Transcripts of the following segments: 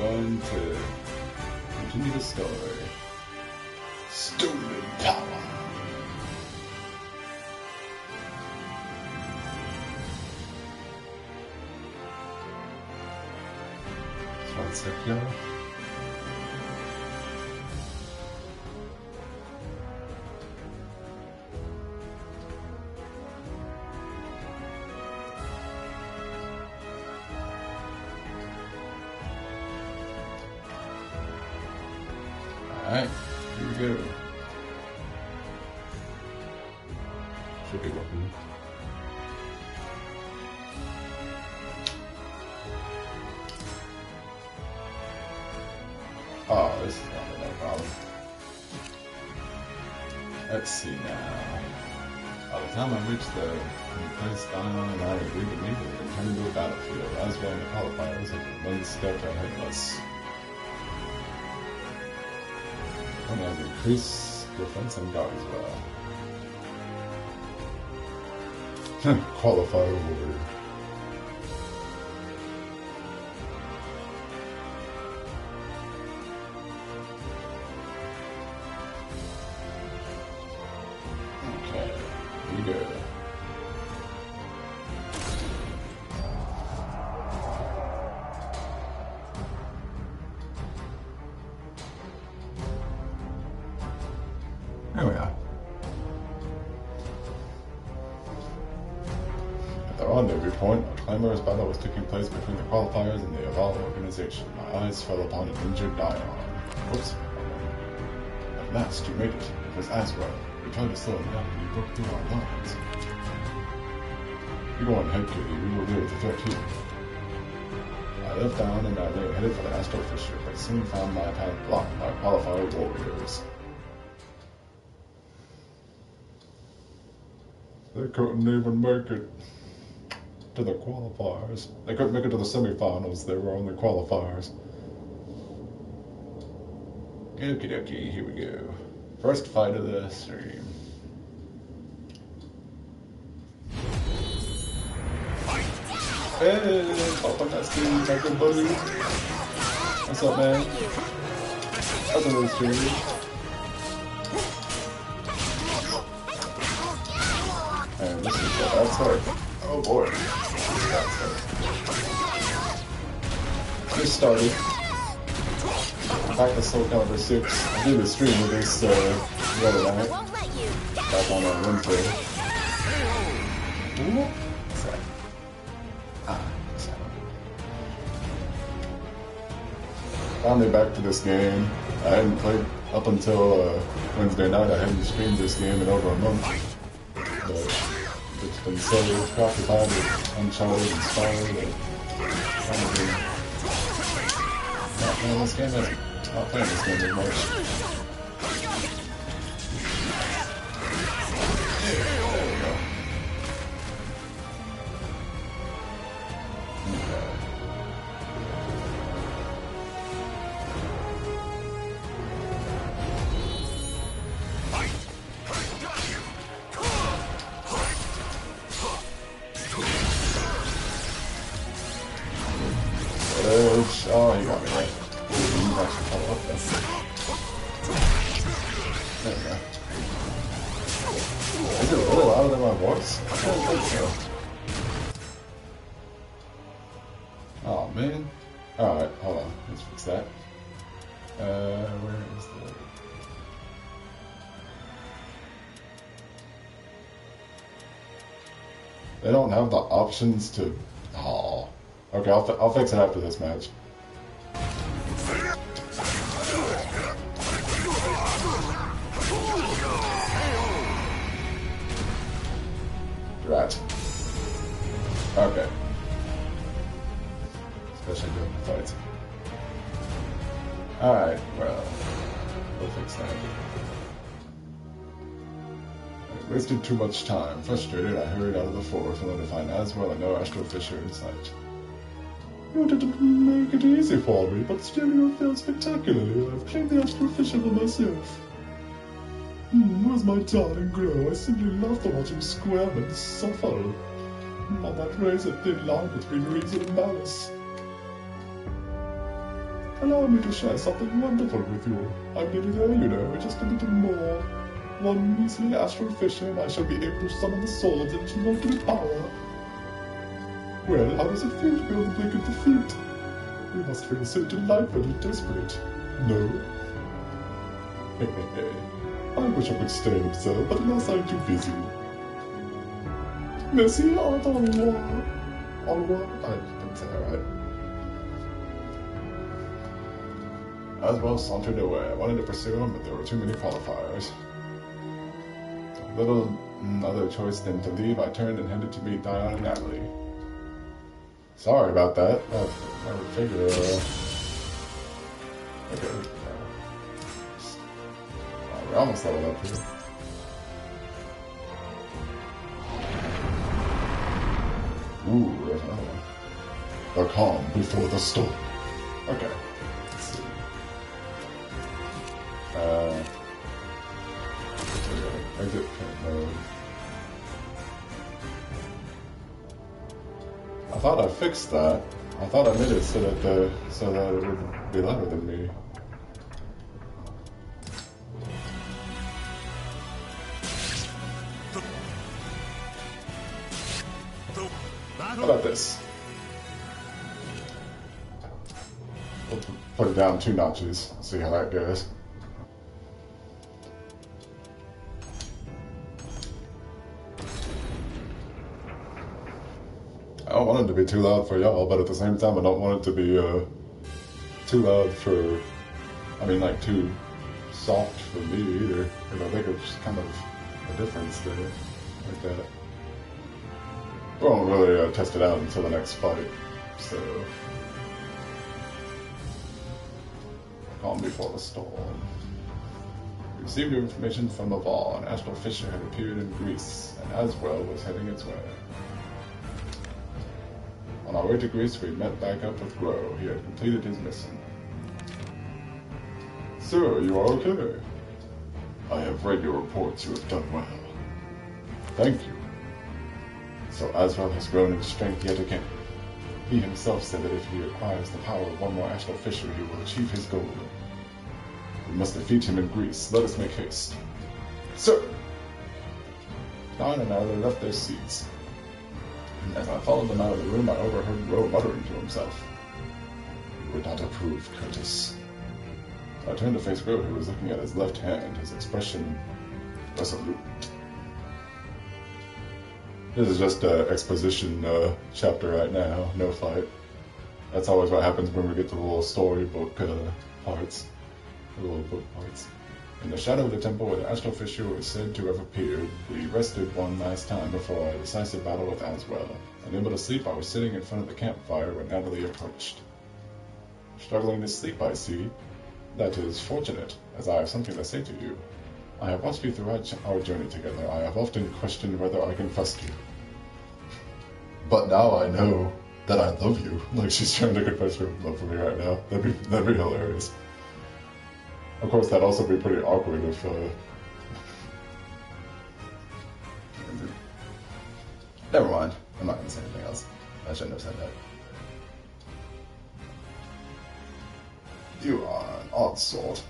going to continue the story. Stolen power. Just 1 sec, y'all. Alright, here we go. Should be working. Oh, this is not no problem. Let's see now. By the time I reach the place down, I agreed immediately to turn into a battlefield. Azwel and the qualifiers have one step ahead of us. And has increased defense and guard as well. Qualifier warrior. Okay, here we go. There we are. At the rendezvous point, a clamorous battle was taking place between the qualifiers and the Azwel organization. My eyes fell upon an injured Dion. Whoops. At last, you made it. It was Azwel. We tried to slow him down, but he broke through our lines. You go on ahead, Kitty. We will deal with the threat here. I left down and I headed for the Astro Fissure, but soon found my path blocked by qualifier warriors. They couldn't even make it to the qualifiers. They couldn't make it to the semifinals. They were only qualifiers. Okie dokie, here we go. First fight of the stream. Hey, Papa Nasty, my good buddy. What's up, man? How's the stream? And this is what that's like. Oh boy. Just started. Back to SoulCalibur 6. I did a stream with this the other night. Back on Wednesday. What's that? What's that? Finally back to this game. I hadn't played up until Wednesday night. I hadn't streamed this game in over a month. But it's been so occupied with Uncharted and Scarlet and not playing this game as much. There we go. Oh, you got me right. You actually follow up there. There we go. Is it really louder than my voice? I don't think so. Oh man. Alright, hold on. Let's fix that. Where is the... They don't have the options to... Oh. Okay, I'll fix it after this match. Right. Okay. Especially during the fights. Alright, well, we'll fix that. I wasted too much time. Frustrated, I hurried out of the forest only to find Azwel and no Astro Fissure in sight. You didn't make it easy for me, but still you failed spectacularly. I've claimed the Astro Fissure for myself. Where's my darling girl? I simply love to watch him squirm and suffer. On that razor-thin line between reason and malice. Allow me to share something wonderful with you. I'm nearly there, you know, just a little more. One measly astral fissure, and I shall be able to summon the swords into lovely power. Well, how does it feel to be on the brink of defeat? You must feel so delightful and desperate. No? I wish I could stay up, sir, but alas, I'm too busy. Merci, au revoir. Au revoir? I didn't say that right. Azwel sauntered away. I wanted to pursue him, but there were too many qualifiers. Little other choice than to leave, I turned and headed to meet Dion and Natalie. Sorry about that. I would figure, okay. We're almost leveled up here. Ooh, there's another one. The calm before the storm. Okay. Let's see. Exit mode. I thought I fixed that. I thought I made it so that it would be louder than me. How about this? We'll put it down 2 notches. See how that goes. I don't want it to be too loud for y'all, but at the same time, I don't want it to be too loud for, I mean, like too soft for me either. Because I think it's kind of a difference there, like that. We won't really test it out until the next fight, so. Calm before the storm. We received information from Azwel. An astral fissure had appeared in Greece, and Azwel was heading its way. On our way to Greece, we met back up with Grow. He had completed his mission. Sir, you are okay. I have read your reports. You have done well. Thank you. So Azwel has grown in strength yet again. He himself said that if he acquires the power of one more astral fissure, he will achieve his goal. We must defeat him in Greece. Let us make haste. Sir! Don and Natalie left their seats. And as I followed them out of the room, I overheard Grow muttering to himself. You would not approve, Curtis. I turned to face Grow, who was looking at his left hand, his expression resolute. This is just an exposition chapter right now, no fight. That's always what happens when we get to the little storybook parts. The little book parts. In the shadow of the temple where the astral fissure was said to have appeared, we rested one last time before our decisive battle with Azwel. Unable to sleep, I was sitting in front of the campfire when Natalie approached. Struggling to sleep, I see. That is fortunate, as I have something to say to you. I have watched you throughout our journey together. I have often questioned whether I can trust you. But now I know that I love you. Like she's trying to confess her love for me right now. That'd be hilarious. Of course, that'd also be pretty awkward if, Never mind. I'm not gonna say anything else. I shouldn't have said that. You are an odd sort.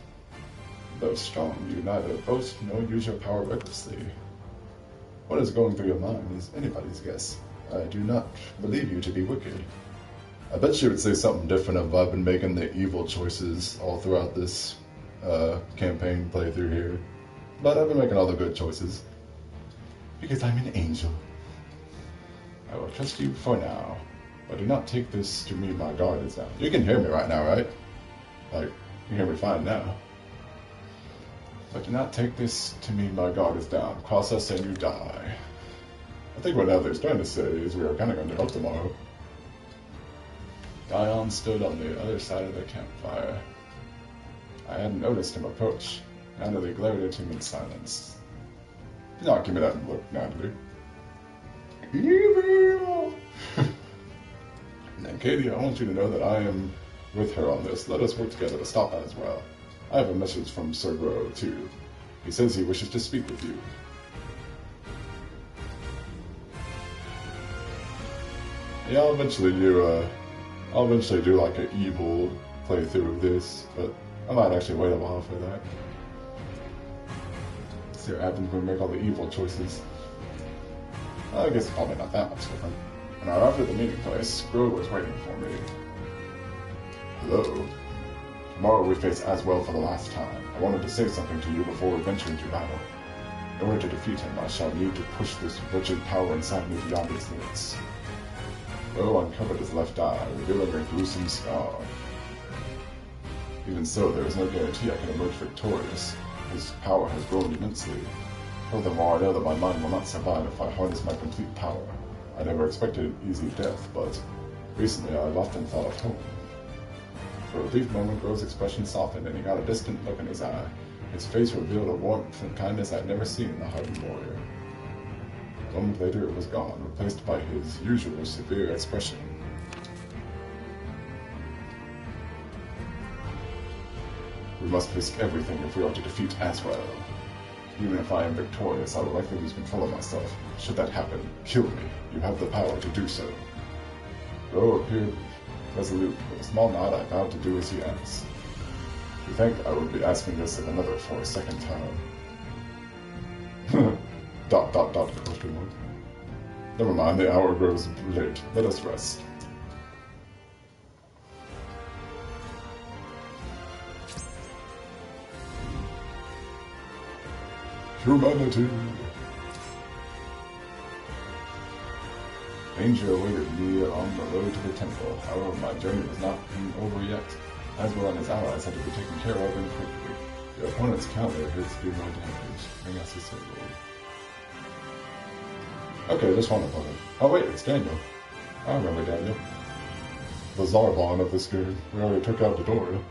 Though strong, you neither boast nor use your power recklessly. What is going through your mind is anybody's guess. I do not believe you to be wicked. I bet you would say something different if I've been making the evil choices all throughout this campaign playthrough here. But I've been making all the good choices. Because I'm an angel. I will trust you for now. But do not take this to mean my guard is down. You can hear me right now, right? Like, you can hear me fine now. But do not take this to mean my guard is down. Cross us and you die. I think what Natalie's trying to say is we are kind of going to help tomorrow. Dion stood on the other side of the campfire. I hadn't noticed him approach. Natalie glared at him in silence. Do not give me that look, Natalie. Evil! And Katie, I want you to know that I am with her on this. Let us work together to stop that as well. I have a message from Sir Grow, too. He says he wishes to speak with you. Yeah, I'll eventually do like an evil playthrough of this, but I might actually wait a while for that. See what happens when we make all the evil choices. I guess it's probably not that much different. When I arrived at the meeting place, Grow was waiting for me. Hello. Tomorrow we face Azwel for the last time. I wanted to say something to you before we venture into battle. In order to defeat him, I shall need to push this wretched power inside me beyond its limits. Grow uncovered his left eye, revealing a gruesome scar. Even so, there is no guarantee I can emerge victorious. His power has grown immensely. Furthermore, I know that my mind will not survive if I harness my complete power. I never expected an easy death, but recently I've often thought of home. For a brief moment, Grow's expression softened, and he got a distant look in his eye. His face revealed a warmth and kindness I'd never seen in the hardened warrior. A moment later, it was gone, replaced by his usual severe expression. We must risk everything if we are to defeat Azwel. Even if I am victorious, I will likely lose control of myself. Should that happen, kill me. You have the power to do so. Grow appeared resolute. With a small nod, I bowed to do as he asked. You think I would be asking this of another for a second time? ... question mark. Never mind, the hour grows late. Let us rest. Humanity. Danger awaited me on the road to the temple. However, my journey was not over yet. Azwel and his allies had to be taken care of and quickly. The opponent's counter hits do no damage. Bring us a symbol. Okay, just one opponent. Oh wait, it's Daniel. I remember Daniel. The Zarvon of this game. We already took out Dodoria.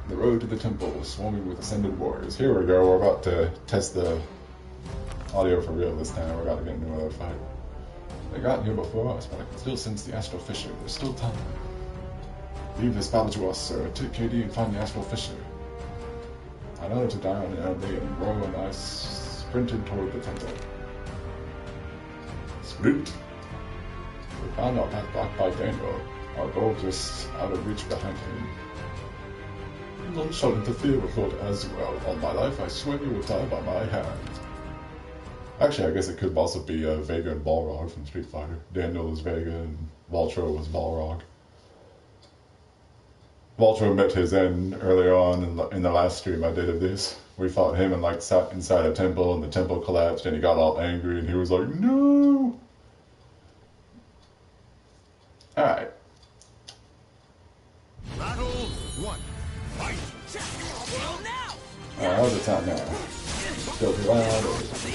The road to the temple was swarming with ascended warriors. Here we go, we're about to test the audio for real this time. We're about to get into another fight. They got here before us, but I can still sense the astral fissure. There's still time. Leave this battle to us, sir. Take KD and find the astral fissure. I nodded to Dion and Ellie, and Ro and I sprinted toward the temple. Sprint! We found our path blocked by Daniel. Our goal just out of reach behind him. None shall interfere with Lord Azwel. All my life, I swear you will die by my hand. Actually, I guess it could also be Vega and Balrog from Street Fighter. Daniel is Vega and Valtro was Balrog. Valtro met his end earlier on in the last stream I did of this. We fought him and like sat inside a temple, and the temple collapsed, and he got all angry, and he was like, "No!" All right. Battle 1. Fight! Alright, how's the time now? Still be loud, or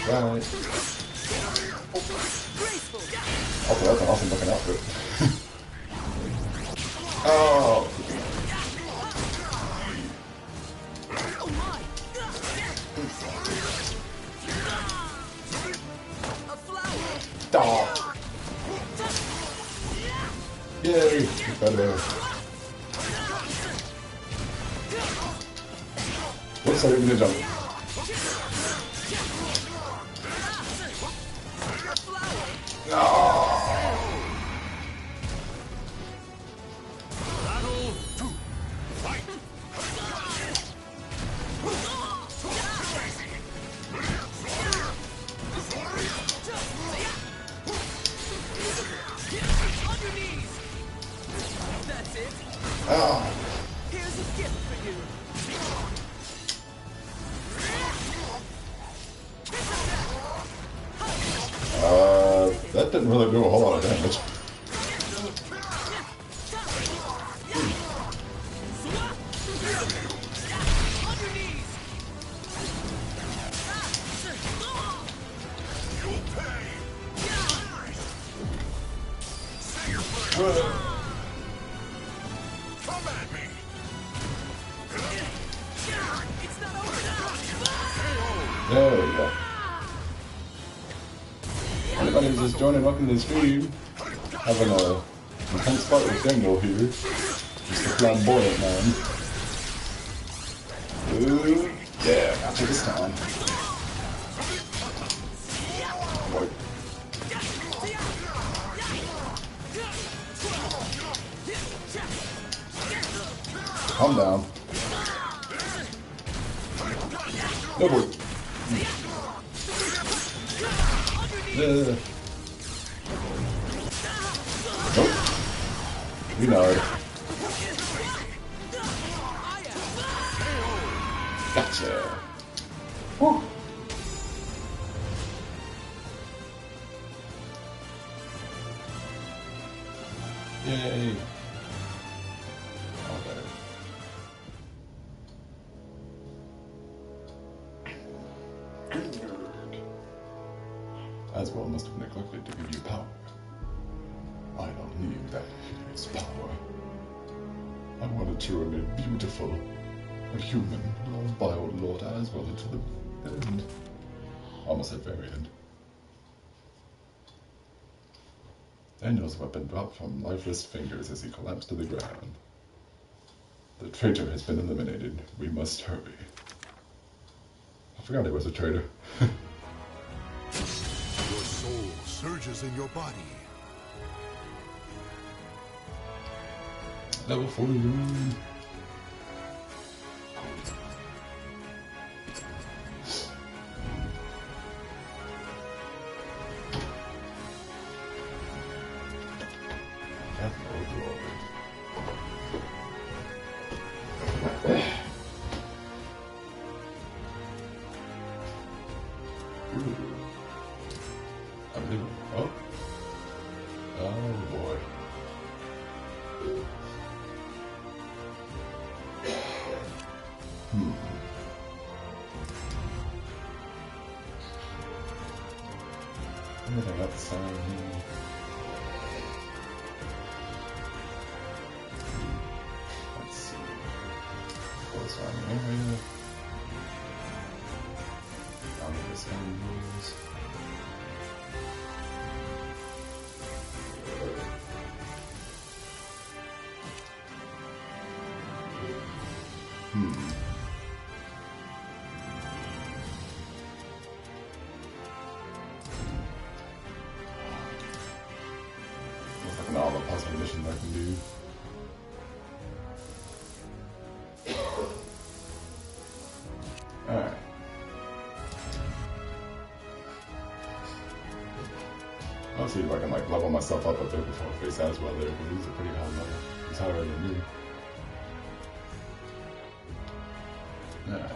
right. Also, that's an awesome looking outfit. Oh! Dog! Yay! Better. Whoops, I didn't mean to jump. No! Battle 2. Fight! On your knees! That's it. Oh. Here's a gift for you. That didn't really do a whole lot of damage. Come at me. It's not over now. There we go. Anybody who's just joining, welcome to the stream. Having a intense fight with Daniel here. Just a flamboyant man. Ooh, yeah, after this time. Boy. Calm down. No boy. Nope. You know it. Gotcha. Whew. Yay. Azwel must have neglected to give you power. I don't need that hideous power. I wanted to remain beautiful, a human, loved by old Lord Azwel until the end. Almost at the very end. Daniel's weapon dropped from lifeless fingers as he collapsed to the ground. The traitor has been eliminated. We must hurry. I forgot he was a traitor. Your soul surges in your body. Level 41. I got the sound here. Let's see. Close on the area. Down to the sound rules. All the puzzle missions I can do. Alright. I'll see if I can like level myself up there before I face Azwel there, because he's a pretty high level. He's higher than me. Alright.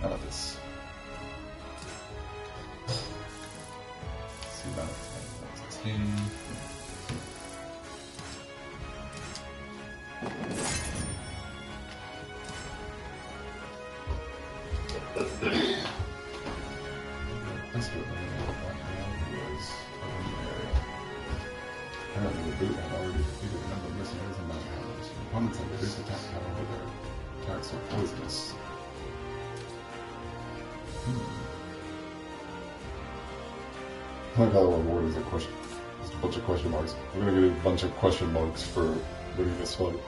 None of this. See that. 10. That's what apparently the boot had already defeated a number of mercenaries and mountains. Opponents had reduced attack power, their attacks were poisonous. I like how the reward is a question. Just a bunch of question marks. We're gonna get a bunch of question marks for winning this fight.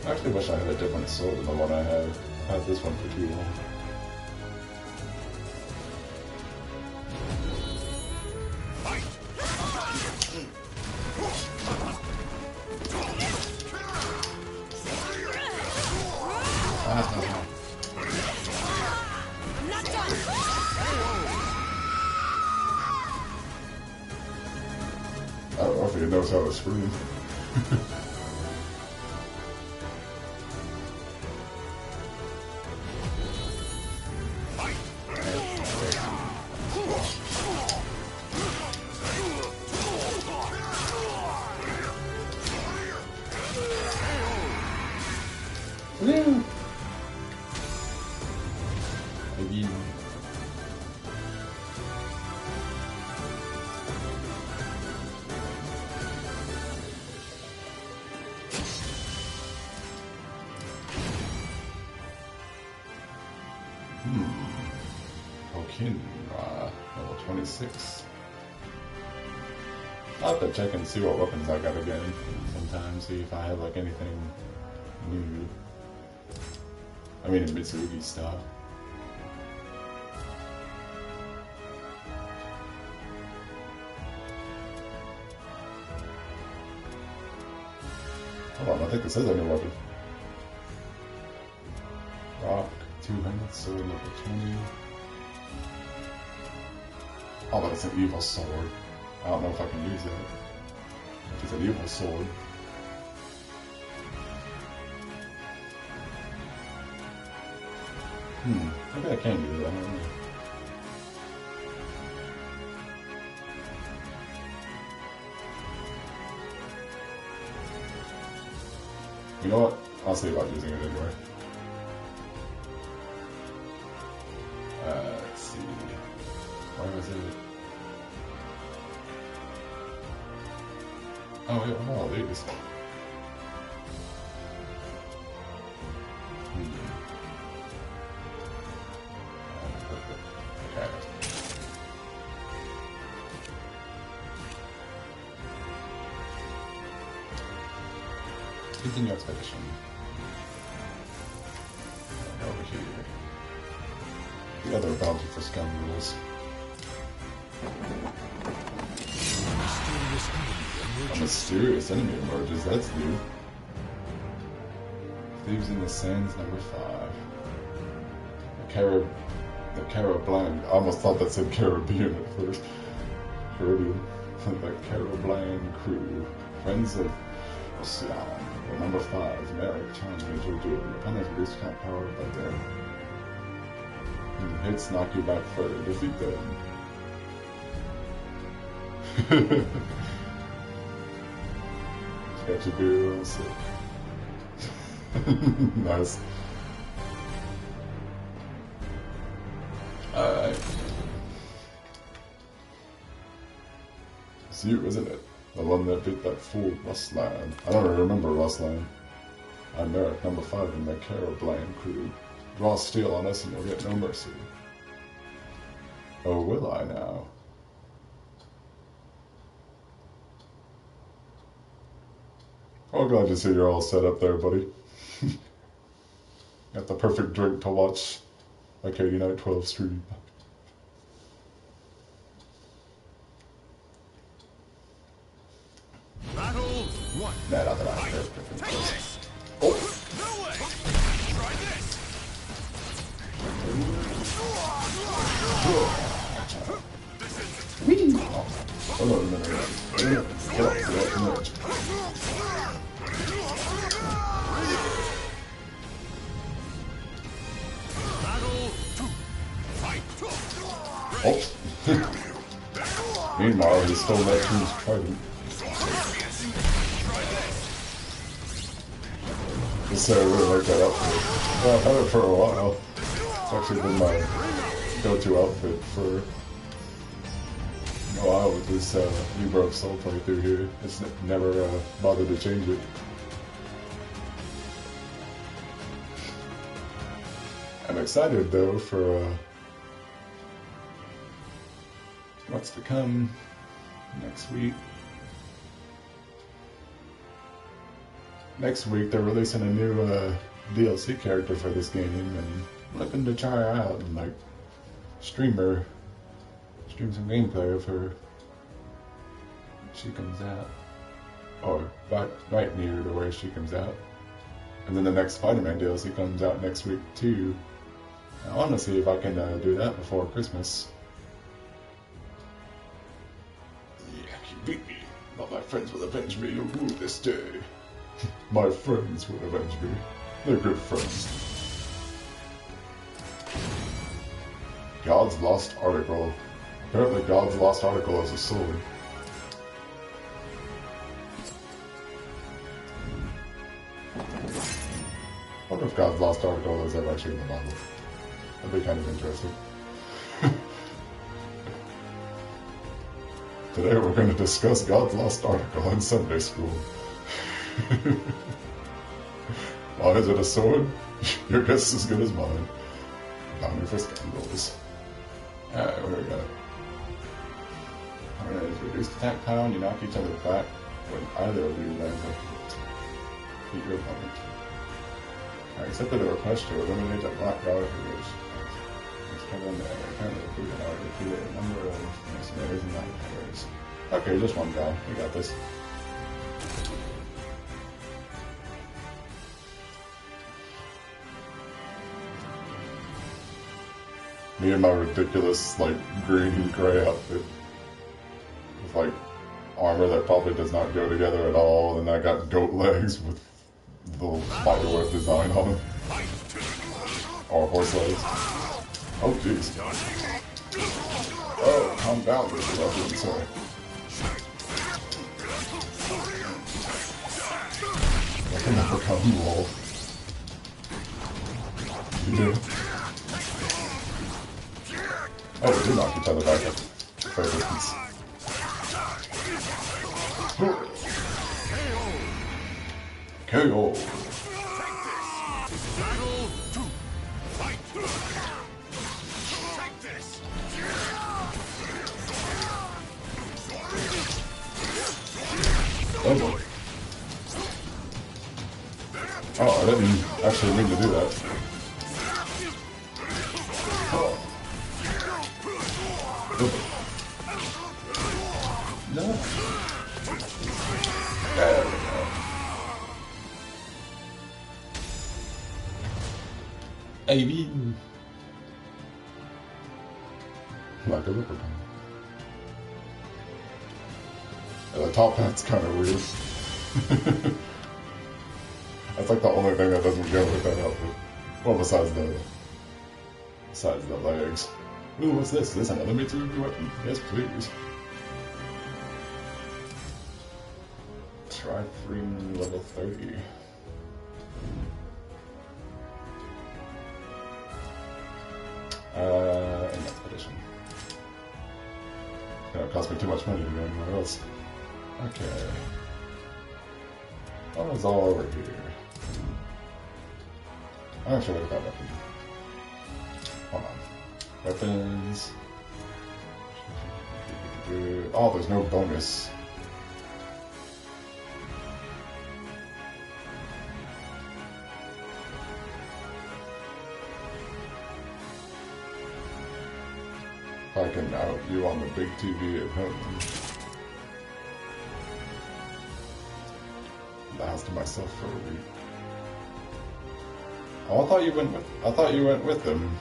I actually wish I had a different sword than the one I have. I've had this one for too long. I don't know if he knows how to scream. Okinra, level 26. I'll have to check and see what weapons I got again sometime, see if I have like anything new. I mean, Mitsurugi stuff. Hold on, I think this is a new weapon. Rock, 200, sword level 20. Oh, but it's an evil sword. I don't know if I can use that. If it's an evil sword. Maybe I can use it, I don't know. You know what? I'll see about using it anyway. Let's see. Where was it? Oh, yeah, what are all these? Okay. Continue expedition. Over here. The other bounty for scoundrels. A mysterious enemy emerges, that's new. Thieves in the Sands, number 5. The Caribbean. I almost thought that said Caribbean at first. Caribbean. The Caribbean crew. Friends of Ocean. Number 5. Merrick, challenge major duel. Your opponents reduce count power by their hits knock you back further. Defeat them. Got your beer all sick. Nice. Alright. It's you, isn't it? The one that beat that fool Rustline. I don't remember Rustline. I'm Merrick, number 5 in the Caribbean crew. Draw steel on us and you'll get no mercy. Oh, will I now? Oh, glad to see you're all set up there, buddy. Got the perfect drink to watch like 8912 stream. Battle 1. Nah, not that I'm perfect. Oh! No way! Try this! Whee! Oh, no, no, no, no. Get up, no. Battle 2. Fight! Oh! Meanwhile, he stole that king's trident. Just say I really like that outfit. Well, I've had it for a while. It's actually been my go-to outfit for a while with this Libra Soul playthrough here. It's never bothered to change it. I'm excited though for what's to come next week. Next week they're releasing a new DLC character for this game, and I'm looking to try her out and like stream some gameplay of her when she comes out, or right near to where she comes out. And then the next Spider-Man DLC comes out next week too. I want to see if I can do that before Christmas. Yeah, you beat me. But my friends will avenge me. You'll rule this day. My friends will avenge me. They're good friends. God's Lost Article. Apparently God's Lost Article is a sword. I wonder if God's Lost Article is ever actually in the Bible. That'd be kind of interesting. Today we're going to discuss God's Lost Article in Sunday school. Why is it a sword? Your guess is as good as mine. bounty for scandals. Alright, what do we got? Alright, is reduced attack power and you knock each other back when either of you lands a hit. Beat your opponent. I accepted a request to eliminate that black guard who was in there. Apparently defeated or defeated a number of mercenaries and night players. Okay, just one guy. We got this. Me and my ridiculous, like, green and gray outfit. With, like, armor that probably does not go together at all, and I got goat legs with little spiderweb design on them. Or horse legs. Oh, jeez. Oh, calm down, Mr. Legend, sorry. I can never come roll. You do. Oh, we do knock each other back up. Fair distance. KO. Battle 2. Fight. Take this. Oh boy. Oh, I didn't actually mean to do that. Oh. No. There we go. AB. Like a leprechaun. Yeah, the top hat's kind of weird. That's like the only thing that doesn't go with that outfit. Well, besides the legs. Ooh, what's this? Is this another Mitsurugi weapon? Yes, please. Try free level 30. In expedition. It's gonna cost me too much money to go anywhere else. Okay. Oh, it's all over here. I'm actually look at that weapon. Hold on. Weapons. Oh, there's no bonus. I can out you on the big TV at home. The house to myself for a week. Oh, I thought you went with them.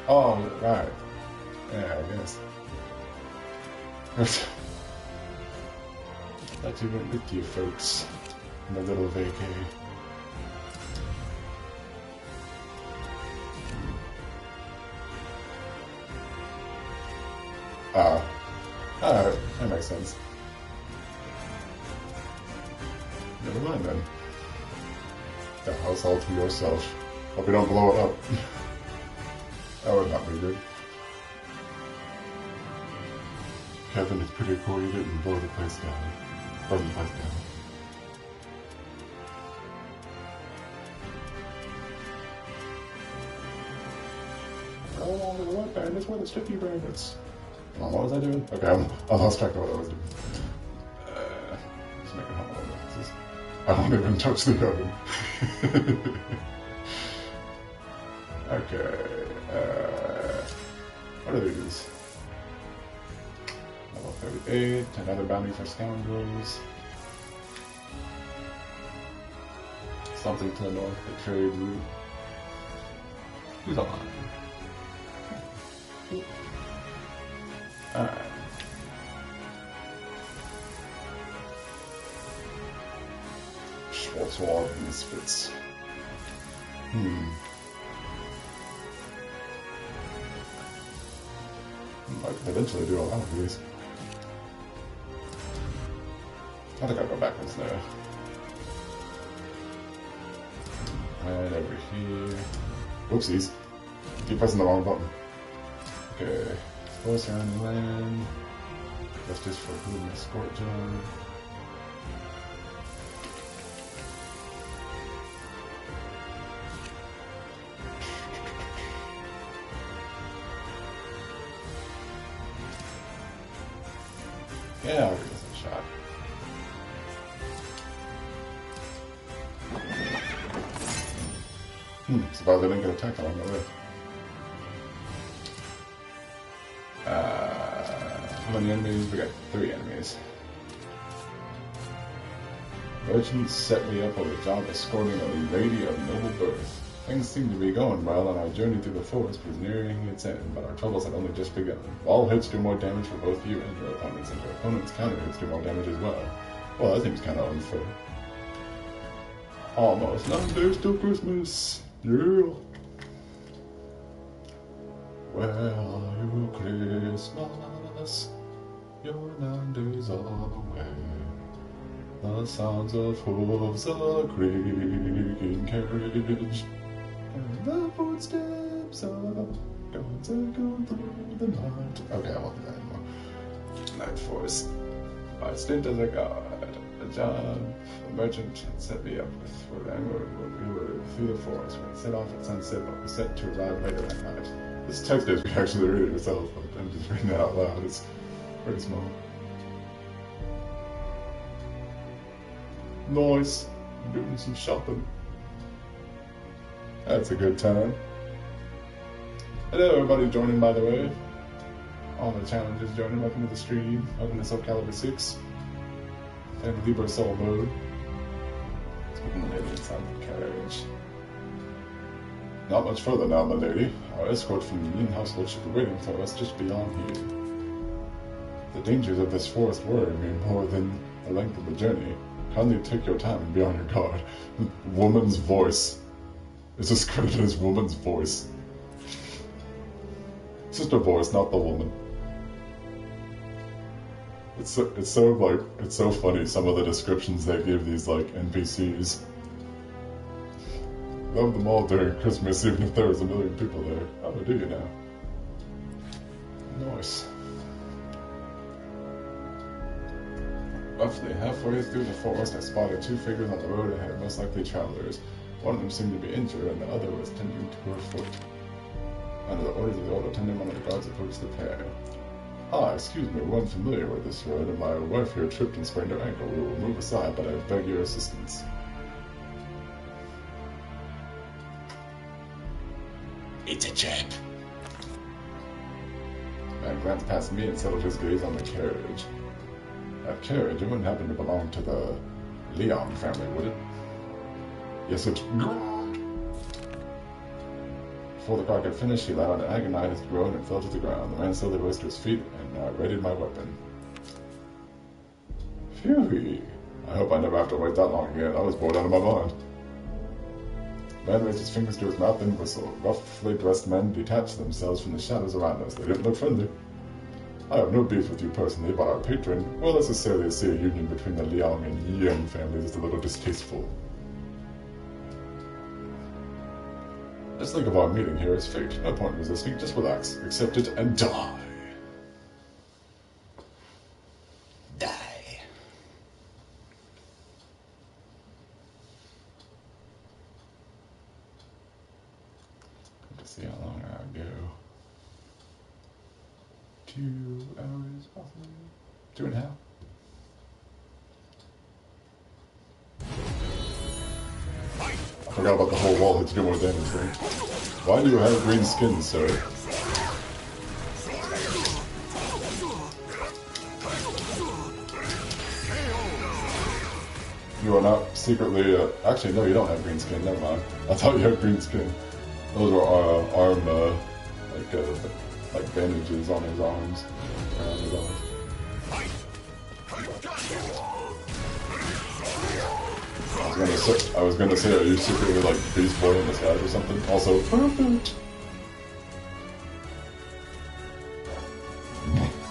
Oh, right. Yeah, I guess. Thought you went with you folks in a little vacay. Alright, that makes sense. Never mind then. The house all to yourself. Hope you don't blow it up. That would not be good. Kevin, it's pretty cool you didn't blow the place down. Burn the place down. Go along with the white band, it's where the sticky bandits. Oh, what was I doing? Okay, I lost track of what I was doing. Just making hot water. I won't even touch the oven. Okay. What are these? Level 38. Another bounty for scoundrels. Something to the north. The trade route. Who's alive? Alright. Schwarzwald Misfits. I could eventually do a lot of these. I think I'll go backwards there. Right over here. Oopsies. Keep pressing the wrong button. Okay. Force around the land. Justice for whom escort job. Yeah, I'll give this a shot. Surprised I didn't get attacked along the way. How many enemies? We got 3 enemies. Merchants set me up on a job escorting a lady of noble birth. Things seemed to be going well, and our journey through the forest was nearing its end, but our troubles had only just begun. All hits do more damage for both you and your opponents, and your opponent's counter hits do more damage as well. Well, that seems kind of unfair. Almost 9 days till Christmas. Yeah. Where are you, Christmas? You're 9 days away. The sounds of hooves, a creaking carriage, and the footsteps of gods echo through the night. Okay, I won't do that anymore. Night Force. My stint as a god, a job, a merchant set me up with we were through the forest. We set off at sunset, but we set to arrive later that night. This text is actually reading yourself, but I'm just reading that out loud. It's pretty small. Nice. Doing some shopping. That's a good time. Hello everybody joining, by the way. All the challenges joining. Welcome to the stream. Welcome to SoulCalibur 6. And Libra Soul mode. Let's put the lady inside the carriage. Not much further now, my lady. Our escort from the Yin household should be waiting for us just beyond here. The dangers of this forest worry me more than the length of the journey. Kindly take your time and be on your guard. Woman's voice. It's just credited as woman's voice. It's just a voice, not the woman. It's so funny, some of the descriptions they give these like NPCs. Love them all during Christmas, even if there was a million people there. How do you now? Nice. Roughly halfway through the forest, I spotted 2 figures on the road ahead, most likely travelers. One of them seemed to be injured, and the other was tending to her foot. Under the orders of the old attendant, one of the guards approached the pair. Ah, excuse me, we're unfamiliar with this road, and my wife here tripped and sprained her ankle. We will move aside, but I beg your assistance. It's a trap. Man glanced past me and settled his gaze on the carriage. That carriage, it wouldn't happen to belong to the Leon family, would it? Yes, it would. Before the car could finish, he let out an agonized groan and fell to the ground. The man slowly rose to his feet, and I readied my weapon. Phew! I hope I never have to wait that long again. I was bored out of my mind. The man raised his fingers to his mouth and whistled. Roughly dressed men detached themselves from the shadows around us. They didn't look friendly. I have no beef with you personally, but our patron, well, necessarily see a union between the Liang and Yin families is a little distasteful. Just think of our meeting here as fate. No point resisting, just relax, accept it, and die. Die. Let's see how long I go. 2 hours, possibly 2.5. I forgot about the whole wall hits do more damage thing. Why do you have green skin, sir? You are not secretly, actually no, you don't have green skin, never mind. I thought you had green skin. Those are arm, like bandages on his arms, around his arms. I was gonna say, are you secretly like Beast Boy in disguise or something? Also, perfect!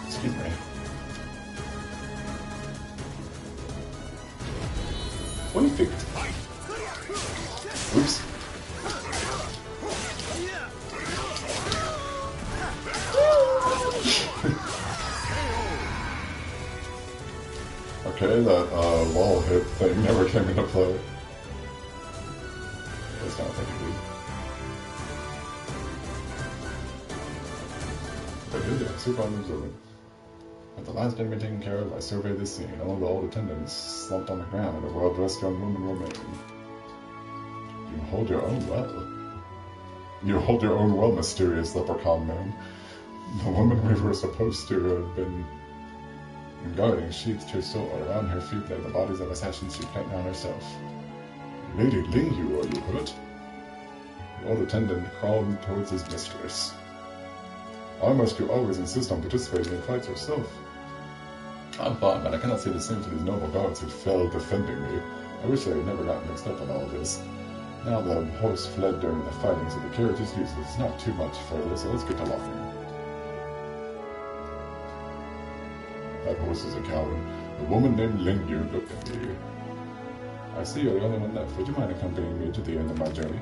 Excuse me. Perfect! Oops. Okay, that wall hit thing never came into play. That's not like it did. But it did, super unobservant. With the last enemy taken care of, I surveyed the scene. All the old attendants slumped on the ground, and a well-dressed young woman remained. You hold your own well. You hold your own well, mysterious leprechaun man. The woman we were supposed to have been guarding sheathed her sword. Around her feet lay the bodies of assassins she cut down herself. Lady Lingyu, are you hurt? The old attendant crawled towards his mistress. Why must you always insist on participating in fights yourself? I'm fine, but I cannot say the same for these noble guards who fell defending me. I wish I had never gotten mixed up in all this. Now the horse fled during the fighting, so the carriage is useless. It's not too much further, so let's get to walking. That horse is a coward. A woman named Lingyu looked at me. I see you're the only one left. Would you mind accompanying me to the end of my journey?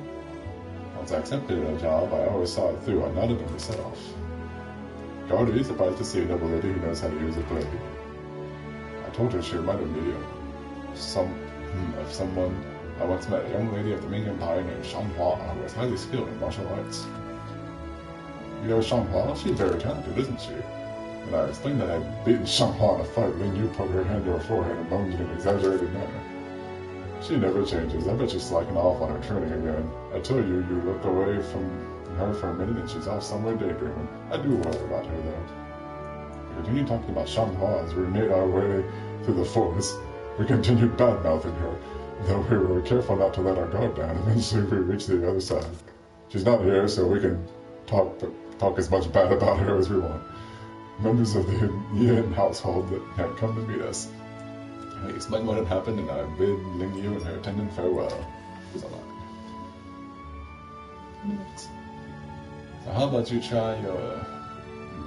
Once I accepted a job, I always saw it through. I nodded and we set off. Guard, are you surprised to see a noble lady who knows how to use a blade? I told her she reminded me of someone I once met, a young lady of the Ming Empire named Shanghua, who was highly skilled in martial arts. You know Shanghua? She's very talented, isn't she? When I explained that I had beaten Shanghua in a fight, Lingyu put her hand to her forehead and moaned in an exaggerated manner. She never changes. I bet she's slacking off on her training again. I tell you, you look away from her for a minute and she's off somewhere daydreaming. I do worry about her, though. We continued talking about Shanghua as we made our way through the forest. We continued bad-mouthing her, though we were careful not to let our guard down. Eventually, we reached the other side. She's not here, so we can talk as much bad about her as we want. Members of the Yin household that had come to meet us. I explained what had happened, and I bid Lingyu and her attendant farewell. It was a lot. So how about you try your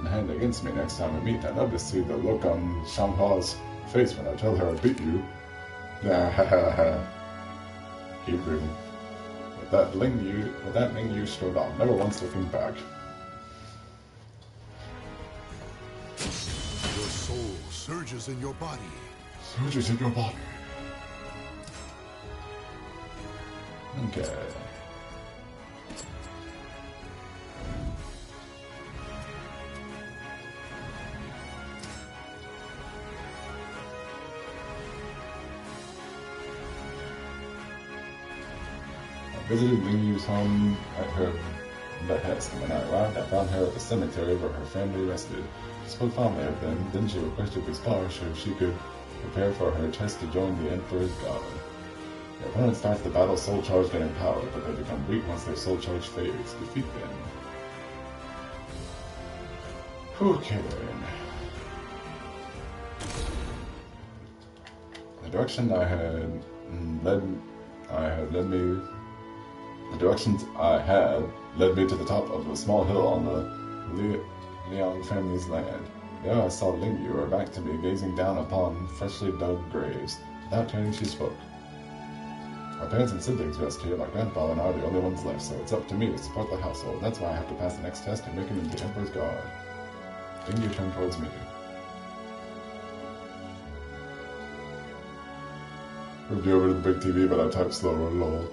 hand against me next time we meet? I'd love to see the look on Shanghua's face when I tell her I beat you. Nah, ha ha ha. Keep breathing. With that Lingyu strode on, never once looking back. Your soul surges in your body. Surges in your body. Okay. I visited Lingyu's home at her behest, and when I arrived, I found her at the cemetery where her family rested. She spoke fondly of them, then she requested the scholarship if she could prepare for her test to join the Emperor's Guard. Their opponent starts the battle soul charged and empowered, but they become weak once their soul charge fades. Defeat them. Okay then. The directions I had led me to the top of a small hill on the Liang family's land. There I saw Lingyu, her back to me, gazing down upon freshly dug graves. Without turning, she spoke. My parents and siblings rest here. My grandfather and I are the only ones left, so it's up to me to support the household. That's why I have to pass the next test and make it into the Emperor's Guard. Lingyu turned towards me. Moved you over to the big TV, but I typed slower, lol.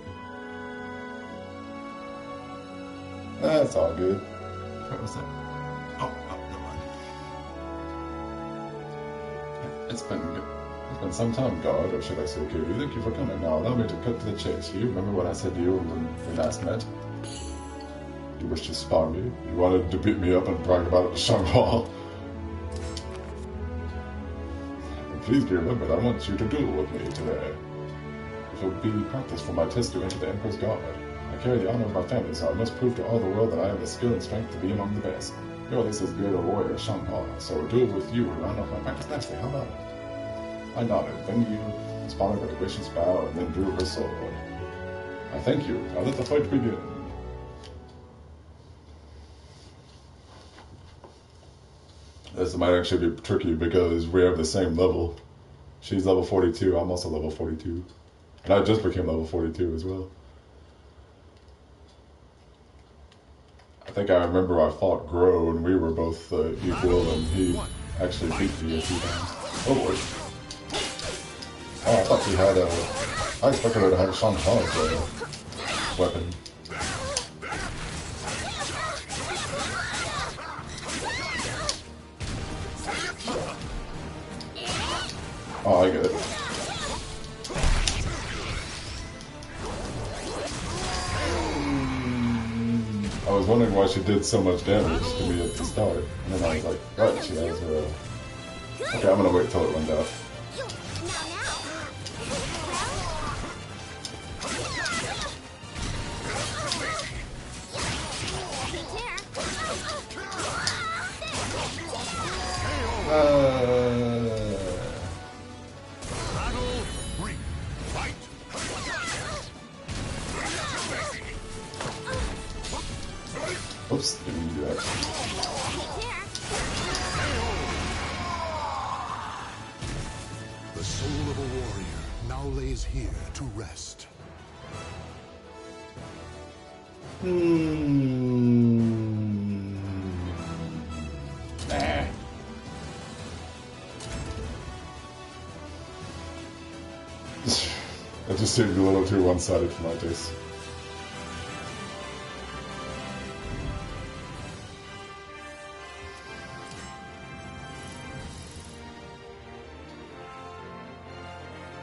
That's all good. What was that? Oh, never mind. It's been some time, God, or should I say, Kiryu. Thank you for coming. Now, allow me to cut to the chase. You remember what I said to you when we last met? You wished to spar me. You wanted to beat me up and brag about it to Shanghua. Please be remembered, I want you to duel with me today. It will be practice for my test to enter the Emperor's Guard. I carry the honor of my family, so I must prove to all the world that I have the skill and strength to be among the best. You're at least as good a warrior as Shanghua, so a duel with you will round off my practice nicely. How about it? I nodded. Then you responded with a gracious bow and then drew her sword. I thank you. Now let the fight begin. This might actually be tricky because we have the same level. She's level 42, I'm also level 42. And I just became level 42 as well. I think I remember I fought Gro and we were both equal, and he actually beat me a few times. Oh boy. Oh, I thought she had I expected her to have Shanghua's weapon. Oh, I get it. I was wondering why she did so much damage to me at the start, and then I was like, right, she has her... Okay, I'm gonna wait till it runs out. Oops, didn't mean to do that. The soul of a warrior now lays here to rest. Nah. That just seemed a little too one-sided for my taste.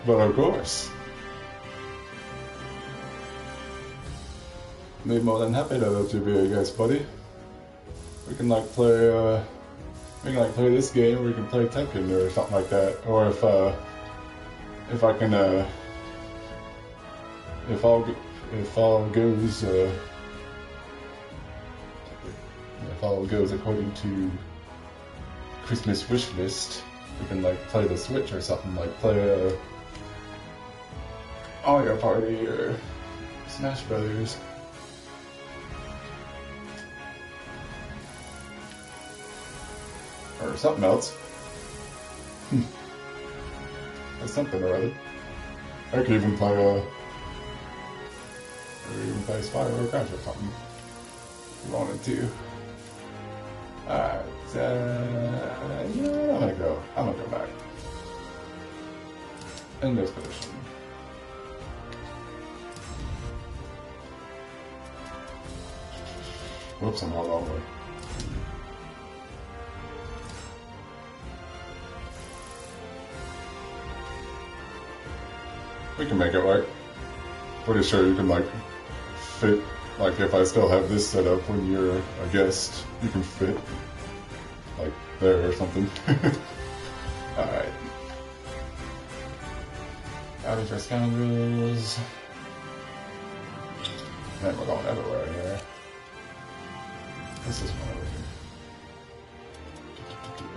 But of course, be more than happy to let you be a guest, buddy. We can like play, play this game, or we can play Tekken or something like that. Or if I can, if all goes according to Christmas wish list, we can like play the Switch or something, like play Mario Party or Smash Brothers. Or something else. Or something or other. I could even play Spyro or Crash or something. If you wanted to. Alright, yeah, I'm gonna go back. End expedition. Whoops, I'm all wrong way. We can make it work. Pretty sure you can like fit, like if I still have this set up when you're a guest, you can fit like there or something. Alright. Howdy for scoundrels. Man, we're going everywhere here. This is one over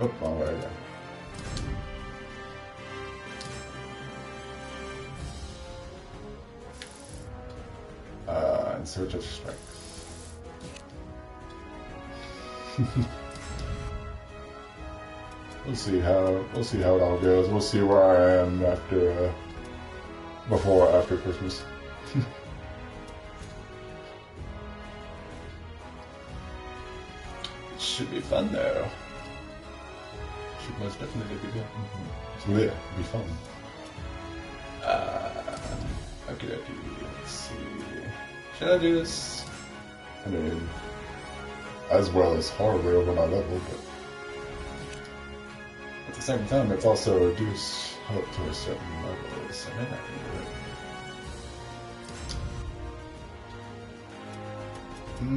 here. Oh, wrong way again. In search of strength. We'll see how it all goes. We'll see where I am after before or after Christmas. It should be fun though. Should most definitely be good. So yeah, it'll be fun. Okay, let's see. Should I do this? I mean, Azwel is horribly over my level, but at the same time, it's also reduced up to a certain level, so maybe I can do it.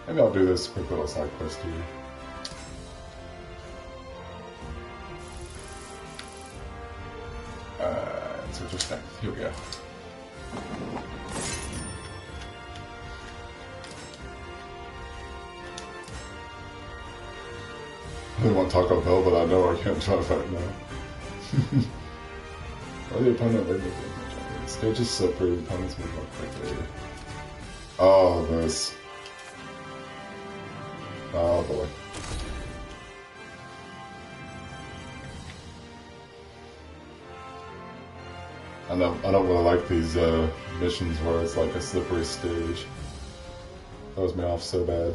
Maybe I'll do this quick little side quest here. So just that. Here we go. I really want Taco Bell, but I know I can't try to fight now. Or the opponent waiting for the stage is so pretty, opponents move up quickly. Oh, this. Oh boy. I don't really like these missions where it's like a slippery stage. Throws me off so bad.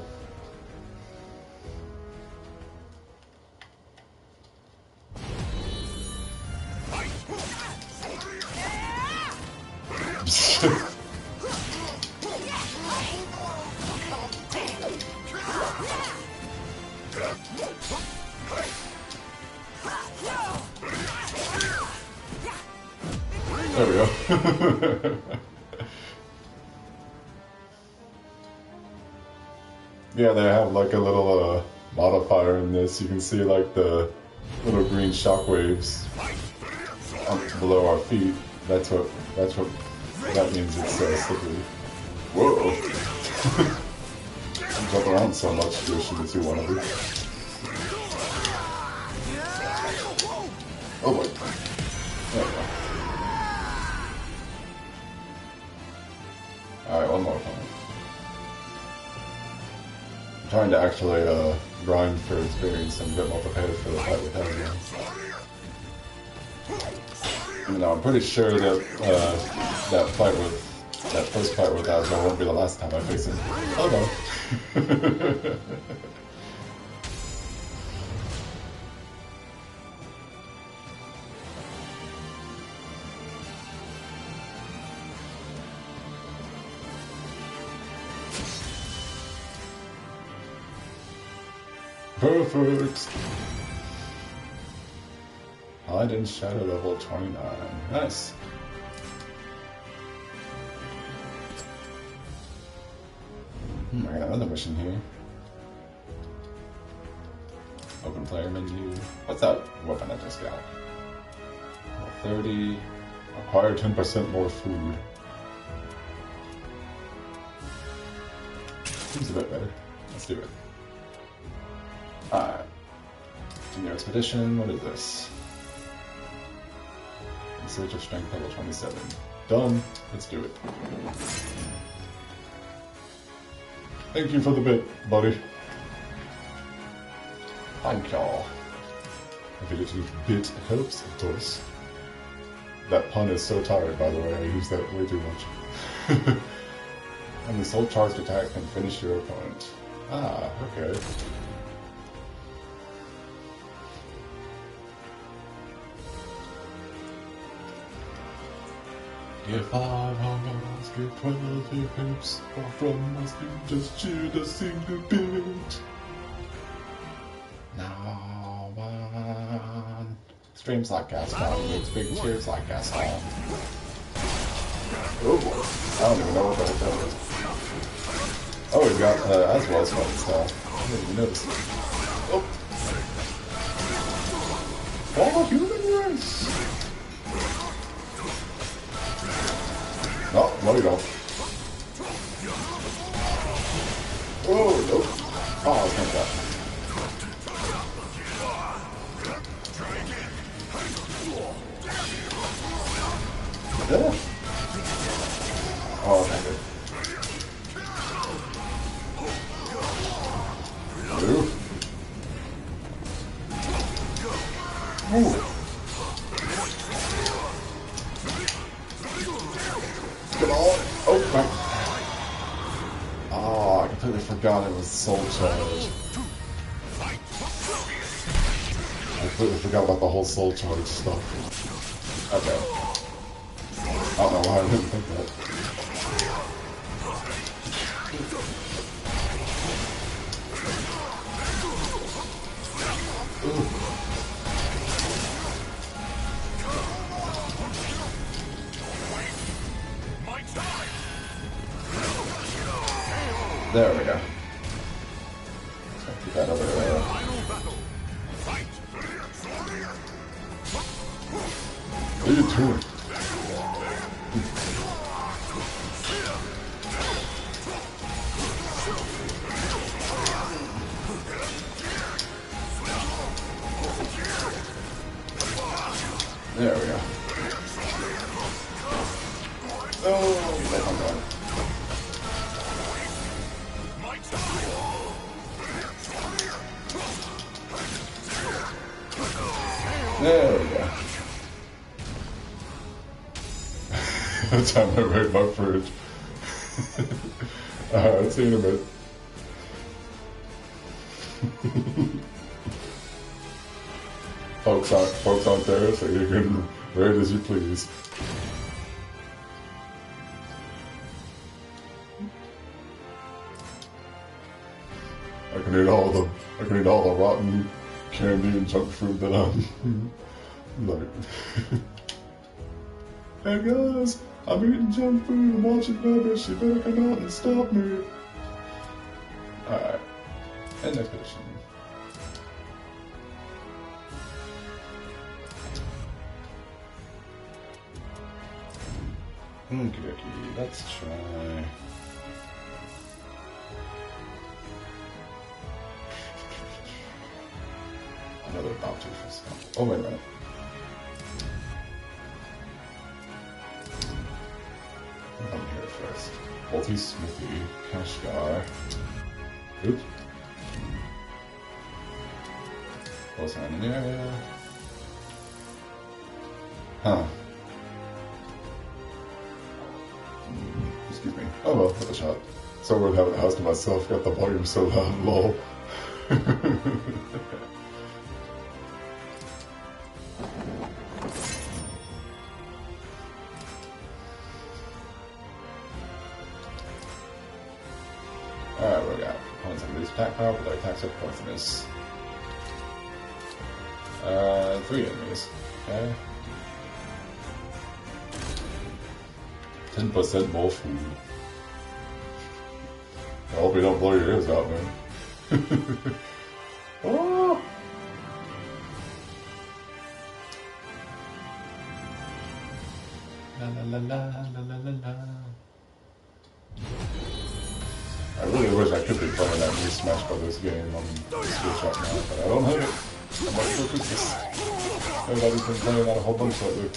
There we go. Yeah, they have like a little modifier in this. You can see like the little green shockwaves below our feet. That's what that means. It's slippery. Whoa! You jump around so much, Yoshi, that you want to do. Oh boy! There we go. All right, one more time. I'm trying to actually grind for experience and get more prepared for the fight with Azwel. You know, I'm pretty sure that that first fight with Azwel won't be the last time I face him. Oh no. Perfect! Hide in Shadow level 29. Nice! I got another mission here. Open player menu. What's that weapon I just got? 30. Acquire 10% more food. Seems a bit better. Let's do it. Alright. Continue expedition. What is this? In search of strength level 27. Done. Let's do it. Thank you for the bit, buddy. Thank y'all. If a little bit helps, of course. That pun is so tired, by the way. I use that way too much. And the soul charged attack can finish your opponent. Ah, okay. Get 5 hearts, get 12 hoops, or from us you just shoot a single bit. Now on. Streams like Gaston, makes big cheers like Gaston. Oh, I don't even know what that is. Oh, we've got Azwel's fun stuff. I didn't even notice. Oh. For the human race! No, no you don't. Oh, nope. Oh, I was gonna die. Yeah. Oh, okay, good. Ooh. Ooh. Come on. Oh, crap. Oh, I completely forgot it was soul charge. I completely forgot about the whole soul charge stuff. Okay. I don't know why I didn't think that. Ooh. There we go. Keep that over there. What are you doing? There we go. Oh, my God. There we go. That's how I raid my fridge. Alright, see you in a bit. Folks aren't there, so you can raid as you please. I can eat all the rotten candy and junk food that I'm like. Hey guys, I'm eating junk food and watching Libra. She better come out and stop me. Alright. And next position. Okie dokie, let's try. Another bounty for stuff. Oh, wait a minute. I'm here first. Multi-smithy, Kashgar. Oops. Close on in the area. Huh. Excuse me. Oh well, what a shot. So weird having the house to myself, got the volume so loud, lol. Alright, what do we got? Opponents have reduced attack power, but their attacks are poisonous. 3 enemies. Okay. 10% more food. I hope you don't blow your ears out, man. Oh! La la la la la la la. I really wish I could be playing that new Smash Brothers game on Switch right now, but I don't have it. I'm not sure Christmas. Everybody's been playing that a whole bunch lately.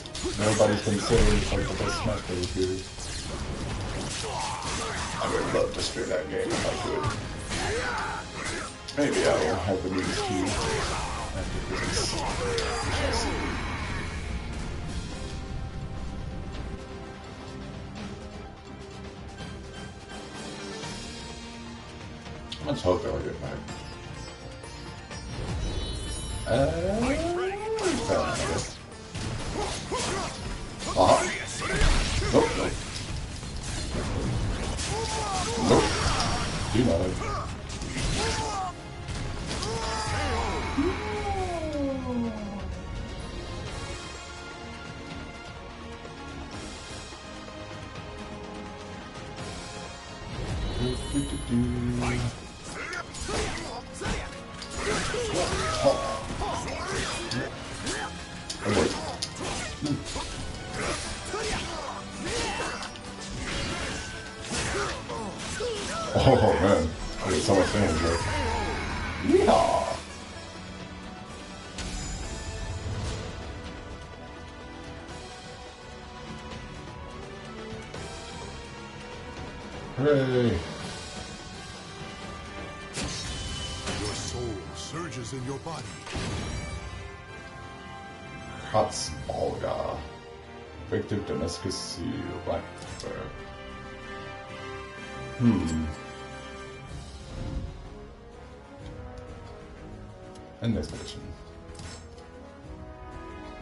Everybody's been saying it's like the best Smash Brothers game. I would love to stream that game if I could. Maybe I will have the means to after Christmas. We shall see. How much health do I get back? Nope, nope. Nope. Do not. Oh man, I get so much damage there. Yeehaw! Hooray! Your soul surges in your body. Katzbalga. Effective Damascus Seal. Black Pepper. And next edition.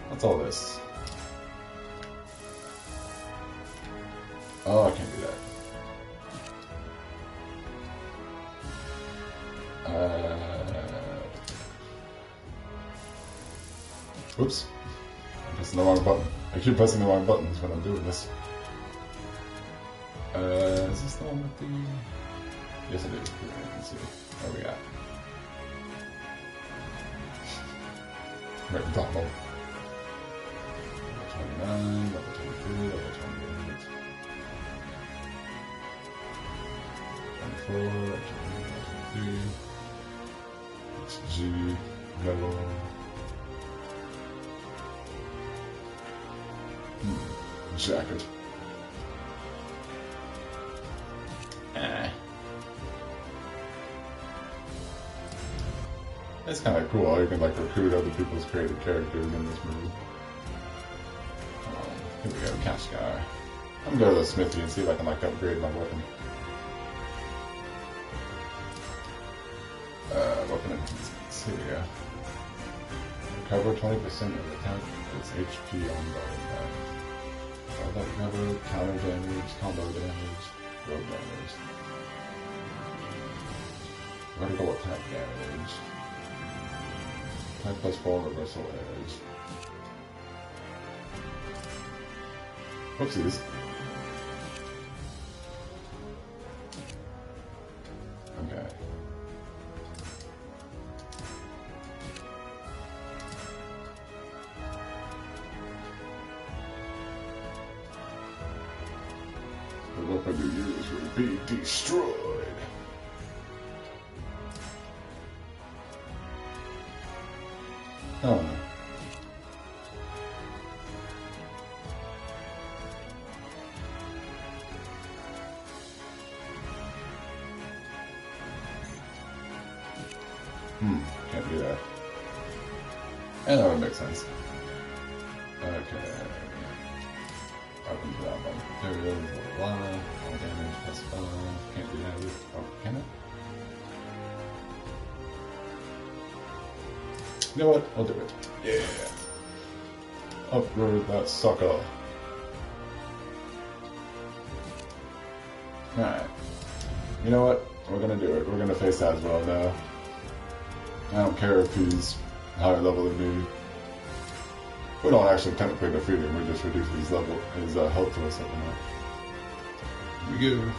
What's all this? Oh, I can't do that. Whoops. I'm pressing the wrong button. I keep pressing the wrong buttons when I'm doing this. Is this the one with the... Yes, it is. Let's see. What we got? McDonald. Level 29, level 23, level 28. 24, level 23. It's G, level. Jacket. It's kind of cool how you can like recruit other people's created characters in this movie. Here we go, Cash Guy. I'm gonna go to the smithy and see if I can like upgrade my weapon. Weapon enhancements. Here we go. Recover 20% of attack its HP on guard attack. That recover, counter damage, combo damage, rogue damage. Vertical attack damage. Attack plus 4 reversal edge. Whoopsies. Okay. The weapon you use will be destroyed. Oh. Can't do that. And that would make sense. Okay. Up into that one. Materials, blah, blah, blah. All damage, plus 5. Can't do that. Oh, can it? You know what? I'll do it. Yeah. Upgrade that sucker. Alright. You know what? We're gonna do it. We're gonna face Azwel now. I don't care if he's higher level than me. We don't actually technically defeat him, we just reduce his level, his health to a certain amount. Here we go.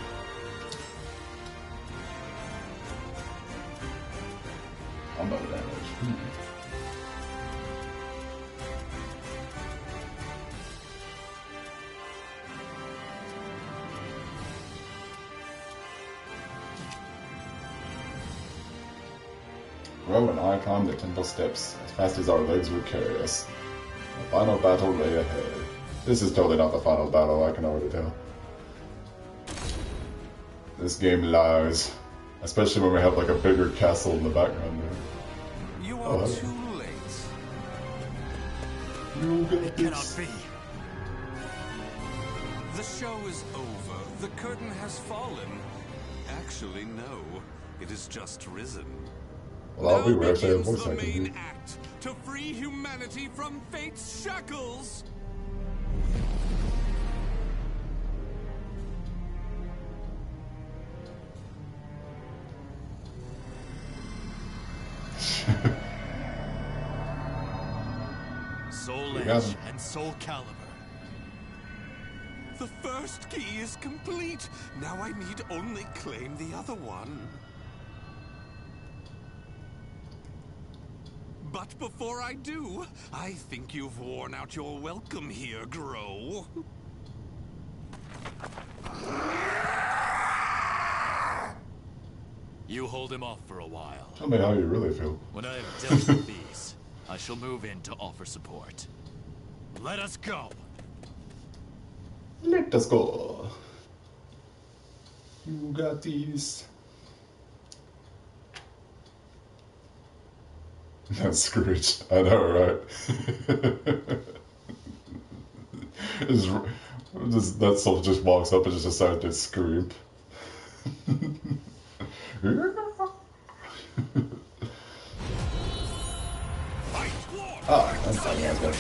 Combo damage. Row and I climbed the temple steps as fast as our legs would carry us. The final battle lay ahead. This is totally not the final battle, I can already tell. This game lies. Especially when we have like a bigger castle in the background there. You are too late. You got It cannot this. be. The show is over. The curtain has fallen. Actually, no. It has just risen. Well, I'll be Now where I say a begins voice the acting. main act to free humanity from fate's shackles. Soul You got Edge him. and SoulCalibur. The first key is complete. Now I need only claim the other one. But before I do, I think you've worn out your welcome here, Grow. You hold him off for a while. Tell me how you really feel. When I have dealt with these, I shall move in to offer support. Let us go! Let us go. You got these. That's Scrooge. I know, right? That soul just walks up and just decides to scream. Ah, I'm fine, yeah, good.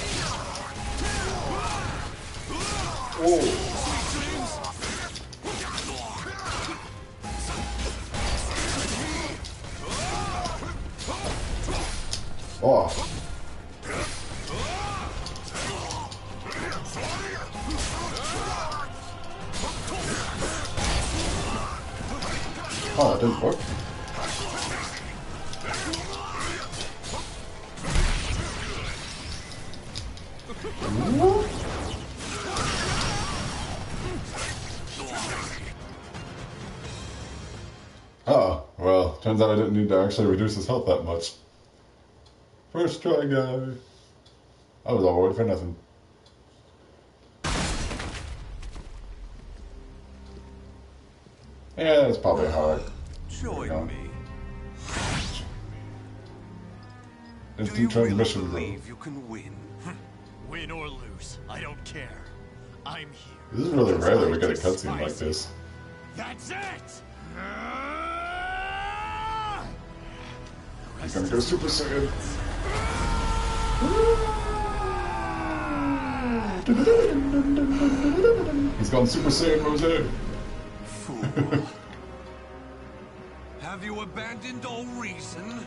Oh. Oh. Oh, that didn't work. Oh, well, turns out I didn't need to actually reduce his health that much. First try, guy. I was all worried for nothing. Yeah, that's probably hard. Join me. Do you Instant really transmission, bro. believe you can win? Win or lose, I don't care. I'm here. This is really because rare that we I get a cutscene like despise this. it. That's it! He's gonna go Super Saiyan. He's gone Super Saiyan, Rose. Fool. Have you abandoned all reason?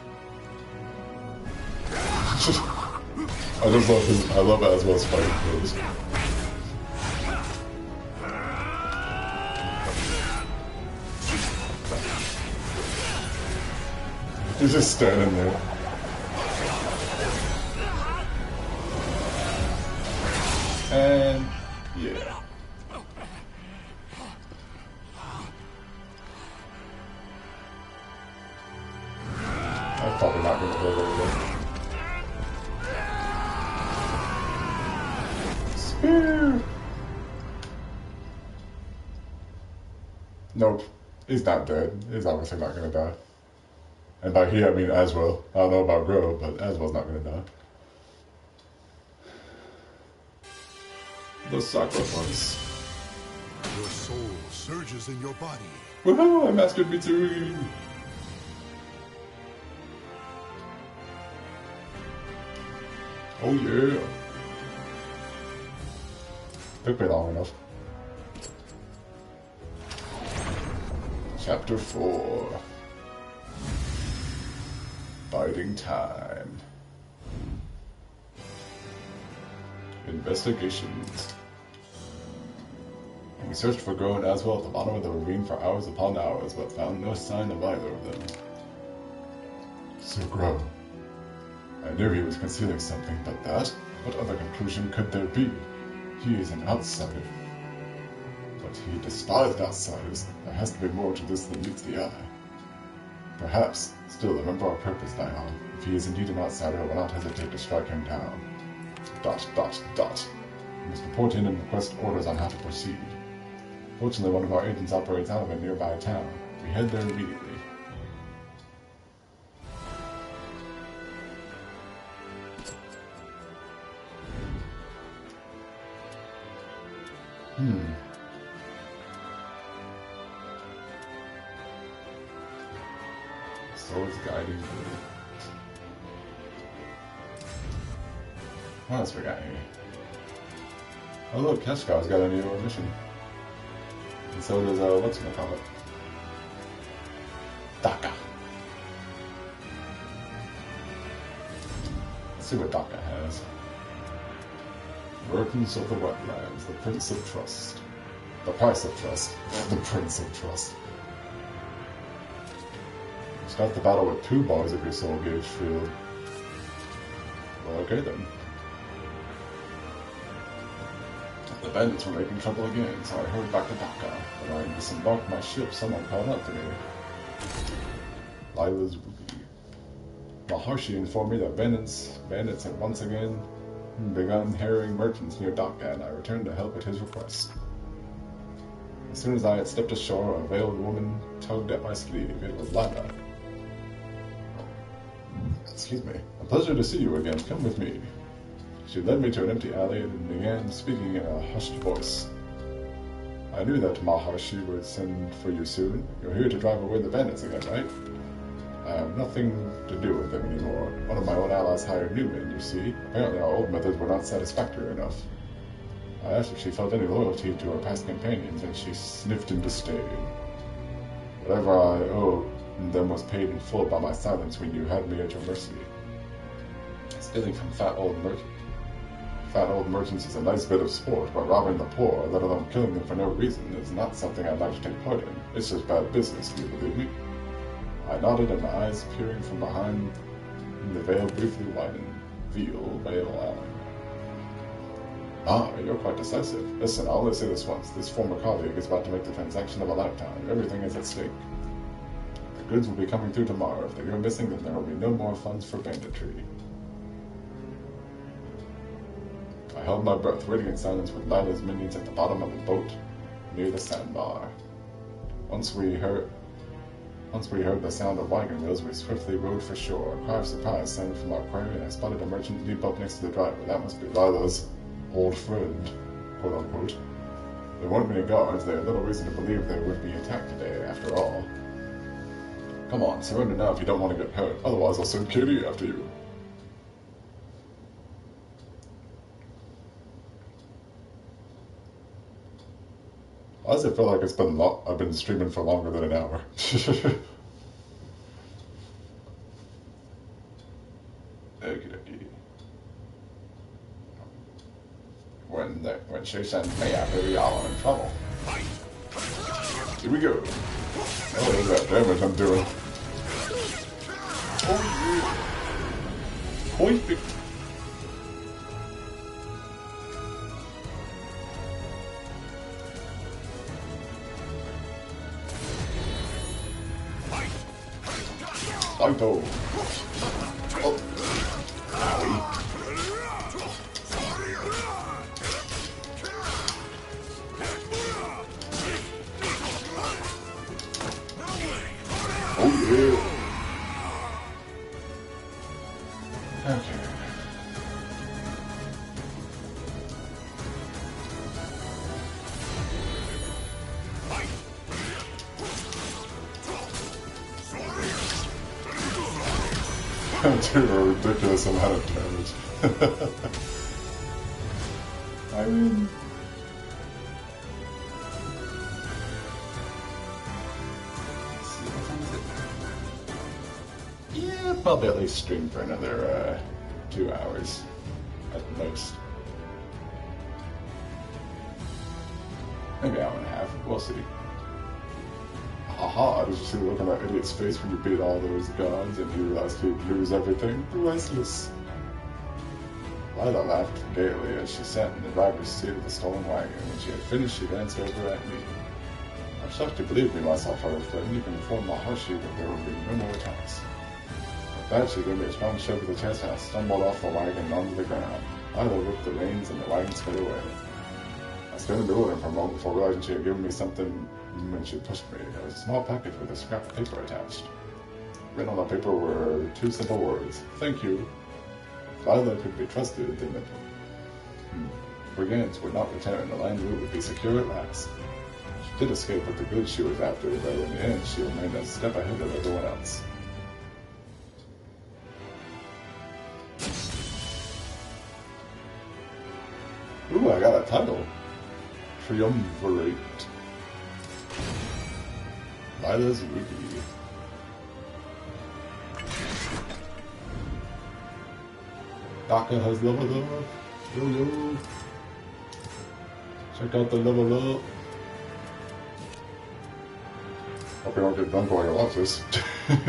I love Azwel's fight moves. He's just standing there. And yeah. I'm probably not gonna go very well. Spear! Nope. He's not dead. He's obviously not gonna die. And by he, I mean Azwel. I don't know about Gro, but Azwel's not gonna die. The sacrifice. Your soul surges in your body. Woohoo! I mastered Mitsuri! Oh yeah! Took me long enough. Chapter 4. Biding time. Investigations. We searched for Gro and Azwel at the bottom of the ravine for hours upon hours, but found no sign of either of them. So Gro. I knew he was concealing something, but that? What other conclusion could there be? He is an outsider. But he despised outsiders. There has to be more to this than meets the eye. Perhaps. Still, remember our purpose, Dion. If he is indeed an outsider, I will not hesitate to strike him down. ... We must report in and request orders on how to proceed. Fortunately, one of our agents operates out of a nearby town. We head there immediately. Swords guiding me. What else we got here? Oh look, Keshkar's got a new mission. And so does, whatchamacallit? Daka. Let's see what Daka has. Merchants of the Wetlands, the Prince of Trust. The Price of Trust. The Prince of Trust. Start the battle with 2 bars of your soul gauge field. Well, okay then. The bandits were making trouble again, so I hurried back to Daka. When I disembarked my ship, someone called out to me. Lila's Ruby. Maharshi informed me that bandits had once again begun harrying merchants near Daka, and I returned to help at his request. As soon as I had stepped ashore, a veiled woman tugged at my sleeve. It was Lila. Excuse me. A pleasure to see you again. Come with me. She led me to an empty alley and began speaking in a hushed voice. I knew that Maharshi would send for you soon. You're here to drive away the bandits again, right? I have nothing to do with them anymore. One of my own allies hired new men, you see. Apparently our old methods were not satisfactory enough. I asked if she felt any loyalty to her past companions, and she sniffed in disdain. Whatever I owed them was paid in full by my silence when you had me at your mercy. Stealing from fat old merchants is a nice bit of sport, but robbing the poor, let alone killing them for no reason, is not something I'd like to take part in. It's just bad business, do you believe me? I nodded, and my eyes peering from behind the veil briefly widened. Veil. Ah, you're quite decisive. Listen, I'll only say this once. This former colleague is about to make the transaction of a lifetime. Everything is at stake. The goods will be coming through tomorrow. If they go missing, then there will be no more funds for banditry. I held my breath, waiting in silence with Lila's minions at the bottom of the boat near the sandbar. Once we heard the sound of wagon wheels, we swiftly rowed for shore. A cry of surprise sounded from our quarry, and I spotted a merchant leap up next to the driver. That must be Lila's old friend, quote-unquote. There weren't many guards. They had little reason to believe they would be attacked today, after all. Come on, surrender now if you don't want to get hurt. Otherwise, I'll send Katie after you. Why does it feel like I've been streaming for longer than an hour? When she sends me after y'all are in trouble. Here we go. Oh, look at that damage I'm doing. Oh yeah. Perfect. Psycho. Oh. Owie. Oh yeah. Okay. Do a ridiculous amount of damage. I mean, let's see, what time is it? Yeah, probably at least stream for another 2 hours at most. Maybe an hour and a half. We'll see. Haha, did you see the look on that idiot's face when you beat all those gods and he realized he'd lose everything? Priceless. Lila laughed gaily as she sat in the driver's seat of the stolen wagon. When she had finished, she glanced over at me. I'm shocked you believed me, myself, our friend. You can inform Maharshi that there will be no more attacks. With that, she gave me a strong shove with the chest and I stumbled off the wagon and onto the ground. Lila whipped the reins and the wagon sped away. I stood in the building for a moment before realizing she had given me something when she pushed me. It was a small package with a scrap of paper attached. Written on the paper were 2 simple words. Thank you. If Lila could be trusted, then the brigands would not return. The land route would be secure at last. She did escape with the goods she was after, but in the end, she remained a step ahead of everyone else. Ooh, I got a title. Triumvirate. Lila's Wiki. Daka has leveled up. Yo. Check out the level up. Hope you don't get drunk while you watch this. That'd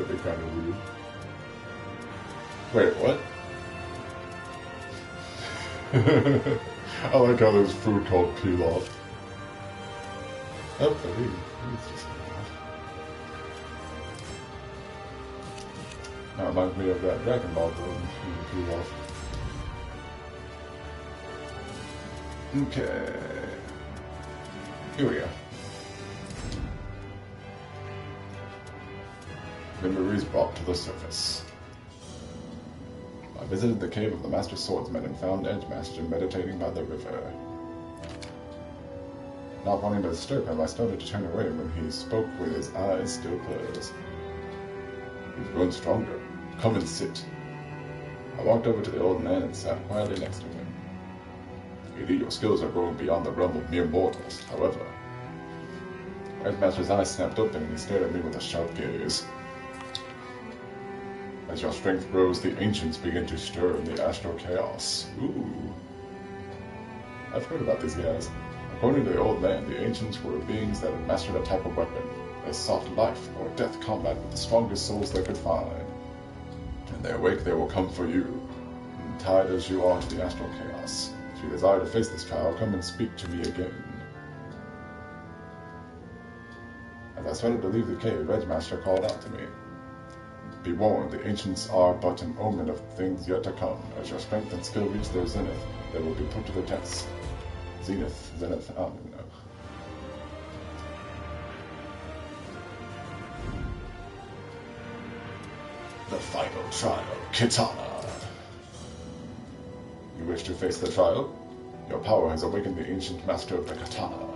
be kind of weird. Wait, what? I like how there's food called pilaf. Oh, that reminds me of that Dragon Ball pilaf. Okay. Here we go. Memories brought to the surface. I visited the cave of the Master Swordsman and found Edgemaster meditating by the river. Not wanting to disturb him, I started to turn away when he spoke with his eyes still closed. You've grown stronger. Come and sit. I walked over to the old man and sat quietly next to him. Indeed, your skills are growing beyond the realm of mere mortals, however. Edgemaster's eyes snapped open and he stared at me with a sharp gaze. As your strength grows, the ancients begin to stir in the astral chaos. Ooh. I've heard about these guys. According to the old man, the ancients were beings that had mastered a type of weapon. They sought life or death combat with the strongest souls they could find. When they awake, they will come for you, and tied as you are to the astral chaos. If you desire to face this trial, come and speak to me again. As I started to leave the cave, Edgemaster called out to me. Be warned, the ancients are but an omen of things yet to come. As your strength and skill reach their zenith, they will be put to the test. Zenith, I don't even know. The final trial, Kitana. You wish to face the trial? Your power has awakened the ancient master of the katana.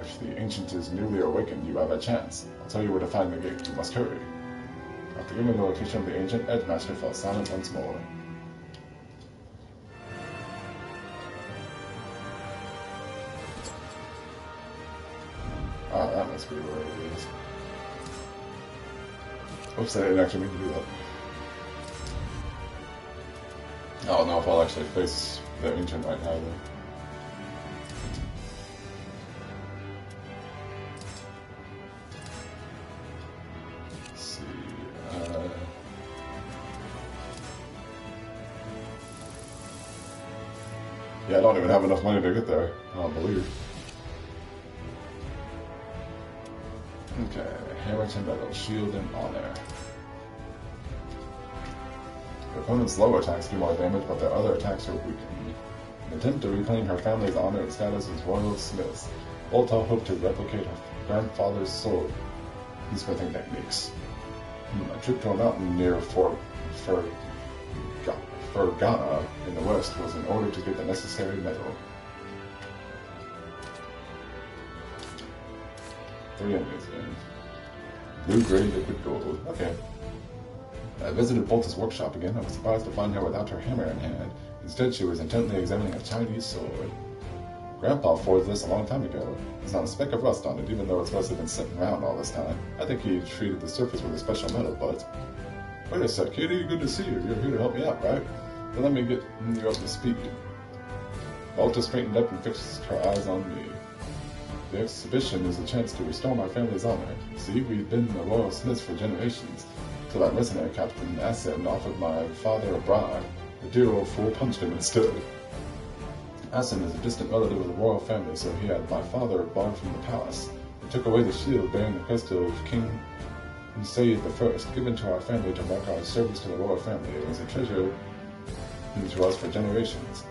If the ancient is newly awakened, you have a chance. I'll tell you where to find the gate. You must hurry. After giving the location of the ancient, Edgemaster fell silent once more. Ah, that must be where it is. Oops, I didn't actually mean to do that. I don't know if I'll actually face the ancient right now, though. Yeah, I don't even have enough money to get there, I don't believe. Okay, hammer to metal, shield and honor. The opponent's low attacks do more damage, but their other attacks are weakened. In an attempt to reclaim her family's honor and status as royal smiths, Volta hoped to replicate her grandfather's sword smithing techniques. A trip to a mountain near Fort Fergana in the west was in order to get the necessary metal. 3 enemies in. Blue-gray liquid gold. Okay. I visited Volta's workshop again. I was surprised to find her without her hammer in hand. Instead, she was intently examining a Chinese sword. Grandpa forged this a long time ago. There's not a speck of rust on it, even though it's mostly been sitting around all this time. I think he treated the surface with a special metal, but... Wait a sec, Katie. Good to see you. You're here to help me out, right? Then let me get you up to speed. Volta straightened up and fixed her eyes on me. The exhibition is a chance to restore my family's honor. See, we've been the royal smiths for generations. Till that mercenary captain, Azwel, offered my father a bribe. The dear old fool punched him instead. Azwel is a distant relative of the royal family, so he had my father barred from the palace. He took away the shield bearing the crest of King Said I, given to our family to mark our service to the royal family. It was a treasure to us for generations.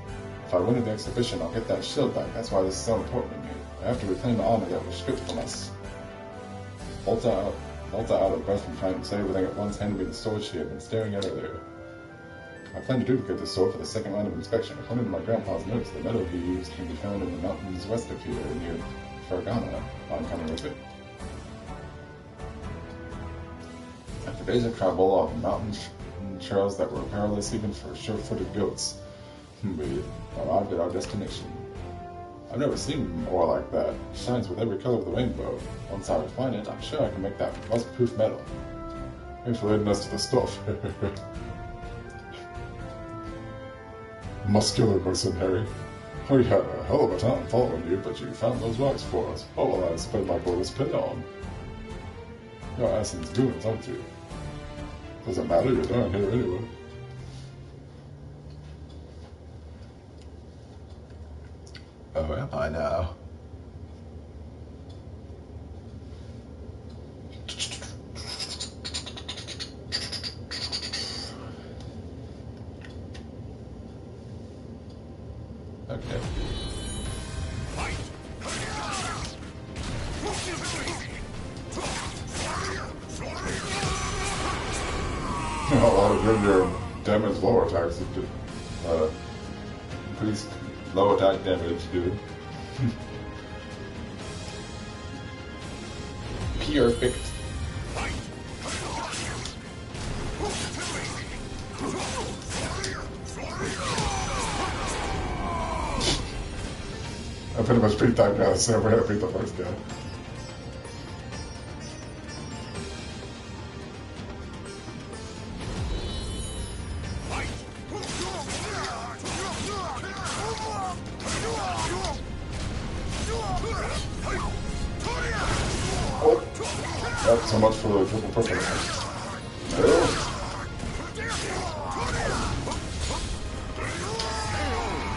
If I win at the exhibition, I'll get that shield back. That's why this is so important to me. I have to reclaim the honor that was stripped from us. Volta, out of breath from trying to say everything at once, handed me the sword she had been staring at earlier. I plan to duplicate the sword for the second round of inspection. According to my grandpa's notes, the metal he used can be found in the mountains west of here, near Fergana. I'm coming with it. After days of travel on mountain trails that were perilous even for sure-footed goats, we arrived at our destination. I've never seen ore like that. It shines with every color of the rainbow. Once I refine it, I'm sure I can make that rust-proof metal. Thanks for leading us to the stuff. Muscular mercenary. We had a hell of a time following you, but you found those rocks for us. Oh, well, I spent my bonus pin on. You're Assen's doings, aren't you? Doesn't matter, you're down here anyway. Oh, am I now? Okay. A lot of your damage low attacks increase low attack damage, dude. Perfect. I pretty much beat that guy the same way I beat the first guy. Yep, so much for the triple purple.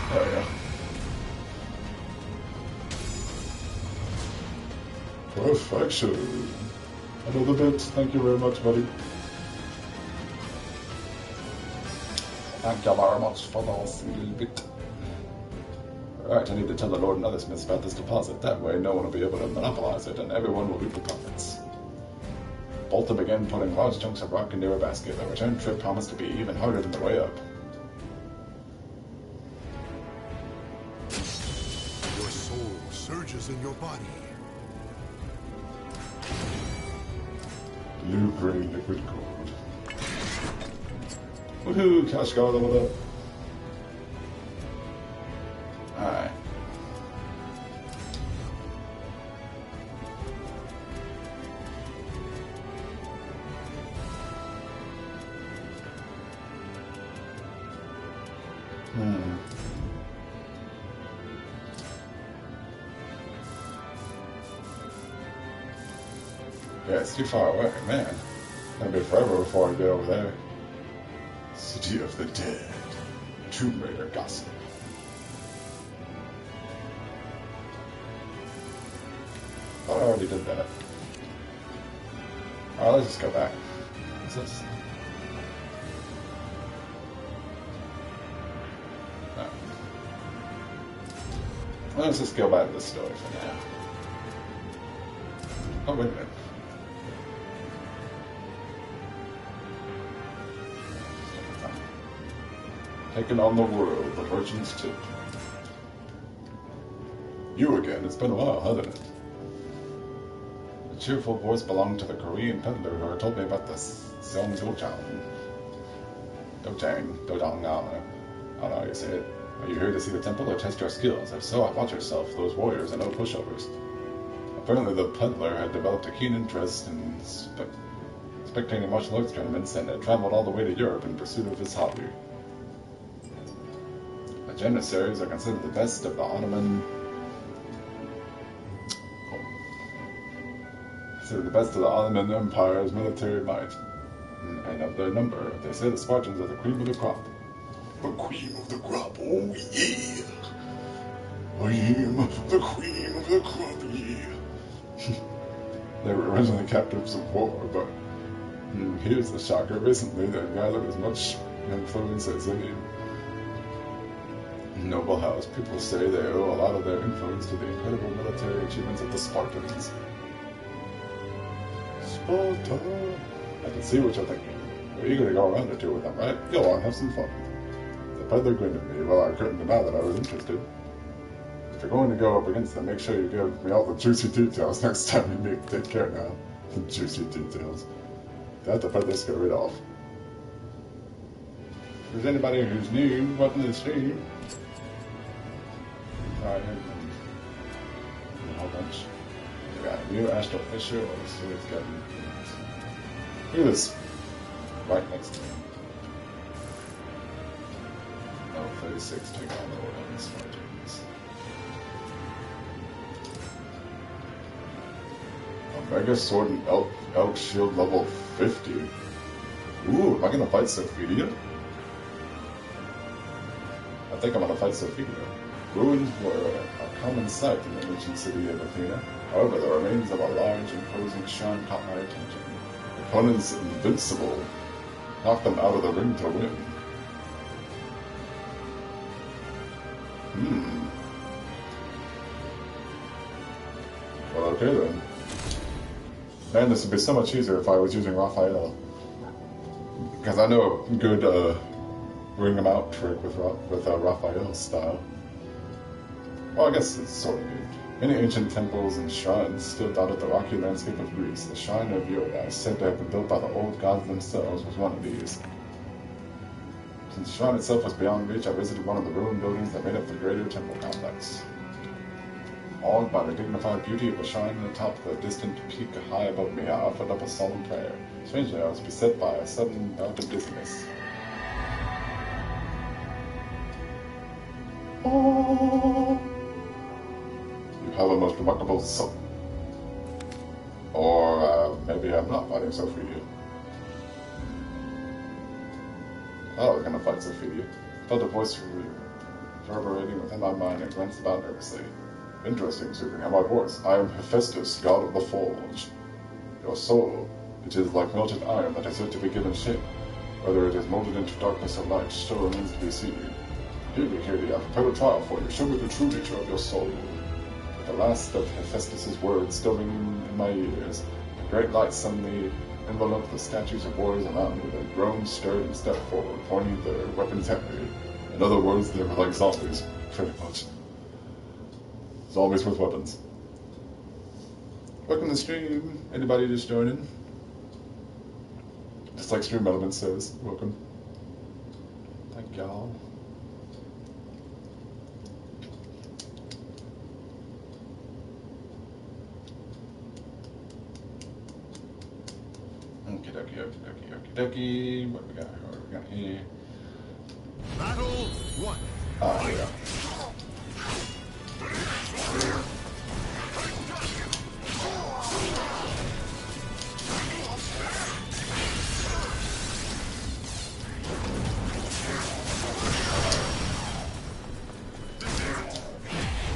There we go. Perfection. Another bit. Thank you very much, buddy. Thank you very much for the little bit. Alright, I need to tell the Lord and other smiths about this deposit. That way, no one will be able to monopolize it, and everyone will reap the profits. Volta began putting large chunks of rock into a basket. The return trip promised to be even harder than the way up. Your soul surges in your body. Blue-gray liquid gold. Woohoo! Cash guard leveled up. Alright. Yeah, it's too far away, man. It's gonna be forever before I get over there. City of the Dead. Tomb Raider gossip. Thought I already did that. Alright, let's just go back. What's this? No. Let's just go back to the story for now. Oh, wait a minute. Taking on the world, the merchant's tip. You again, it's been a while, hasn't it? The cheerful voice belonged to the Korean peddler who had told me about the showdown. Dojang, I don't know how you say it. Are you here to see the temple or test your skills? If so, watch yourself. Those warriors are no pushovers. Apparently the peddler had developed a keen interest in spectating martial arts tournaments and had traveled all the way to Europe in pursuit of his hobby. The Janissaries are considered the best of the Ottoman Empire's military might, and of their number, they say the Spartans are the cream of the crop. The cream of the crop, oh yeah! I am the cream of the crop, yeah! They were originally captives of war, but here's the shocker. Recently, they've gathered as much influence as any noble house. People say they owe a lot of their influence to the incredible military achievements of the Spartans. Sparta! I can see what you're thinking. You're eager to go around or two with them, right? Go on, have some fun. The peddler grinned at me. Well, I couldn't deny that I was interested. If you're going to go up against them, make sure you give me all the juicy details next time you take care now. The juicy details. That the peddler scurried off. If there's anybody who's new, welcome to the stream. Alright, a whole bunch. We got a new Astral Fisher. Let's see what's got. Look at this. Right next to me. Oh, 36 take on the Orlando Spartans. Omega Sword and Elk Shield level 50. Ooh, am I gonna fight Sophia? I think I'm gonna fight Sophia. Ruins were a common sight in the ancient city of Athena. However, the remains of a large, imposing shrine caught my attention. The opponent's invincible. Knocked them out of the ring to win. Well, okay then. Man, this would be so much easier if I was using Raphael. Because I know a good ring them out trick with Raphael's style. Well, I guess it's sort of good. Many ancient temples and shrines still dotted the rocky landscape of Greece. The shrine of Eurydice, said to have been built by the old gods themselves, was one of these. Since the shrine itself was beyond reach, I visited one of the ruined buildings that made up the greater temple complex. Awed by the dignified beauty of the shrine atop the distant peak high above me, I offered up a solemn prayer. Strangely, I was beset by a sudden bout of dizziness. Oh. You have a most remarkable soul. Or maybe I'm not fighting Sophia. I was going to fight Sophia. Felt a voice reverberating within my mind and glanced about nervously. Interesting, soothing my voice. I am Hephaestus, god of the forge. Your soul, it is like melted iron that is yet to be given shape. Whether it is molded into darkness or light still remains to be seen. Hear me, I've prepared a trial for you. Show me the true nature of your soul. With the last of Hephaestus' words still ringing in my ears, a great light suddenly enveloped the statues of warriors around me. Their groans stirred and stepped forward, pointing their weapons at me. In other words, they were like zombies, pretty much. Zombies with weapons. Welcome to the stream. Anybody just joining? Just like Stream Element says, welcome. Thank y'all. Okie dokie, okie dokie, okie dokie. What do we got here? Battle 1. Oh, yeah.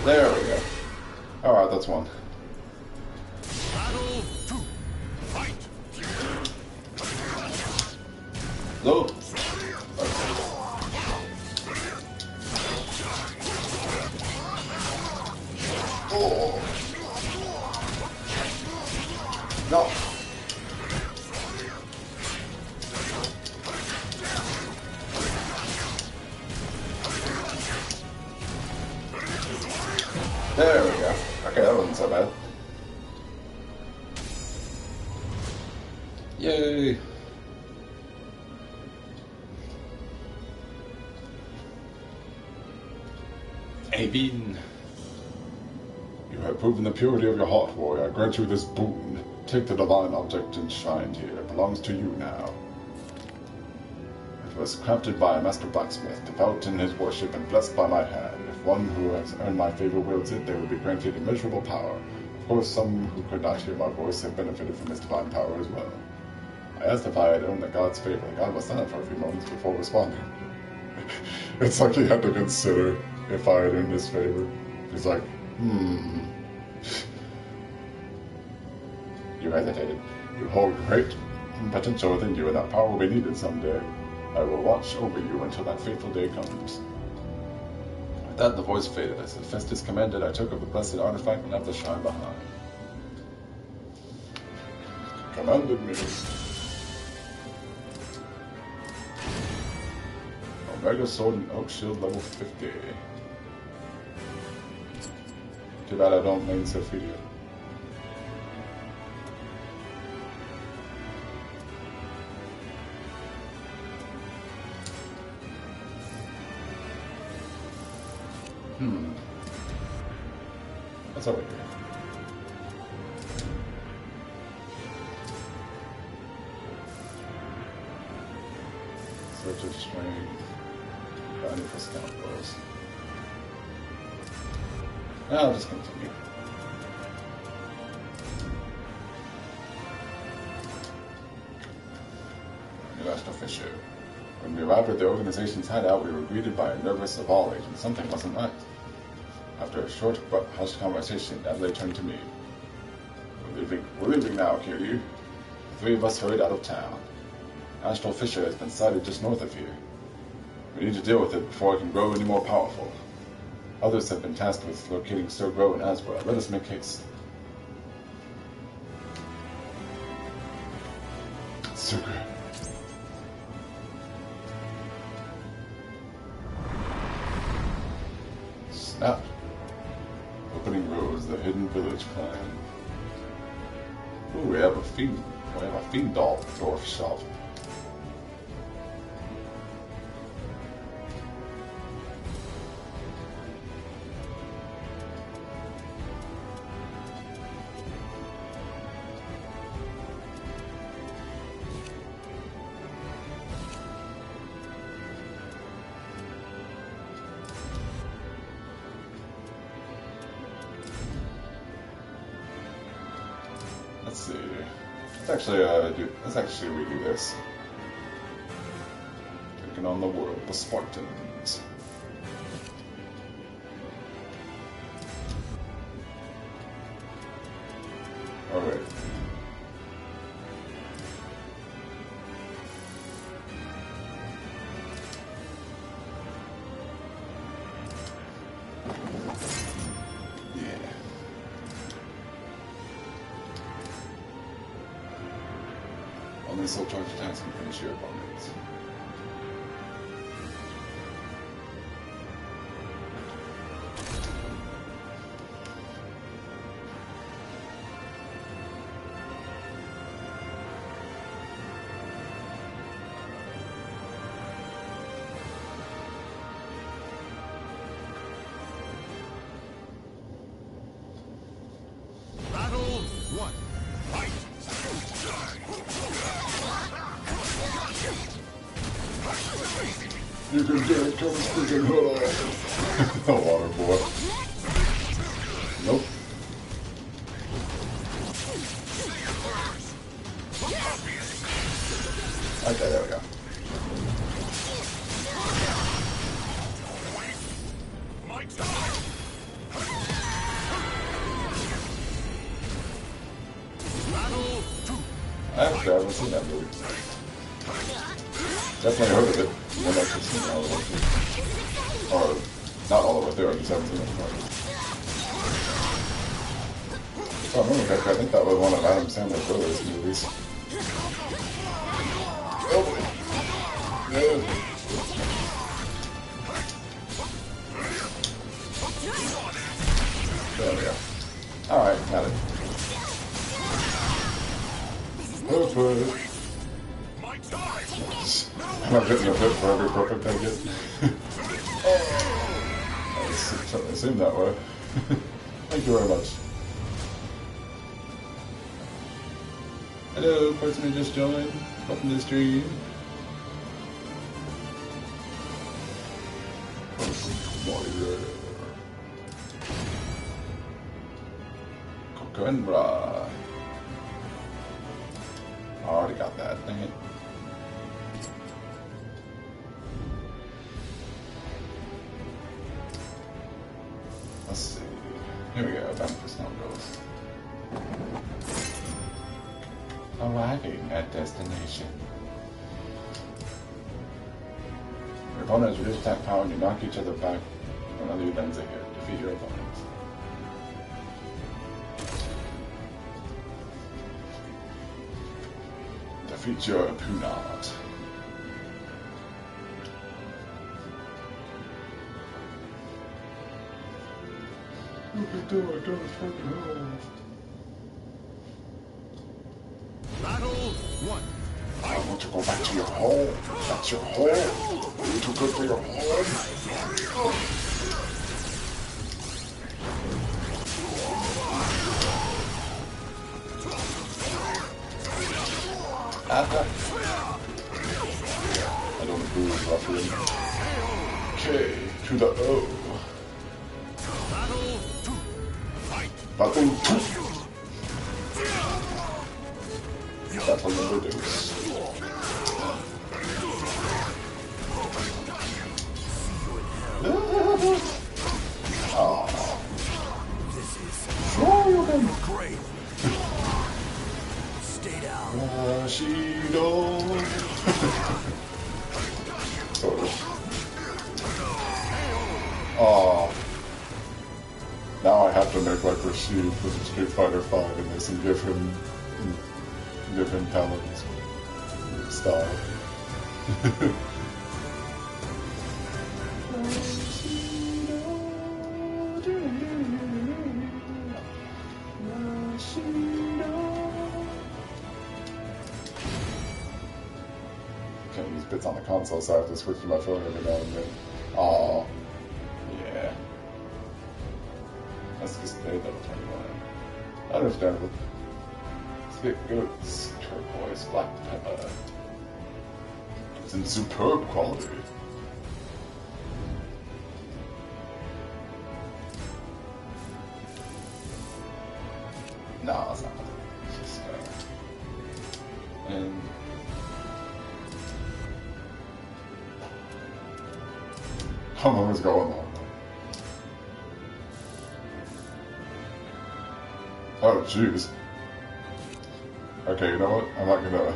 There we go. Alright, that's one. No. There we go. Okay, that wasn't so bad. Yay! Abin. You have proven the purity of your heart, warrior. I grant you this boon. Take the divine object enshrined here. It belongs to you now. It was crafted by a master blacksmith, devout in his worship and blessed by my hand. If one who has earned my favor wields it, they will be granted immeasurable power. Of course, some who could not hear my voice have benefited from this divine power as well. I asked if I had earned the god's favor. The god was silent for a few moments before responding. It's like he had to consider if I had earned his favor. He's like, You hesitated. You hold great potential within you, and that power will be needed someday. I will watch over you until that fateful day comes. With that, the voice faded. As Hephaestus commanded, I took up the blessed artifact and left the shrine behind. Commanded me. Omega Sword and Oak Shield level 50. Too bad I don't main Sophia. That's over here. Search of strength. Finding for scoundrels. I'll just continue. New Astro Fisher. When we arrived at the organization's hideout, we were greeted by a nervous Aval agent. Something wasn't right. After a short but hushed conversation, Azwel turned to me. We're leaving now, Kiryu. The three of us hurried out of town. Astral Fisher has been sighted just north of here. We need to deal with it before it can grow any more powerful. Others have been tasked with locating Sir Grow and Azwel. Let us make haste. Sir Grow. Snap. Opening Rose, the Hidden Village Clan. Ooh, we have a fiend doll dwarf shop. Let's see. Let's actually redo this. Taking on the world, the Spartans. Alright. Only soul charge attacks can finish your opponents. Battle 1. Fight! You can get it, come freaking hard. The water boy. Nope. Okay, there we go. Actually, I haven't seen that movie. Definitely heard of it. Never actually seen it all the way through. Or, not all the way through, I just haven't seen it. I remember correctly, I think that was one of Adam Sandler's brothers' movies. Oh boy. Yeah. There we go. Alright, got it. Perfect. I'm not getting a bit for every perfect I get. I certainly seemed that way. Thank you very much. Hello, person who just joined. Welcome to the stream. Cocoenbra. I already got that, dang it. Let's see. Here we go, back to snow goes. Arriving at destination. Your opponent has reduced attack power and you knock each other back when other events ahead. Defeat your opponent. Defeat your opponent. Look at that, that's fucking hell. Battle 1. I want to go back to your home. That's your home. Are you too good for your home? I don't approve, ruffian. K to the O. Battle 2. Fight. Battle 2. Battle number deuce. Great. Stay down. Shido. Sort of. Aw. Now I have to make like Rashid for the Street Fighter 5 in this and give him Paladin's style. Can't use bits on the console, so I have to switch to my phone every now and then. Aw. Yeah. Let's just stay level 29. Understandable. Spit goods, turquoise, black pepper. It's in superb quality. No, it's not. It's just, and how long is going on? Oh, jeez. Okay, you know what? I'm not gonna.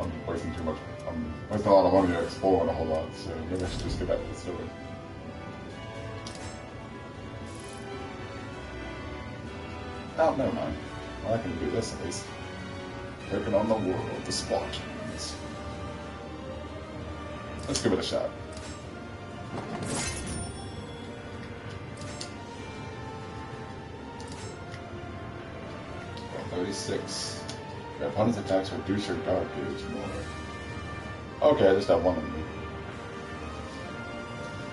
I'm wasting too much. I'm wasting a lot of money exploring a whole lot, so maybe I should just get back to the story. Oh, never mind. Well, I can do this at least. Taking on the world, the Spartans. Let's give it a shot. Well, 36. Your opponent's attacks reduce your dark gauge more. Okay, I just have one of them.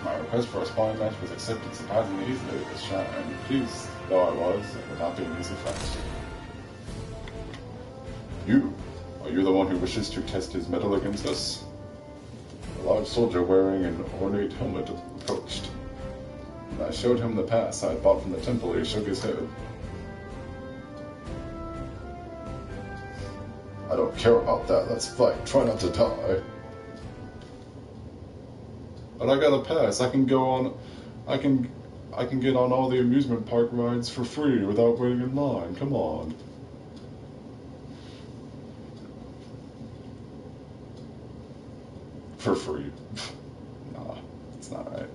My request for a sparring match was accepted surprisingly easily this shine. Pleased though I was, it would not be an easy fight. You? Are you the one who wishes to test his mettle against us? A large soldier wearing an ornate helmet approached. When I showed him the pass I had bought from the temple, he shook his head. I don't care about that, let's fight. Try not to die. But I got a pass. I can go on. I can get on all the amusement park rides for free without waiting in line. Come on. For free. Nah, it's not right.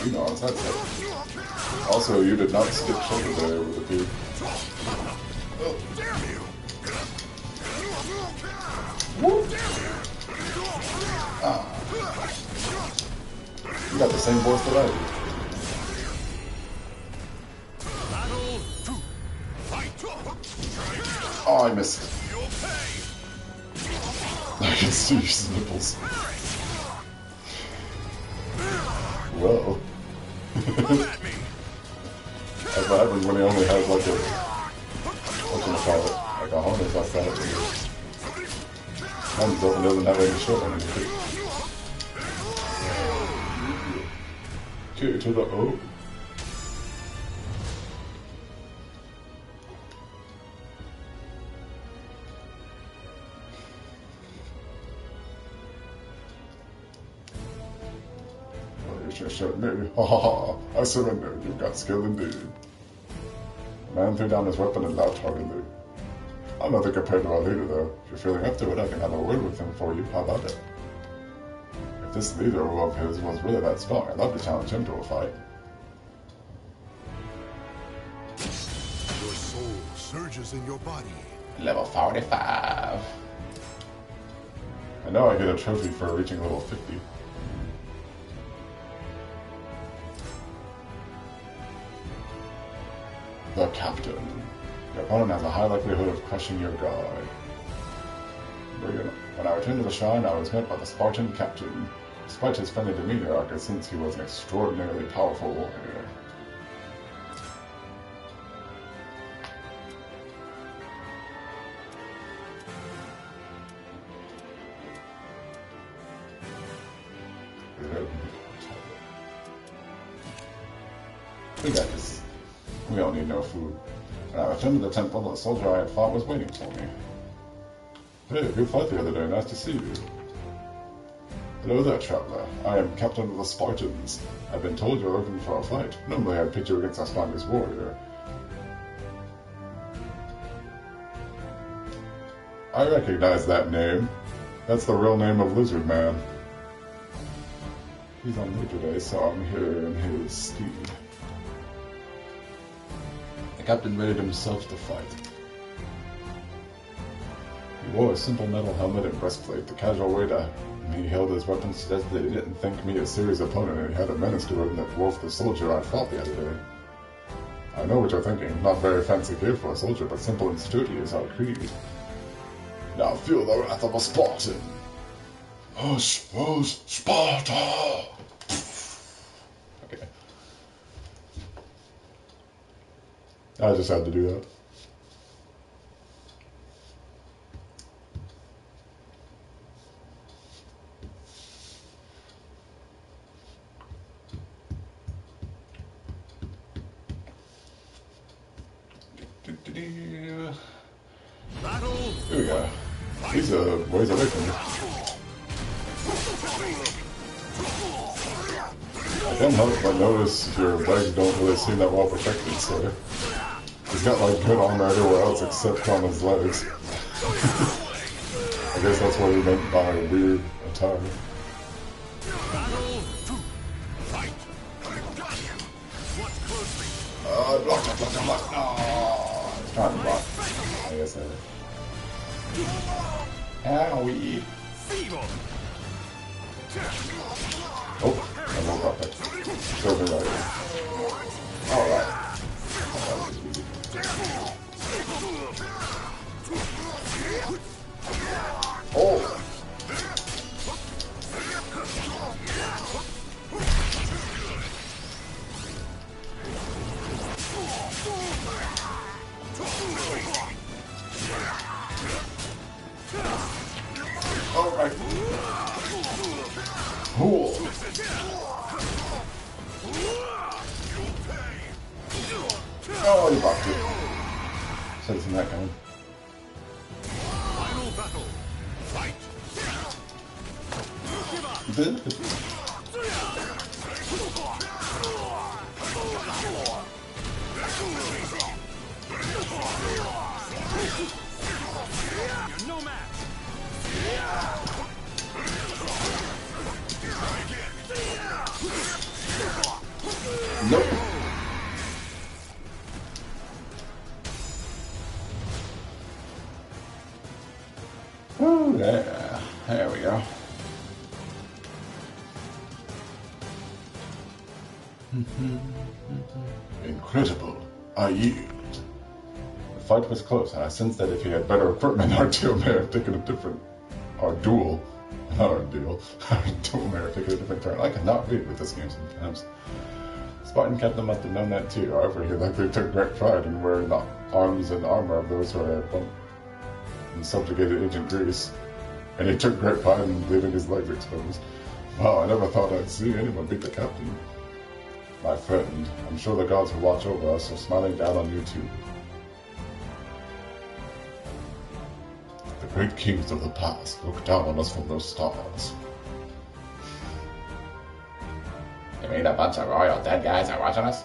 you know, that's it. Also, you did not skip shoulder there with the pig. Oh. Ah. You got the same voice that I do. Oh, I missed. I can see his nipples. Whoa. That's what happens when he only has like a... like a harness like that. Mine doesn't have any shit on anything. Okay, to the O. Shut me. Ha ha ha. I surrender. You've got skill indeed. The man threw down his weapon and laughed heartily. I'm nothing compared to our leader, though. If you're feeling up to it, I can have a word with him for you. How about it? If this leader of his was really that strong, I'd love to challenge him to a fight. Your soul surges in your body. Level 45. I know I get a trophy for reaching level 50. The captain. Your opponent has a high likelihood of crushing your guard. When I returned to the shrine, I was met by the Spartan captain. Despite his friendly demeanor, I could sense he was an extraordinarily powerful warrior. We got this. We don't need no food. When I returned to the temple, the soldier I had fought was waiting for me. Hey, good fight the other day. Nice to see you. Hello there, traveler. I am captain of the Spartans. I've been told you're looking for a fight. Normally I'd pit you against our strongest warrior. I recognize that name. That's the real name of Lizard Man. He's on leave today, so I'm here in his steed. The captain readied himself to fight. He wore a simple metal helmet and breastplate. The casual way he held his weapon suggested that he didn't think me a serious opponent, and he had a menace to him that dwarfed the soldier I fought the other day. I know what you're thinking. Not very fancy gear for a soldier, but simple and sturdy is our creed. Now feel the wrath of a Spartan. Hush, hush, Sparta! Okay. I just had to do that. Here we go. He's a ways away from me. I can't help but notice your legs don't really seem that well protected, so he's got like good armor everywhere else except on his legs. I guess that's what he meant by weird attire. Block. No! He's trying to block. I guess I did. Owie. Oh, I won't drop it. Show me right here. Alright. Oh! Alright. Cool. Oh, you blocked it. Should have seen that coming. Final battle. Fight. You're no match. yeah. There we go. Incredible. I yield. The fight was close, and I sensed that if he had better equipment, our deal may have taken a different... Our duel. Not our deal. Our duel may have taken a different turn. I cannot read with this game sometimes. Spartan captain must have known that too. However, he likely took great pride in wearing the arms and armor of those who had won and subjugated ancient Greece. And he took great pride in leaving his legs exposed. Wow, I never thought I'd see anyone beat the captain. My friend, I'm sure the gods who watch over us are smiling down on you too. The great kings of the past look down on us from those stars. You mean a bunch of royal dead guys are watching us?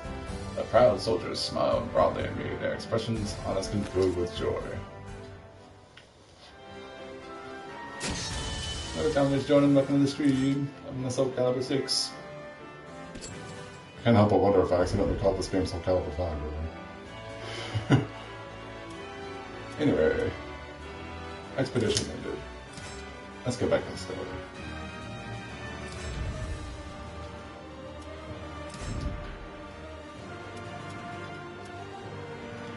The proud soldiers smiled broadly at me, their expressions honest and filled with joy. Another time just joining back in the stream. I'm in the SoulCalibur 6. I can't help but wonder if I accidentally called this game SoulCalibur 5 really. Anyway, expedition ended. Let's get back to the story.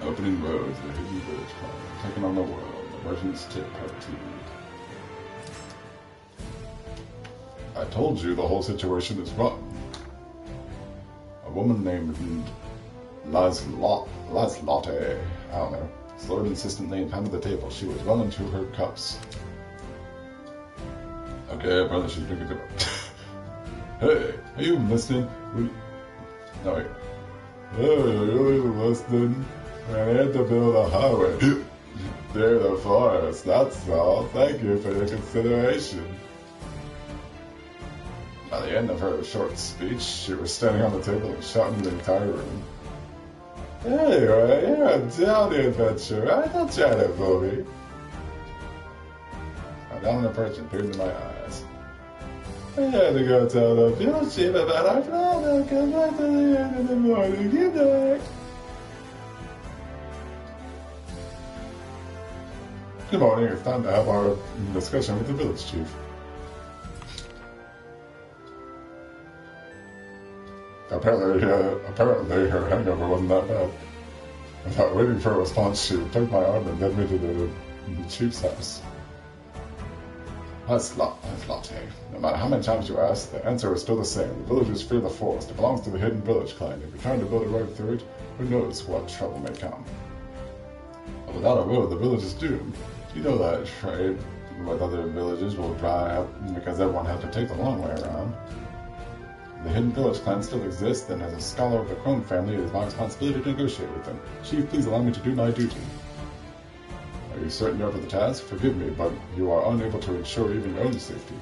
Opening roads, the hidden village climb, taking on the world, the merchant's tip, part 2. I told you the whole situation is rotten. A woman named Laslotte, I don't know, slurred insistently and pounded the table. She was well into her cups. Okay, apparently she's drinking too much. Hey, are you listening? No, wait. Hey, are you listening? I had to build a highway through the forest, that's all. Thank you for your consideration. By the end of her short speech, she was standing on the table and shouting to the entire room. Anyway, you're a downy adventurer. I don't try to fool me. I down on the perch and peered into my eyes. I had to go tell the field chief about our problem. Come back to the end of the morning. Good night. Good morning. It's time to have our discussion with the village chief. Apparently her hangover wasn't that bad. Without waiting for a response, she took my arm and led me to the chief's house. That's Lotte. No matter how many times you ask, the answer is still the same. The villagers fear the forest. It belongs to the hidden village clan. If you're trying to build a road through it, who knows what trouble may come. But without a road, the village is doomed. You know that trade with other villages will dry up because everyone has to take the long way around. The hidden village clan still exists, and as a scholar of the Crone family, it is my responsibility to negotiate with them. Chief, please allow me to do my duty. Are you certain you're up to the task? Forgive me, but you are unable to ensure even your own safety.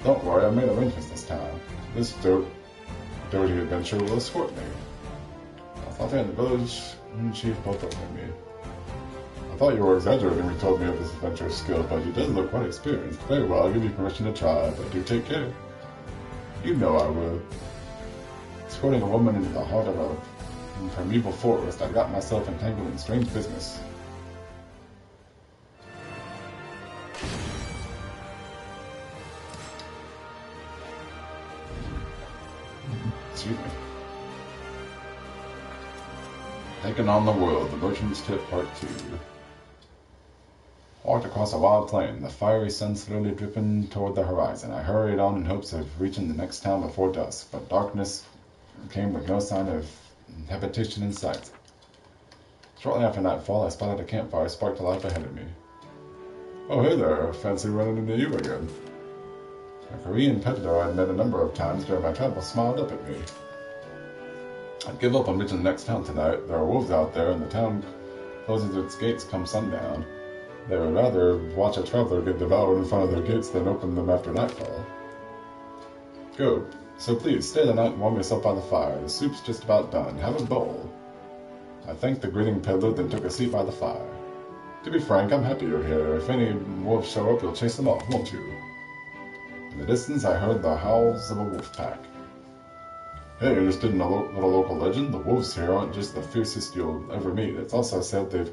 Don't worry, I made arrangements this time. This doughty adventurer will escort me. I thought and the village chief both looked at me. I thought you were exaggerating when you told me of this adventurer's skill, but you did look quite experienced. Very well, I'll give you permission to try, but do take care. You know I will. Escorting a woman into the heart of a primeval forest, I got myself entangled in strange business. Excuse me. Taking on the world, the merchant's tip, part 2. Walked across a wild plain, the fiery sun slowly dripping toward the horizon. I hurried on in hopes of reaching the next town before dusk, but darkness came with no sign of habitation in sight. Shortly after nightfall, I spotted a campfire sparked alight ahead of me. Oh, hey there, fancy running into you again. A Korean peddler I'd met a number of times during my travels smiled up at me. I'd give up on reaching the next town tonight. There are wolves out there, and the town closes its gates come sundown. They would rather watch a traveler get devoured in front of their gates than open them after nightfall. Go. So please, stay the night and warm yourself by the fire. The soup's just about done. Have a bowl. I thanked the grinning peddler, then took a seat by the fire. To be frank, I'm happy you're here. If any wolves show up, you'll chase them off, won't you? In the distance, I heard the howls of a wolf pack. Hey, interested in a little local legend? The wolves here aren't just the fiercest you'll ever meet. It's also said they're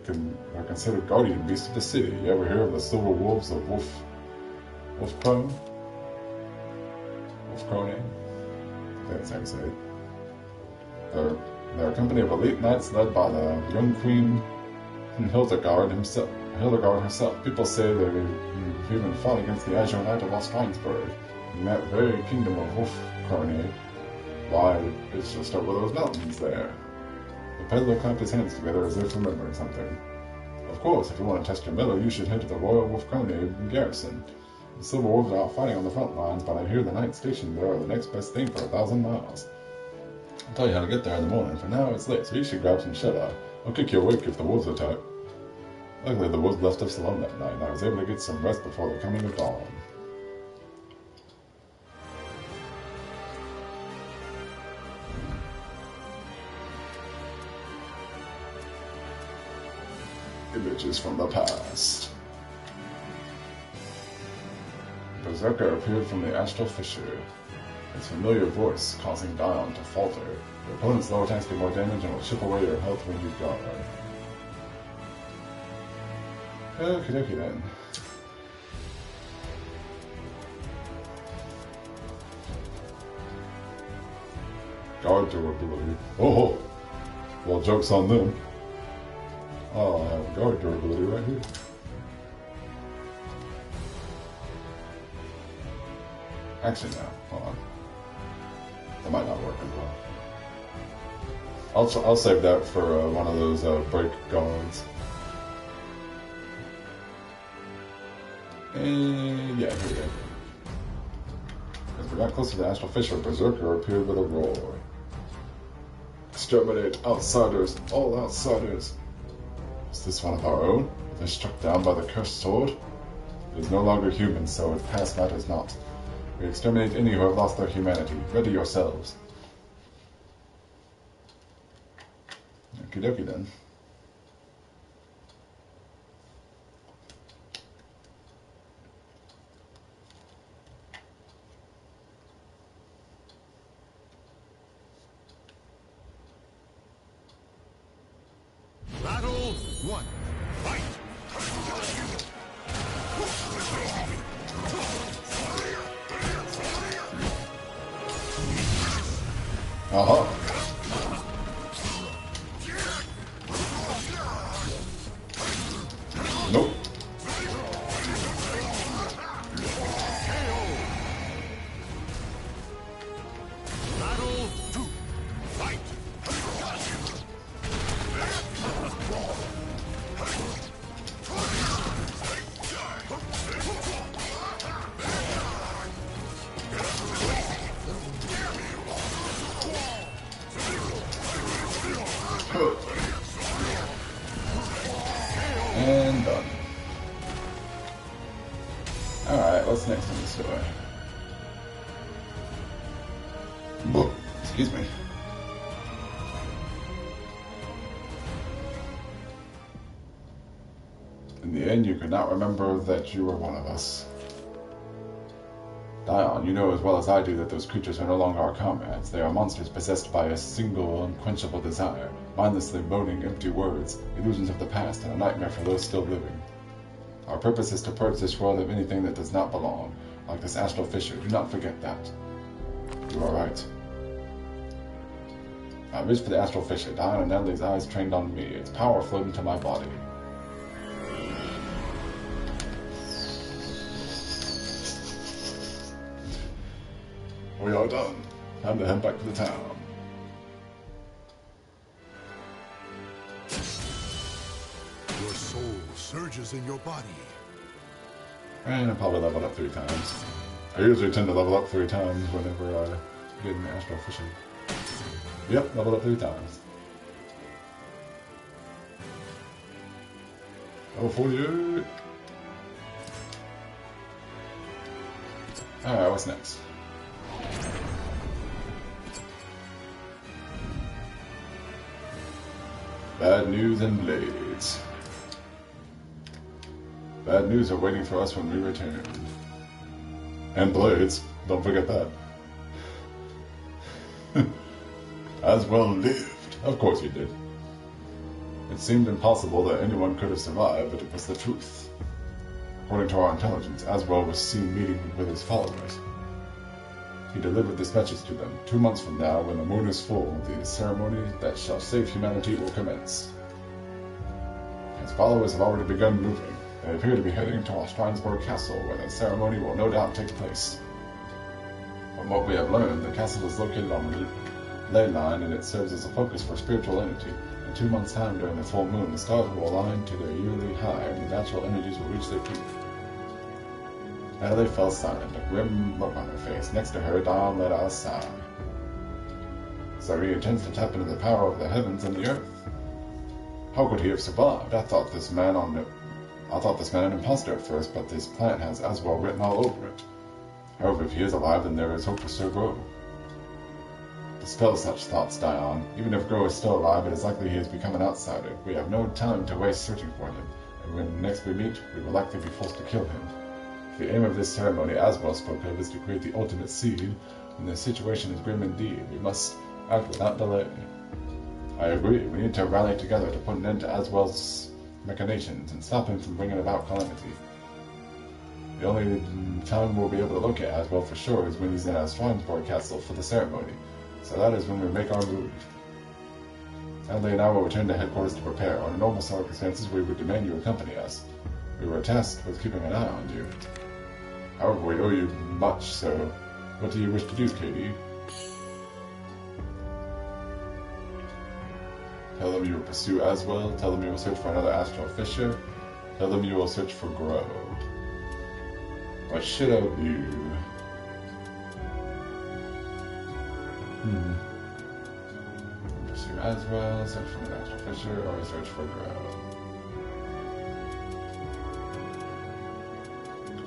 considered guardian beasts of the city. You ever hear of the silver wolves of Wolfcrone? Wolfcrone? I think that's how you say it. They're a company of elite knights led by the young queen Hildegard herself. People say they've even fought against the Azure Knight of Ostrheinsburg in that very kingdom of Wolfcrone. Why, it's just over those mountains there. The peddler clapped his hands together as if remembering something. Of course, if you want to test your mettle, you should head to the Royal Wolfcrone garrison. The Silver Wolves are out fighting on the front lines, but I hear the knights stationed there are the next best thing for 1,000 miles. I'll tell you how to get there in the morning. For now, it's late, so you should grab some shut-eye. I'll kick you awake if the wolves attack. Luckily, the wolves left us alone that night, and I was able to get some rest before the coming of dawn. Images from the past. Berserker appeared from the astral fissure, its familiar voice causing Dion to falter. Your opponent's lower attacks do more damage and will chip away your health when you guard. Okie dokie then. Guard durability. Oh, well, joke's on them. Oh, I have guard durability right here. Actually, no. Hold on. That might not work as well. I'll save that for one of those break guards. And yeah, here we go. As we got closer to the astral fissure, Berserker appeared with a roar. Exterminate outsiders, all outsiders. Is this one of our own? Were they struck down by the cursed sword? It is no longer human, so its past matters not. We exterminate any who have lost their humanity. Ready yourselves. Okie dokie then. Battle 1. Fight! Aha. Nope. Battle 2. Fight! And done. Alright, what's next in the story? Whoa, excuse me. In the end, you could not remember that you were one of us. Dion, you know as well as I do that those creatures are no longer our comrades. They are monsters possessed by a single unquenchable desire, mindlessly moaning empty words, illusions of the past, and a nightmare for those still living. Our purpose is to purge this world of anything that does not belong, like this astral fissure. Do not forget that. You are right. I reached for the astral fissure. Dion and Natalie's eyes trained on me. Its power flowed into my body. We are done. Time to head back to the town. Your soul surges in your body. And I probably leveled up 3 times. I usually tend to level up 3 times whenever I get in the astral fissure. Yep, leveled up 3 times. Level 48. Alright, what's next? Bad news and blades. Bad news are waiting for us when we return. And blades, don't forget that. Azwel lived. Of course you did. It seemed impossible that anyone could have survived, but it was the truth. According to our intelligence, Azwel was seen meeting with his followers. He delivered this message to them. 2 months from now, when the moon is full, the ceremony that shall save humanity will commence. His followers have already begun moving. They appear to be heading to Strasbourg Castle, where the ceremony will no doubt take place. From what we have learned, the castle is located on a ley line, and it serves as a focus for spiritual energy. In 2 months' time, during the full moon, the stars will align to their yearly high, and the natural energies will reach their peak. Natalie fell silent, a grim look on her face. Next to her, Dion let out a sigh. So he intends to tap into the power of the heavens and the earth. How could he have survived? I thought this man an imposter at first, but this plant has Azwel written all over it. However, if he is alive, then there is hope for Sir Grow. Dispel such thoughts, Dion. Even if Grow is still alive, it is likely he has become an outsider. We have no time to waste searching for him, and when next we meet, we will likely be forced to kill him. The aim of this ceremony, Azwel spoke of, is to create the ultimate seed, and the situation is grim indeed. We must act without delay. I agree. We need to rally together to put an end to Azwel's machinations and stop him from bringing about calamity. The only time we'll be able to look at Azwel for sure is when he's in Strasbourg Castle for the ceremony, so that is when we make our move. Natalie and I will return to headquarters to prepare. Under normal circumstances, we would demand you accompany us. We were tasked with keeping an eye on you. However, we owe you much, so what do you wish to do, Katie? Tell them you will pursue Azwel. Tell them you will search for another astral fissure. Tell them you will search for Grow. What should I do? Pursue Azwel, search for an astral fissure, or search for Grow.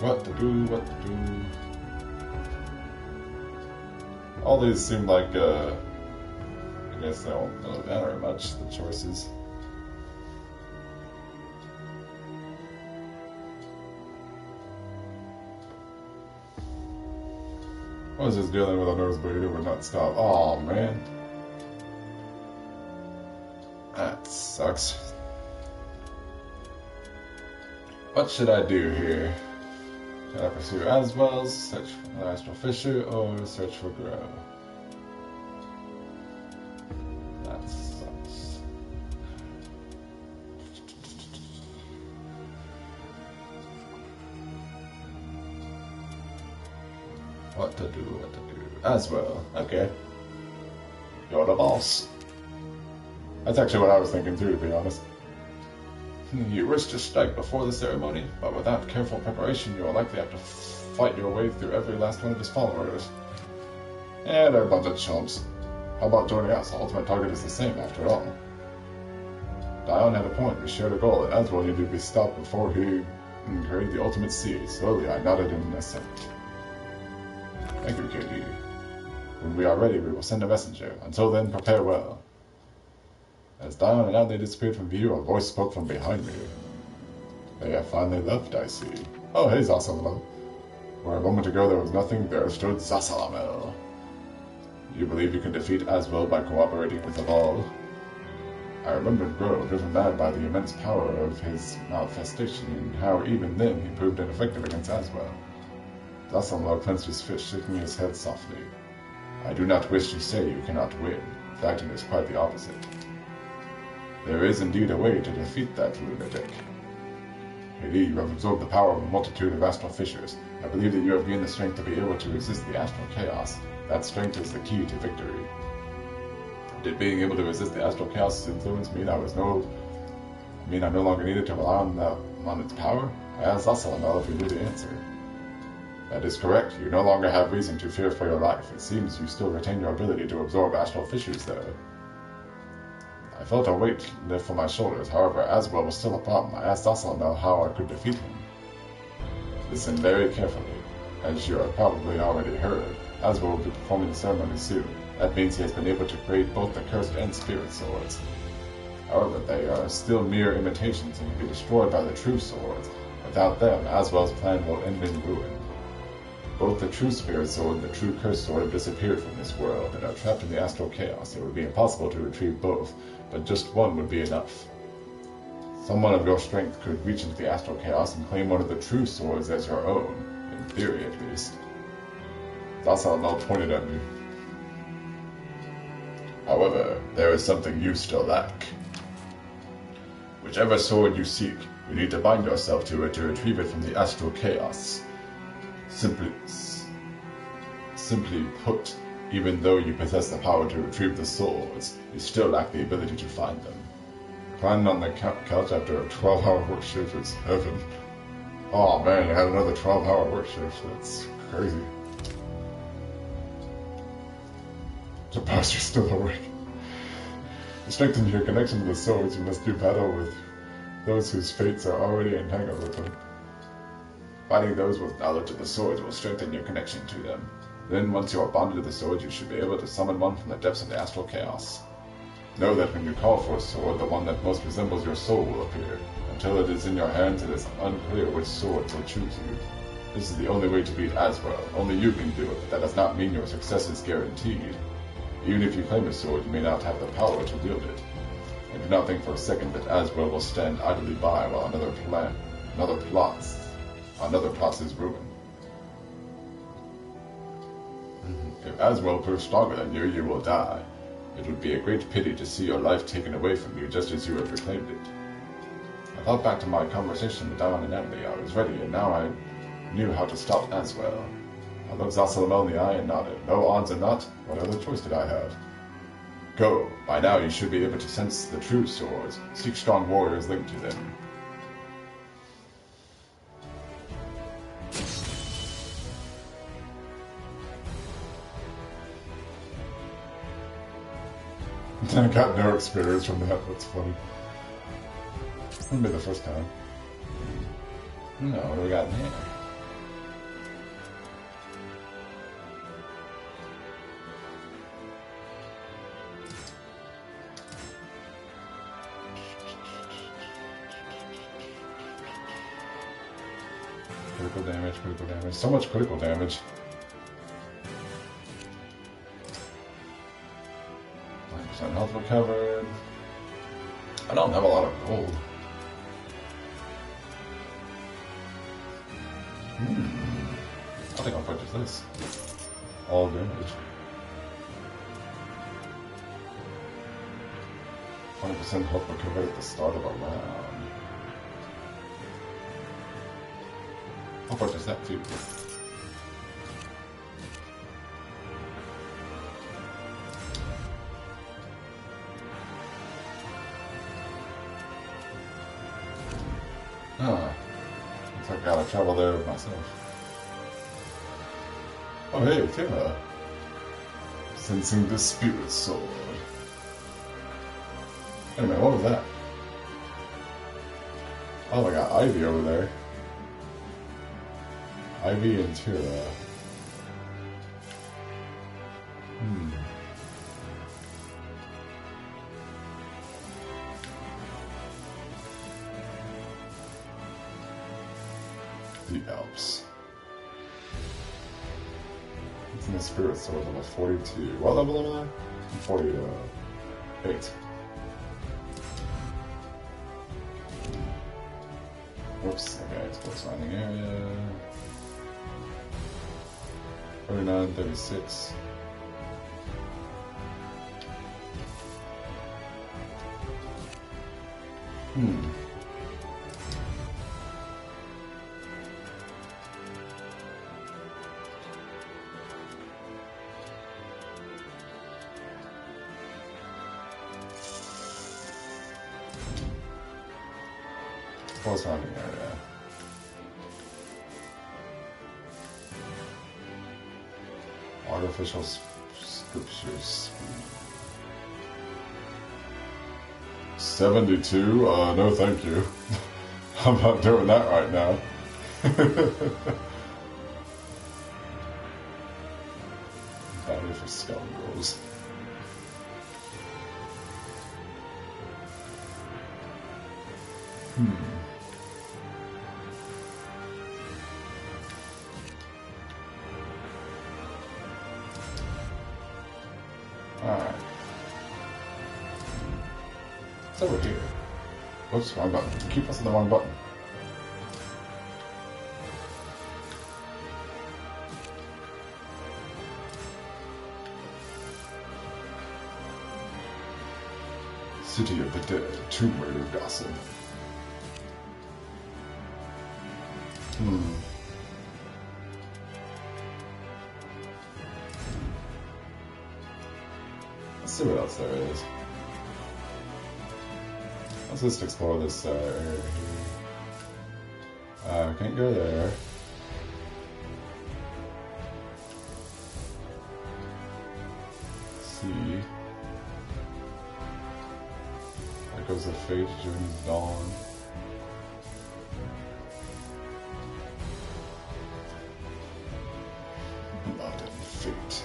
What to do. All these seem like, I guess they don't really matter much, the choices. I was just dealing with a nosebleed, it would not stop. Oh man. That sucks. What should I do here? Should I pursue Azwel, search for an astral fissure, or search for Grow? That sucks. What to do. Azwel, okay. You're the boss. That's actually what I was thinking too, to be honest. You wish to strike before the ceremony, but without careful preparation, you will likely have to fight your way through every last one of his followers. And they're a bunch of chumps. How about joining us? The ultimate target is the same, after all. Dion had a point. We shared a goal, and Azwel needed to be stopped before he created the ultimate seed. Slowly, I nodded in assent. Thank you, Katie. When we are ready, we will send a messenger. Until then, prepare well. As Dion and Adley disappeared from view, a voice spoke from behind me. They have finally left, I see. Oh, hey, Zasalamel. Where a moment ago there was nothing, there stood Zasalamel. You believe you can defeat Azwel by cooperating with the Ball? I remembered Grow, driven mad by the immense power of his manifestation, and how even then he proved ineffective against Azwel. Zasalamel clenched his fist, shaking his head softly. I do not wish to say you cannot win. In fact, it is quite the opposite. There is indeed a way to defeat that lunatic. Katie, you have absorbed the power of a multitude of astral fissures. I believe that you have gained the strength to be able to resist the astral chaos. That strength is the key to victory. Did being able to resist the astral chaos's influence mean I no longer needed to rely on its power? I asked Zasalamel if he knew the answer. That is correct. You no longer have reason to fear for your life. It seems you still retain your ability to absorb astral fissures, though. I felt a weight lift from my shoulders. However, Azwel was still a problem. I asked Zasalamel how I could defeat him. Listen very carefully. As you have probably already heard, Azwel will be performing the ceremony soon. That means he has been able to create both the cursed and spirit swords. However, they are still mere imitations and can be destroyed by the true swords. Without them, Azwel's plan will end in ruin. Both the true spirit sword and the true curse sword have disappeared from this world and are trapped in the astral chaos. It would be impossible to retrieve both, but just one would be enough. Someone of your strength could reach into the astral chaos and claim one of the true swords as your own, in theory at least. Azwel pointed at me. However, there is something you still lack. Whichever sword you seek, you need to bind yourself to it to retrieve it from the astral chaos. Simply put, even though you possess the power to retrieve the swords, you still lack the ability to find them. Reclining on the couch after a 12-hour work shift is heaven. Oh man, you had another 12-hour work shift. That's crazy. Suppose you're still awake. To strengthen your connection to the swords, you must do battle with those whose fates are already entangled with them. Fighting those with knowledge of the swords will strengthen your connection to them. Then, once you are bonded to the swords, you should be able to summon one from the depths of the astral chaos. Know that when you call for a sword, the one that most resembles your soul will appear. Until it is in your hands, it is unclear which sword will choose you. This is the only way to beat Azwel. Only you can do it, but that does not mean your success is guaranteed. Even if you claim a sword, you may not have the power to wield it. And do not think for a second that Azwel will stand idly by while another plots his ruin. If Azwel proves stronger than you, you will die. It would be a great pity to see your life taken away from you just as you have reclaimed it. I thought back to my conversation with Diamond and Natalie. I was ready, and now I knew how to stop Azwel. I looked SoulCalibur in the eye and nodded. No odds or not, what other choice did I have? Go. By now you should be able to sense the true swords. Seek strong warriors linked to them. I got no experience from that, that's funny. Wouldn't be the first time. No, what do we got in here? Critical damage, critical damage. So much critical damage. Health recovered. I don't have a lot of gold. I think I'll purchase this. All damage. 20% health recovered at the start of a round. I'll purchase that too. I gotta travel there with myself. Oh hey, Kayla. Sensing the spirit sword. Wait a minute, what was that? Oh, I got Ivy over there. Ivy and Tira. The Alps. It's in the spirit sword, level 42. What level am I? I'm 48. Whoops, okay, explore surrounding area. 39, 36. Surrounding area. Artificial scriptures. 72? No thank you. I'm not doing that right now. Value for scoundrels. It's over here. Oops, wrong button. Keep pressing the wrong button. City of the Dead, Tomb Raider gossip. Let's see what else there is. Let's just explore this area here. Can't go there. Let's see. Echoes of Fate, Journey's Dawn. Blood and Fate.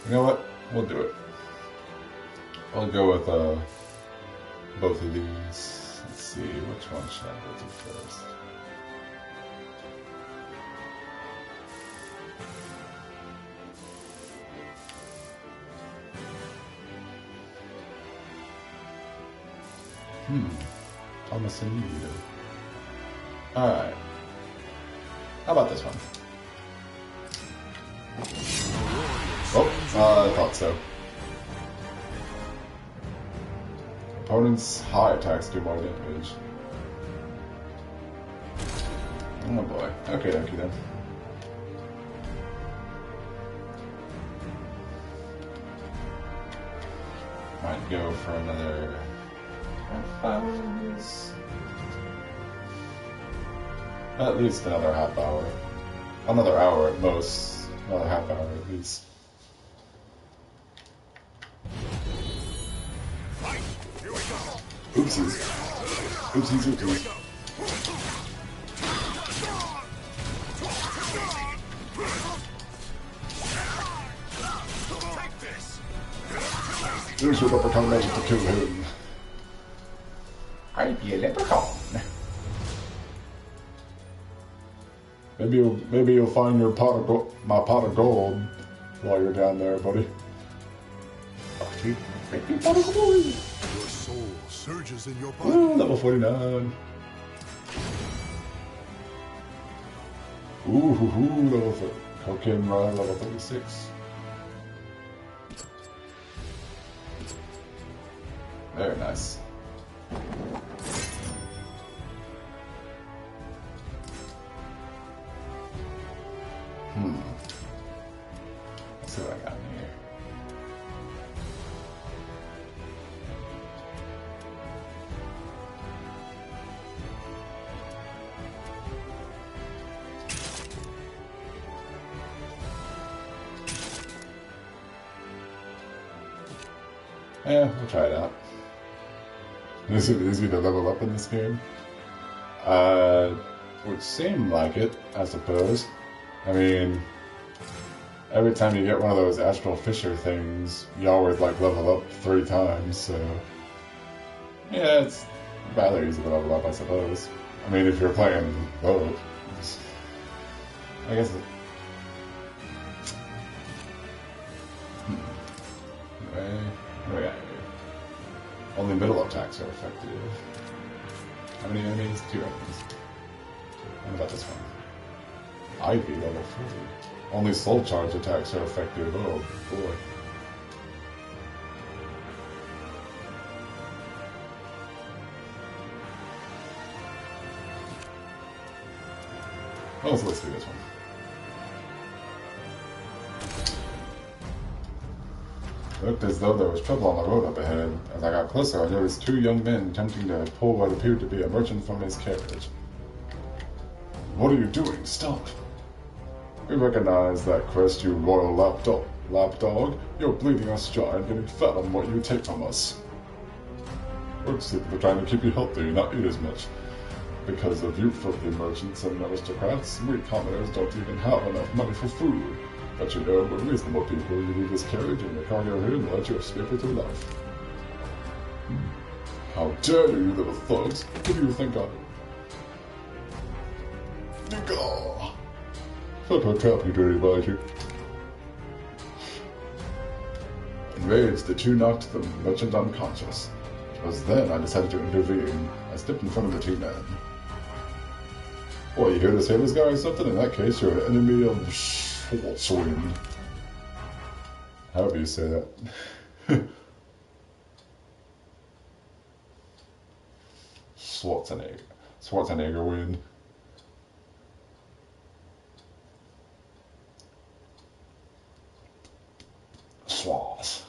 You know what? We'll do it. I'll go with both of these. Let's see, which one should I go to first? Thomas and Nita. Alright. How about this one? Oh, I thought so. Opponent's high attacks do more damage. Oh boy. Okay, then. Might go for another half hours. At least another half hour. Another hour at most. Another half hour at least. Oopsies. Oopsies, oopsies. Use your leprechaun magic to kill him. I'd be a leprechaun. Maybe you'll find your my pot of gold while you're down there, buddy. Pot of gold. Your soul surges in your body. Ooh, level 49. Ooh, level 30. Cocaine Ride, level 36. Very nice. Let's see what I got in here. Yeah, we'll try it out. Is it easy to level up in this game? Would seem like it, I suppose. I mean, every time you get one of those astral fissure things, you always like level up 3 times, so yeah, it's rather easy to level up, I suppose. I mean, if you're playing both, I guess it... Anyway, what do we got here? Only middle attacks are effective. How many enemies? 2 enemies. What about this one? Ivy, level 40. Only soul charge attacks are effective. Oh boy. Oh, so let's do this one. It looked as though there was trouble on the road up ahead. As I got closer, I noticed 2 young men attempting to pull what appeared to be a merchant from his carriage. What are you doing? Stop! We recognize that crest, you royal lapdog. You're bleeding us dry and getting fat on what you take from us. We're simply trying to keep you healthy, not eat as much. Because of you filthy merchants and aristocrats, we commoners don't even have enough money for food. But you know, we're reasonable people. You leave this carriage and your cargo here and we'll let you escape with your life. How dare you little thugs! What do you think of it? Nigga! Not to trap you, dirty biter. Enraged, the two knocked the merchant unconscious. It was then I decided to intervene. I stepped in front of the two men. Well, you here to save this guy or something? In that case, you're an enemy of Schwarzwind. However you say that. Schwarzenegger wind. Schwarz.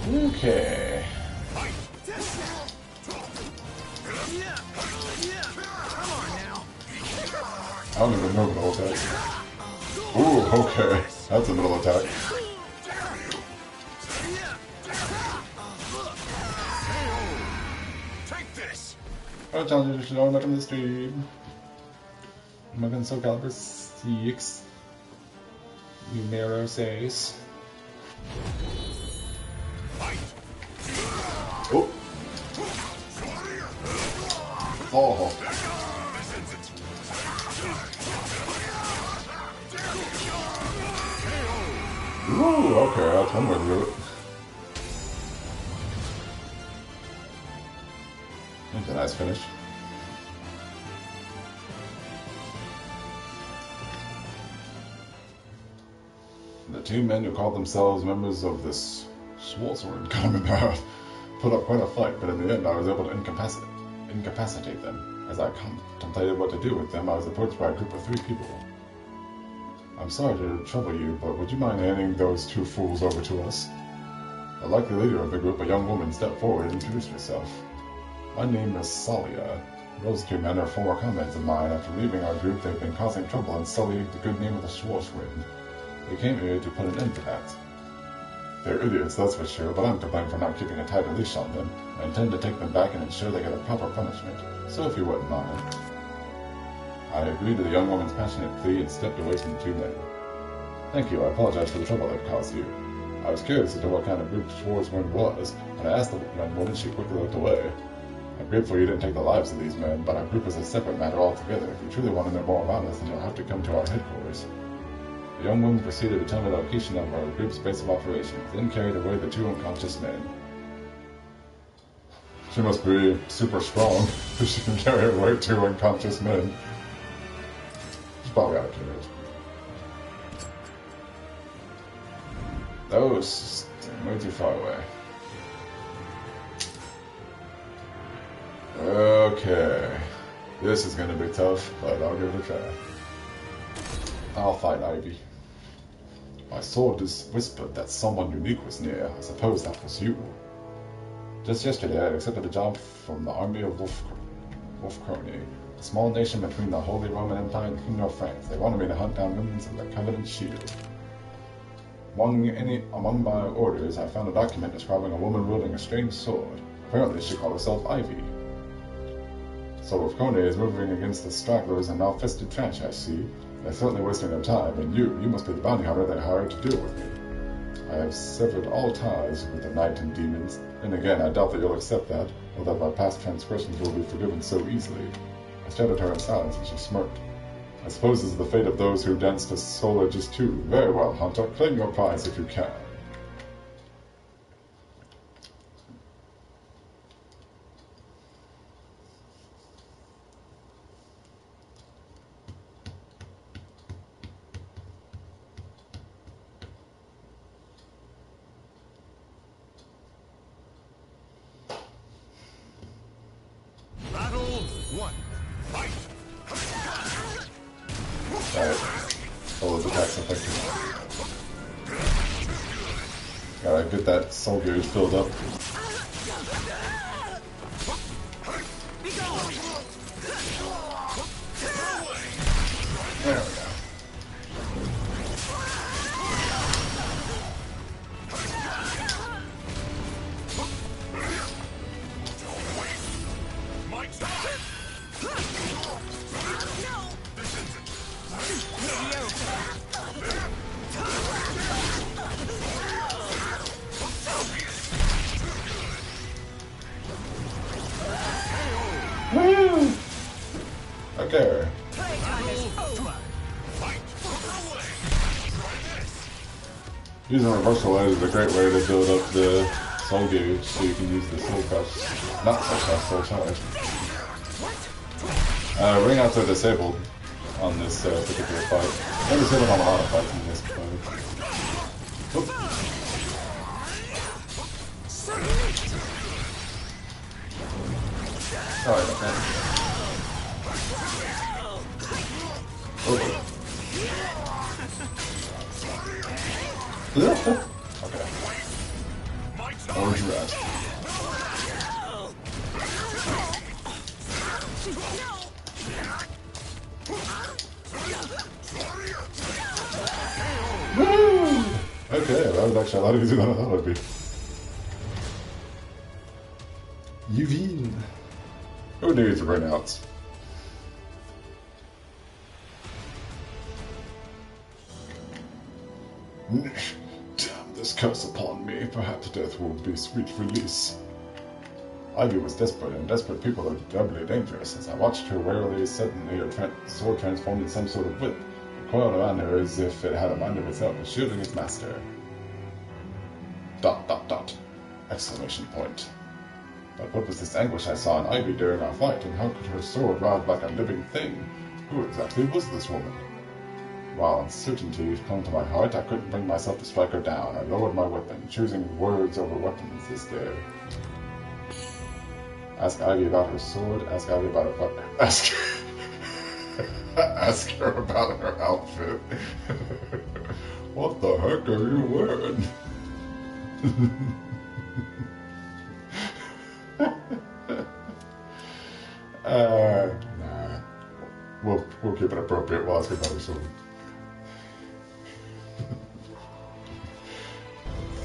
Okay. I don't even know middle attack. Ooh, okay. That's a middle attack. Take this. I challenge you to show back on the stream. I'm looking SoulCalibur 6. Numero 6. Oh. Oh. Ooh, okay, that's one way to do it. That's a nice finish. The two men who called themselves members of this Schwarzwind commonwealth put up quite a fight, but in the end I was able to incapacitate them. As I contemplated what to do with them, I was approached by a group of 3 people. I'm sorry to trouble you, but would you mind handing those 2 fools over to us? The likely leader of the group, a young woman, stepped forward and introduced herself. My name is Salia. Those 2 men are former comrades of mine. After leaving our group, they've been causing trouble and sullying the good name of the Schwarzwind. We came here to put an end to that. They're idiots, that's for sure, but I'm to blame for not keeping a tighter leash on them. I intend to take them back and ensure they get a proper punishment. So if you wouldn't mind. I agreed to the young woman's passionate plea and stepped away from the 2 men. Thank you, I apologize for the trouble I've caused you. I was curious as to what kind of group Schwarzwind was. When I asked the woman, she quickly looked away. I'm grateful you didn't take the lives of these men, but our group is a separate matter altogether. If you truly want to know more about us, then you'll have to come to our headquarters. The young woman proceeded to tell me the location of our group's base of operations, then carried away the 2 unconscious men. She must be super strong, if she can carry away 2 unconscious men. She's probably out of courage. Oh, it's way too far away. Okay. This is gonna be tough, but I'll give it a try. I'll fight Ivy. My sword just whispered that someone unique was near. I suppose that was you. Just yesterday, I accepted a job from the army of Wolfkrone, a small nation between the Holy Roman Empire and the Kingdom of France. They wanted me to hunt down remnants of the Covenant shield. Among my orders, I found a document describing a woman wielding a strange sword. Apparently, she called herself Ivy. So Wolfkrone is moving against the stragglers and malfested trash, I see. They're certainly wasting their time, and you must be the bounty hunter they hired to deal with me. I have severed all ties with the night and demons, and again, I doubt that you'll accept that, or that my past transgressions will be forgiven so easily. I stared at her in silence, and she smirked. I suppose this is the fate of those who dance to Soul Aegis too. Very well, Hunter, claim your prize if you can. Gotta get that soul gauge filled up. There we go. Okay. Using reversal aid is a great way to build up the soul gauge so you can use the soul crush. Not soul crush, soul charge. Ring outs are disabled on this particular fight. They're disabled on a lot of fights in this fight. Oop. Sorry about that. Okay. Orange rat. Woo! Okay, that was actually a lot easier than I thought it would be. Yuvin. Who needs runouts? Damn this curse upon me. Perhaps death will be sweet release. Ivy was desperate, and desperate people are doubly dangerous. As I watched her warily, suddenly her sword transformed in some sort of whip. It coiled around her as if it had a mind of its own, shielding its master. ... Exclamation point. But what was this anguish I saw in Ivy during our fight, and how could her sword writhe like a living thing? Who exactly was this woman? While uncertainty clung to my heart, I couldn't bring myself to strike her down. I lowered my weapon, choosing words over weapons this day. Ask Ivy about her sword, ask Ivy about her ask ask her about her outfit. What the heck are you wearing? Nah. We'll keep it appropriate while asking about her sword.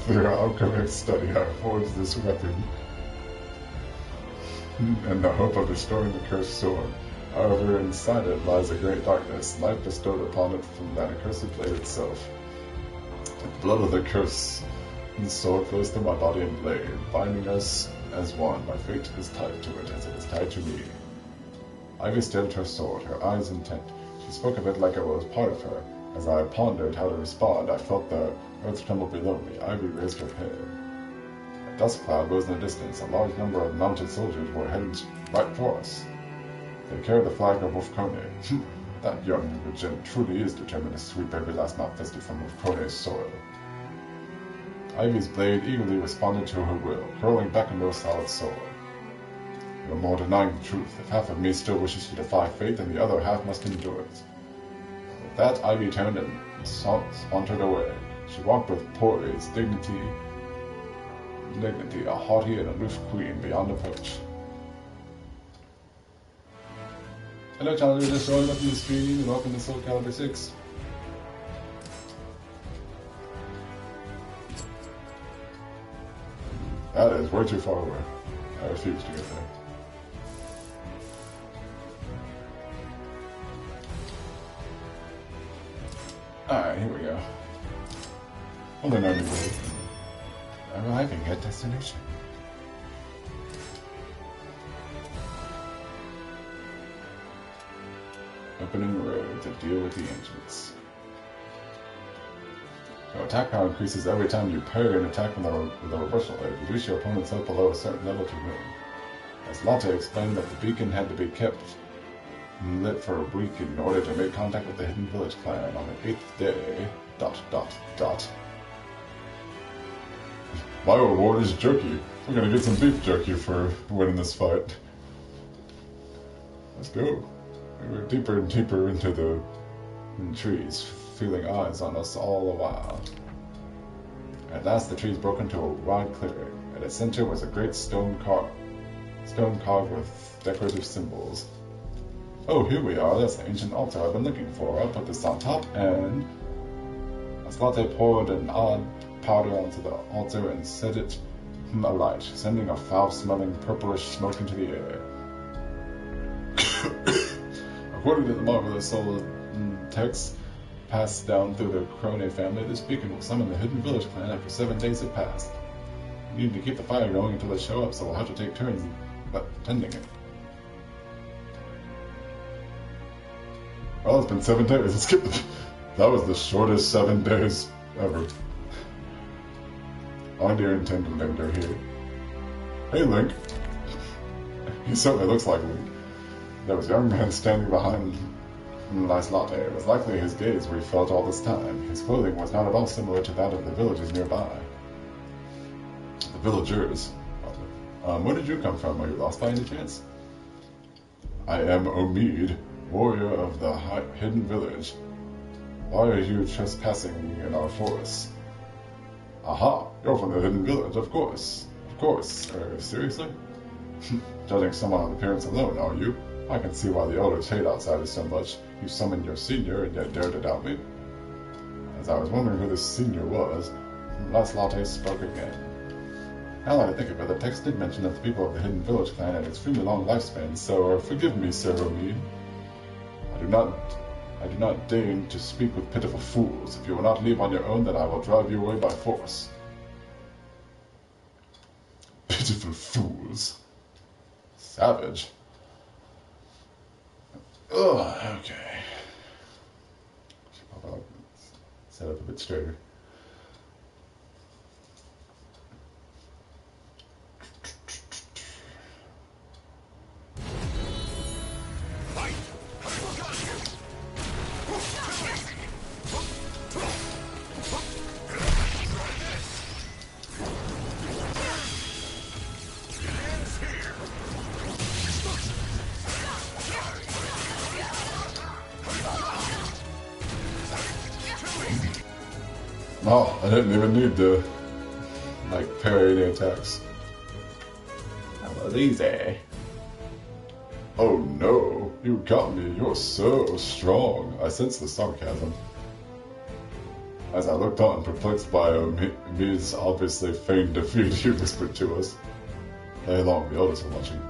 Through our alchemic study, I forged this weapon in the hope of restoring the cursed sword. However, inside it lies a great darkness, life bestowed upon it from that accursed blade itself. The blood of the curse and the sword flows through my body and blade, binding us as one. My fate is tied to it as it is tied to me. Ivy stilled her sword, her eyes intent. She spoke of it like it was part of her. As I pondered how to respond, I felt the earth tremble below me. Ivy raised her head. A dust cloud rose in the distance. A large number of mounted soldiers were headed right for us. They carried the flag of Wolfkrone. That young regent truly is determined to sweep every last Mount-Fisted from Wolfkrone's soil. Ivy's blade eagerly responded to her will, curling back into a solid sword. No more denying the truth. If half of me still wishes to defy fate, then the other half must endure it. With that, Ivy turned and sauntered away. She walked with poise, dignity, a haughty and aloof queen beyond approach. Hello challengers, just showing up in the stream, and welcome to SoulCalibur 6. That is way too far away. I refuse to get there. Alright, here we go. Only 90 minutes. Arriving at destination. Opening road to deal with the ancients. Your attack power increases every time you parry an attack with a reversal aid. Reduce your opponent's health below a certain level to win. As Latte explained that the beacon had to be kept lit for a week in order to make contact with the Hidden Village clan on the 8th day. ... My reward is jerky. We're gonna get some beef jerky for winning this fight. Let's go. We're deeper and deeper into the trees, feeling eyes on us all the while. At last the trees broke into a wide clearing. At its center was a great stone carved with decorative symbols. Oh, here we are. That's the ancient altar I've been looking for. I'll put this on top, and Aslate poured an odd powder onto the altar and set it alight, sending a foul-smelling purplish smoke into the air. According to the marvelous soul text passed down through the Krone family, this beacon will summon the Hidden Village clan after 7 days have passed. We need to keep the fire going until they show up, so we'll have to take turns tending it. Well, it's been 7 days. Let's skip the... That was the shortest 7 days ever. I do intend to linger here. Hey, Link. He certainly looks like Link. There was a young man standing behind nice latte. It was likely his gaze we felt all this time. His clothing was not at all similar to that of the villagers nearby. The villagers. Where did you come from? Are you lost by any chance? I am Omid, warrior of the hidden village. Why are you trespassing in our forest? Aha, you're from the hidden village, of course. Of course. Seriously? Judging someone on appearance alone, are you? I can see why the elders hate outsiders so much. You summoned your senior and yet dared to doubt me? As I was wondering who this senior was, Last Latte spoke again. Now that I think of it, the text did mention that the people of the Hidden Village clan had extremely long lifespans, so forgive me, Sir Omid. I do not deign to speak with pitiful fools. If you will not leave on your own, then I will drive you away by force. Pitiful fools. Savage. Ugh, okay. Should probably set up a bit straighter. Oh, I didn't even need to, parry any attacks. That was easy. Oh no, you got me. You're so strong. I sense the sarcasm. As I looked on, perplexed by Omid's obviously feigned defeat, he whispered to us. Play along, the elders are watching.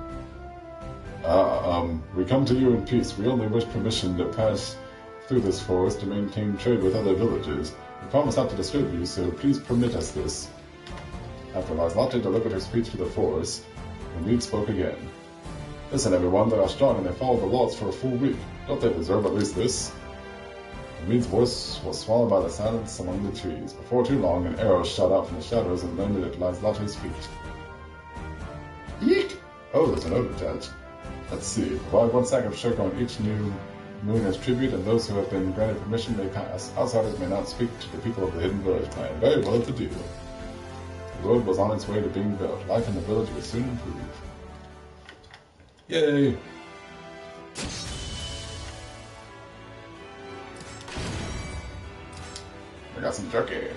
We come to you in peace. We only wish permission to pass through this forest to maintain trade with other villages. We promise not to disturb you, so please permit us this. After Latte delivered her speech to the forest, Omid spoke again. Listen, everyone, they are strong and they follow the laws for a full week. Don't they deserve at least this? Omid's voice was swallowed by the silence among the trees. Before too long, an arrow shot out from the shadows and landed at Latte's feet. Eek! Oh, there's an odor judge. Let's see. Provide 1 sack of sugar on each new moon as tribute, and those who have been granted permission may pass. Outsiders may not speak to the people of the Hidden Village clan. Very well to do. The road was on its way to being built. Life in the village would soon improve. Yay! I got some jerky.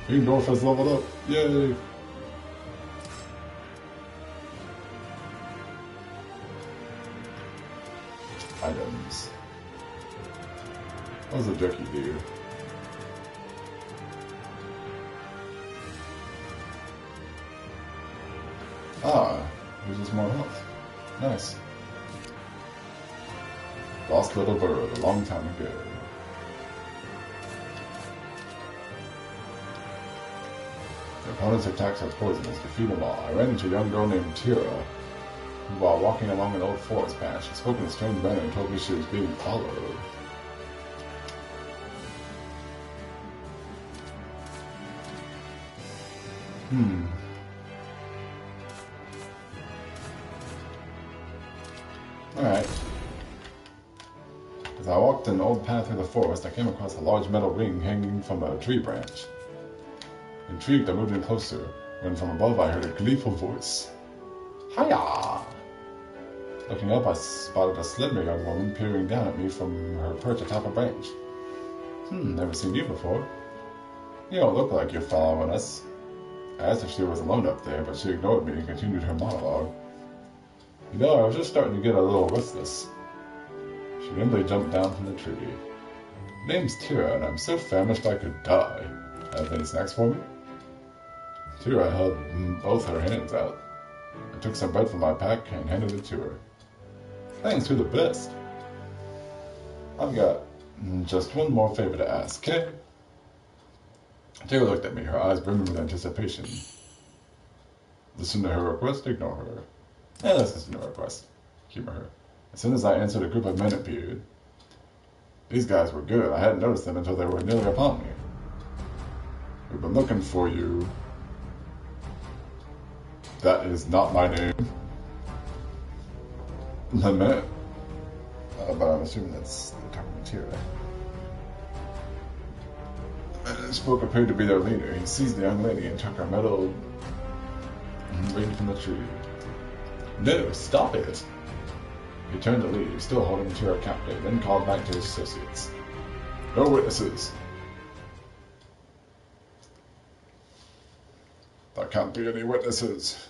Ingdorf has leveled up. Yay! Items. What does a jerky do? Ah, uses more health. Nice. Lost little bird a long time ago. The opponent's attacks are poisonous. Defeat them all. I ran into a young girl named Tira while walking along an old forest path. She spoke in a strange manner and told me she was being followed. Alright. As I walked an old path through the forest, I came across a large metal ring hanging from a tree branch. Intrigued, I moved in closer, when from above I heard a gleeful voice. Hiya! Looking up, I spotted a slender young woman peering down at me from her perch atop a branch. Never seen you before. You don't look like you're following us. I asked if she was alone up there, but she ignored me and continued her monologue. You know, I was just starting to get a little restless. She nimbly jumped down from the tree. Name's Tira, and I'm so famished I could die. Have any snacks for me? Tira held both her hands out. I took some bread from my pack and handed it to her. Thanks, you're the best. I've got just one more favor to ask, okay? Tira looked at me, her eyes brimming with anticipation. Listen to her request, ignore her. Let's listen to her request. Humor her. As soon as I answered, a group of men appeared. These guys were good. I hadn't noticed them until they were nearly upon me. We've been looking for you. That is not my name. Lynette. But I'm assuming that's the talking material. The man who spoke appeared to be their leader. He seized the young lady and took her metal ring from the tree. No, stop it! He turned to leave, still holding Tira captive, then called back to his associates. No witnesses. There can't be any witnesses.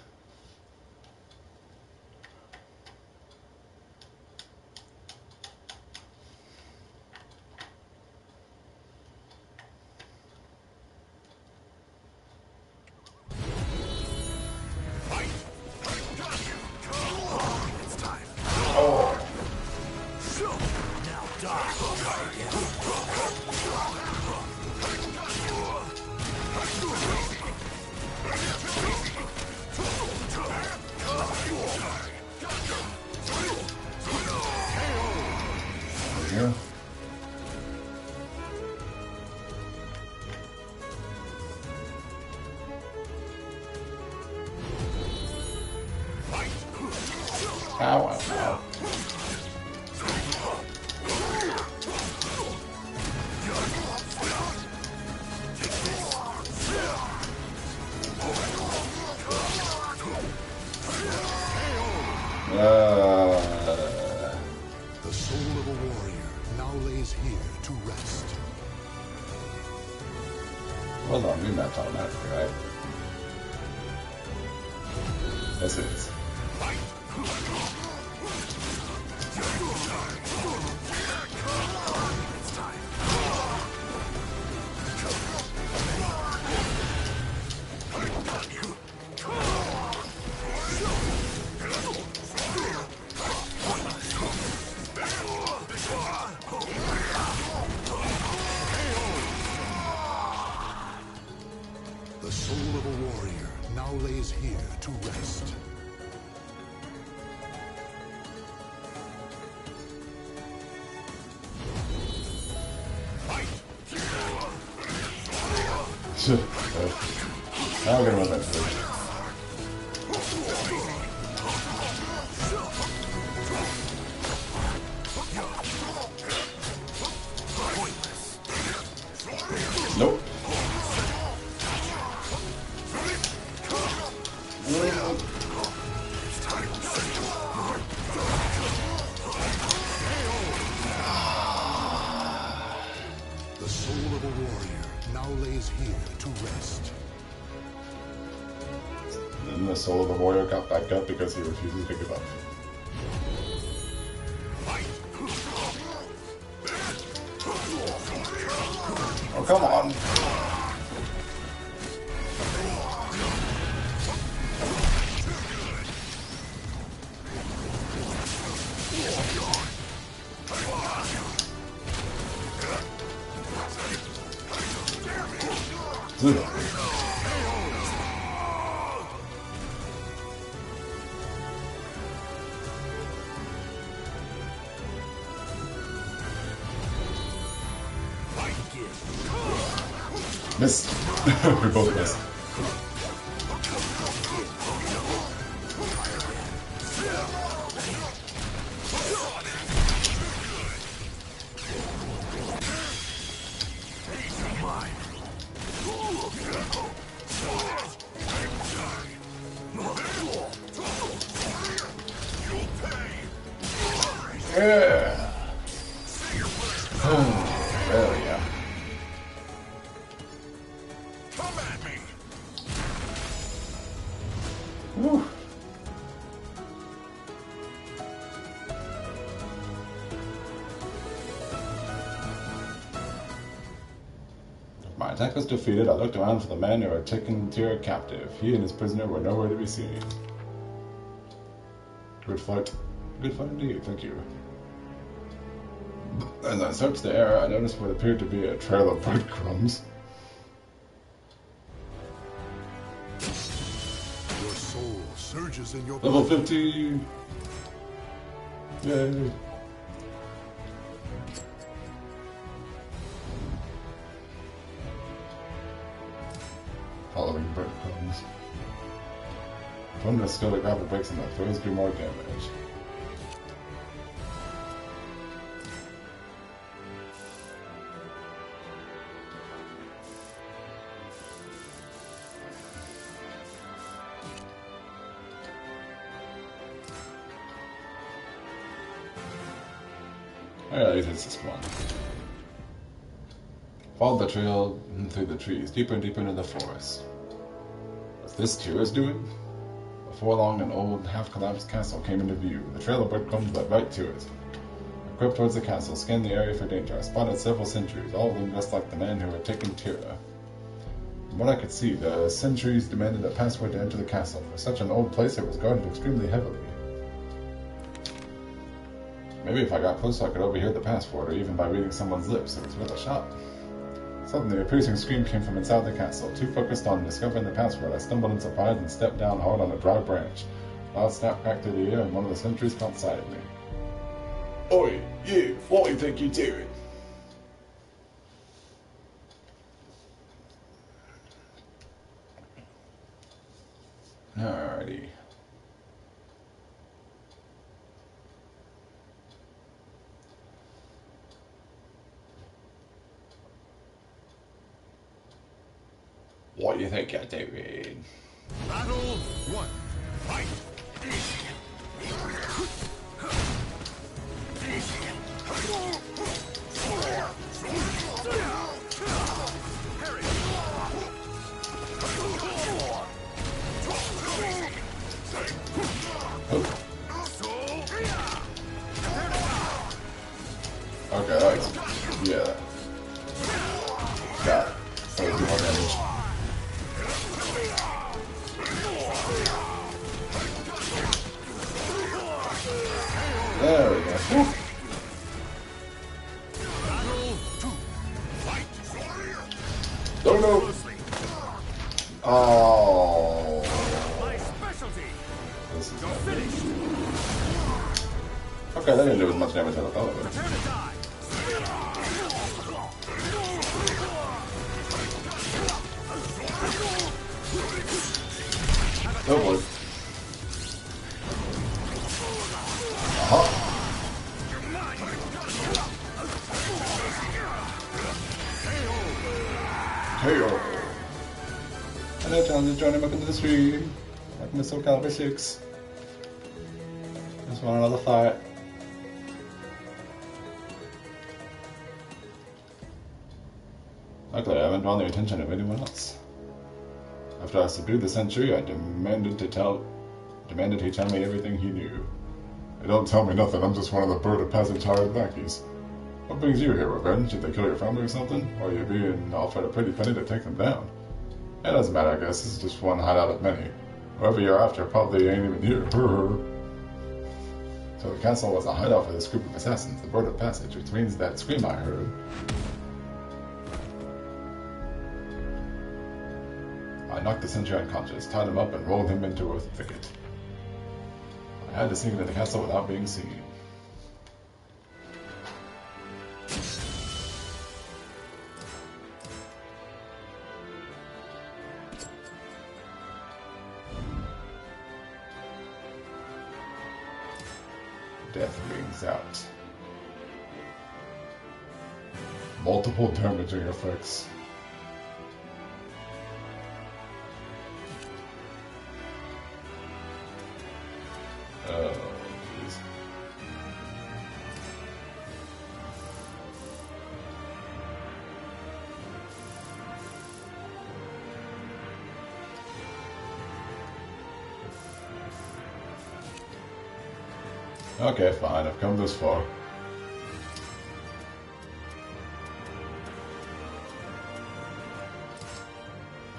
Here. Ow, ow, ow. The soul of a warrior now lays here to rest. Hold on, new map's automatically, right? Yes, it is. The soul of a warrior now lays here to rest. Now we're gonna run that through. Nope. The soul of a warrior now lays here to rest. And the soul of the warrior got back up because he refuses to give up. Oh, come on. Missed. We both missed. Yeah. Well, yeah. Come at me! Whew. My attack was defeated. I looked around for the men who had taken Tira captive. He and his prisoner were nowhere to be seen. Good fight. Good fight indeed, thank you. As I searched the air, I noticed what appeared to be a trail of breadcrumbs. Your soul surges in your Level body. 50! Yay! Following breadcrumbs. Opponent skill to grapple breaks and the throws do more damage. Alright, it's this one. Follow the trail through the trees, deeper and deeper into the forest. What's this Tira's doing? Before long, an old, half-collapsed castle came into view. The trail of breadcrumbs led right to it. I crept towards the castle, scanned the area for danger. I spotted several sentries, all of them dressed like the man who had taken Tira. From what I could see, the sentries demanded a password to enter the castle. For such an old place, it was guarded extremely heavily. Maybe if I got closer, I could overhear the password, or even by reading someone's lips. It was worth a shot. Suddenly, a piercing scream came from inside the castle. Too focused on discovering the password, I stumbled in surprise and stepped down hard on a dry branch. A loud snap cracked through the air, and one of the sentries caught sight of me. Oi, you! What do you think you're doing? Alrighty. What do you think you're doing? Battle 1. Fight! Okay, that's... yeah. Got it. So do more damage. There we go. Woo. No, no. Oh. This is not good. Okay, that didn't do as much damage as I thought it would. Oh boy. KO. Hello, John. Just joining welcome to the stream. Welcome to SoulCalibur 6. Just want another fight. Luckily, I haven't drawn the attention of anyone else. After I subdued the sentry, I demanded he tell me everything he knew. They don't tell me nothing, I'm just one of the bird of passage hired lackeys. What brings you here, revenge? Did they kill your family or something? Or are you being offered a pretty penny to take them down? It doesn't matter, I guess. This is just one hideout of many. Whoever you're after probably ain't even here. So the castle was a hideout for this group of assassins, the bird of passage, which means that scream I heard. I knocked the sentry unconscious, tied him up, and rolled him into a thicket. I had to sneak into the castle without being seen. Death rings out. Multiple damaging effects. Oh, jeez. Okay, fine. I've come this far.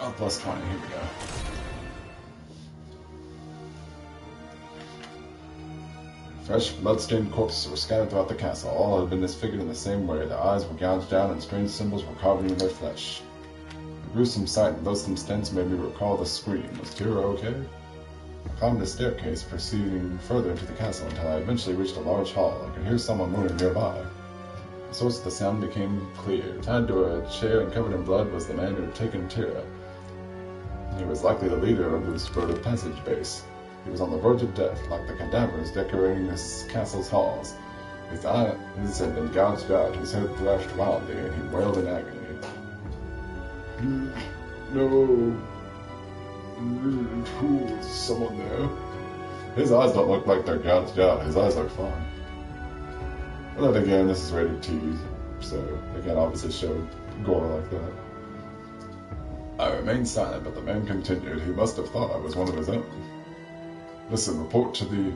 Oh, plus 20. Here we go. Fresh, blood-stained corpses were scattered throughout the castle. All had been disfigured in the same way. Their eyes were gouged out and strange symbols were carved into their flesh. The gruesome sight and loathsome stench made me recall the scream. Was Tira okay? I climbed the staircase, proceeding further into the castle until I eventually reached a large hall. I could hear someone moaning nearby. The source of the sound became clear. Tied to a chair and covered in blood was the man who had taken Tira. He was likely the leader of this Bird of Passage base. He was on the verge of death, like the cadavers decorating this castle's halls. His eyes had been gouged out, his head thrashed wildly, and he wailed in agony. No. Who is someone there? His eyes don't look like they're gouged out. His eyes look fine. But then again, this is rated T, so they can't obviously show gore like that. I remained silent, but the man continued. He must have thought I was one of his own. Listen, report to the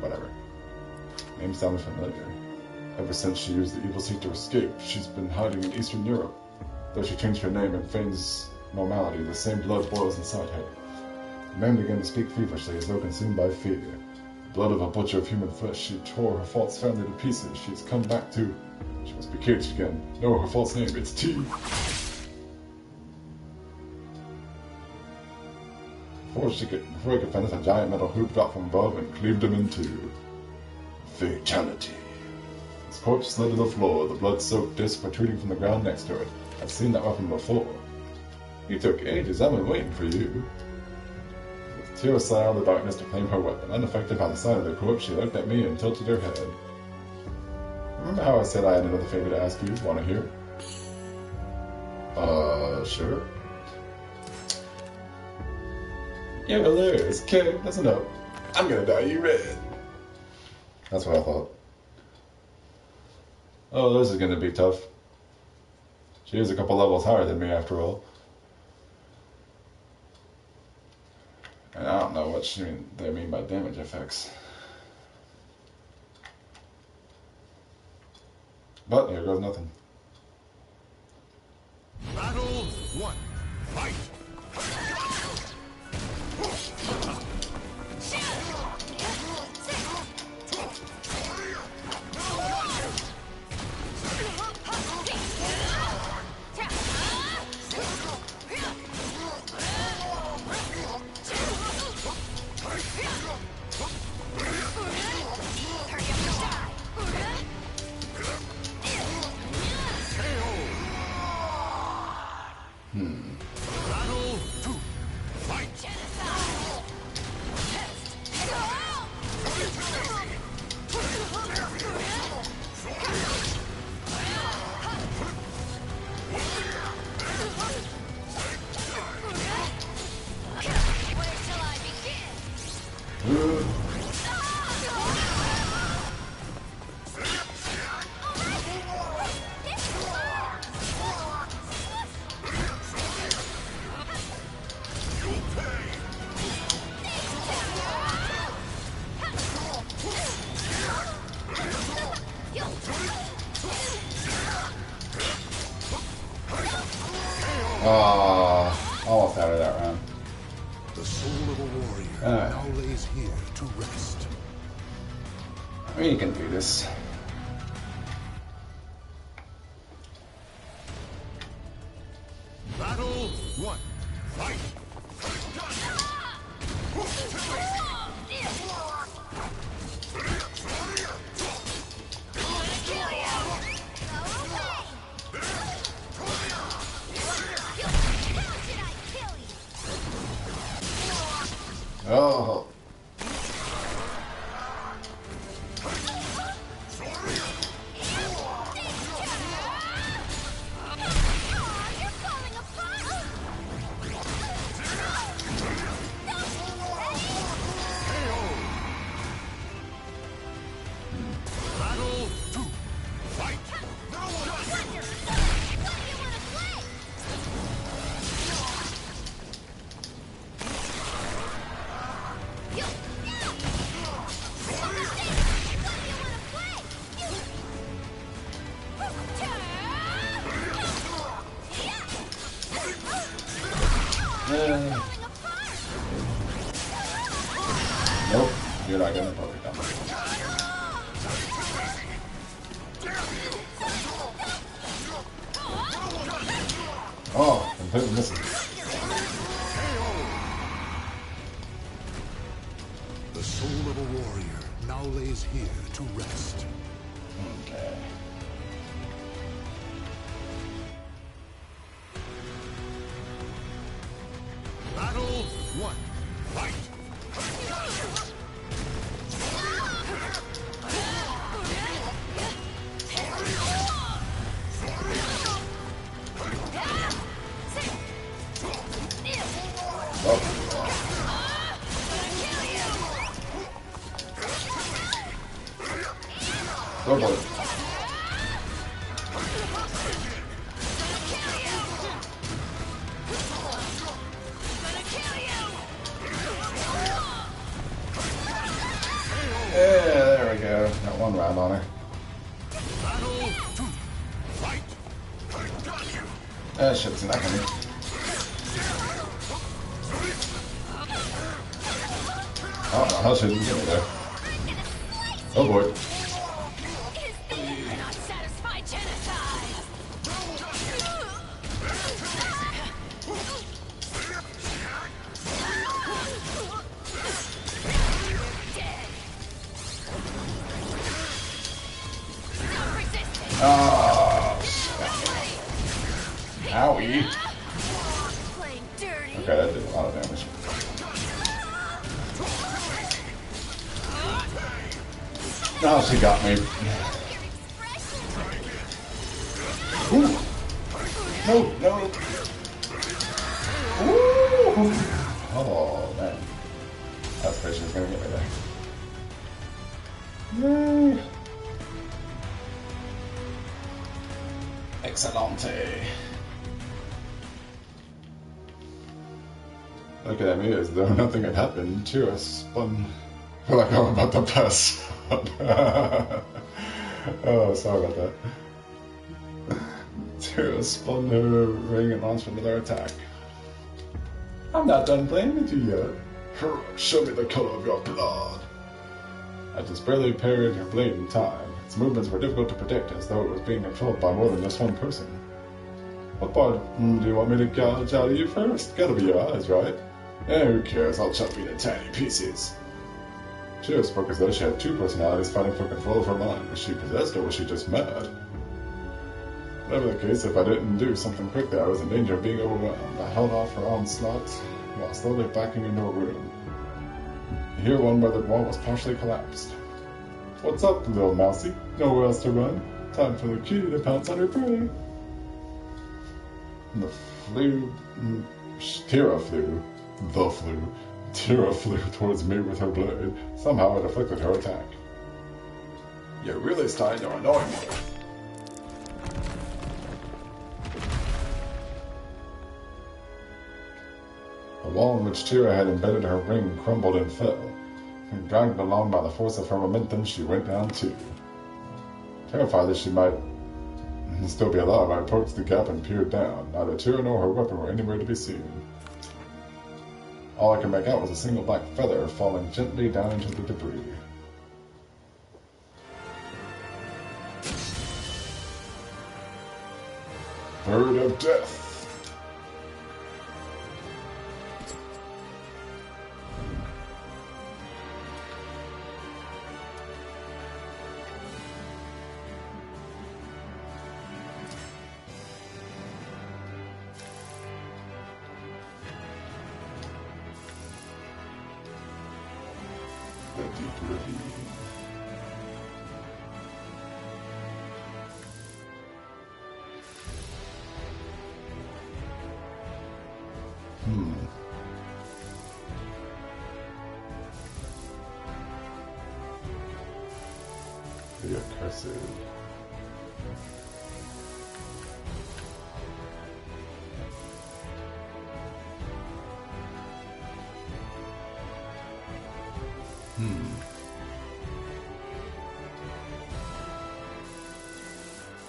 whatever. Name sounded familiar. Ever since she used the evil seed to escape, she's been hiding in Eastern Europe. Though she changed her name and feigns normality, the same blood boils inside her. The man began to speak feverishly, as though consumed by fear. The blood of a butcher of human flesh, she tore her false family to pieces. She's come back to... She must be caged again. No, her false name, it's T. Before he could finish, a giant metal hoop dropped from above and cleaved him in two. Fatality. His corpse slid to the floor, the blood-soaked disc protruding from the ground next to it. I've seen that weapon before. You took ages, I've been waiting for you. With Tira sighed in the darkness to claim her weapon. Unaffected by the sight of the corpse, she looked at me and tilted her head. Remember how I said I had another favor to ask you? Want to hear? Sure. Yeah, well, there is. Okay, that's enough. I'm gonna dye you red. That's what I thought. Oh, this is gonna be tough. She is a couple levels higher than me, after all. And I don't know what they mean by damage effects. But here goes nothing. Battle 1. Fight! Battle 2. Fight! Where shall I begin? Almost out of that round. The soul of a warrior now lays here to rest. I mean, you can do this. Battle 1. Fight! Oh. Battle 2. Fight! Nope, you're not getting a perfect number. Oh, completely missing. The soul of a warrior now lays here to rest. Okay. Battle 1. Fight! Oh boy. Yeah, there we go. Got one round on her. Ah, shit, it's not coming. Oh, no, how should you get me there? Oh boy. Not satisfied genocide. Dead. Stop resisting. Oh, owie. Playing dirty. Okay, that did a lot of damage. Oh, she got me. Ooh. No, no. Ooh. Oh, man. That fish is gonna get me there. Yay. Excellente. Looking at me as though nothing had happened. Tira spun. I feel like I'm about to pass. Oh, sorry about that. Tira spun her ring and launched another attack. I'm not done playing with you yet. Show me the color of your blood. I just barely parried her blade in time. Its movements were difficult to predict, as though it was being controlled by more than just one person. What part do you want me to gouge out of you first? Gotta be your eyes, right? Eh, who cares? I'll chop you into tiny pieces. Tira spoke as though she had two personalities fighting for control of her mind. Was she possessed, or was she just mad? Whatever the case, if I didn't do something quickly, I was in danger of being overwhelmed. I held off her onslaught while slowly backing into a room. Here, one where the wall was partially collapsed. What's up, little mousy? Nowhere else to run? Time for the kitty to pounce on her prey. Tira flew towards me with her blade. Somehow it afflicted her attack. You're really starting to annoy me. The wall in which Tira had embedded her ring crumbled and fell. And dragged along by the force of her momentum, she went down too. Terrified that she might still be alive, I approached the gap and peered down. Neither Tira nor her weapon were anywhere to be seen. All I could make out was a single black feather falling gently down into the debris. Bird of Death. The deep ravine. The accursed.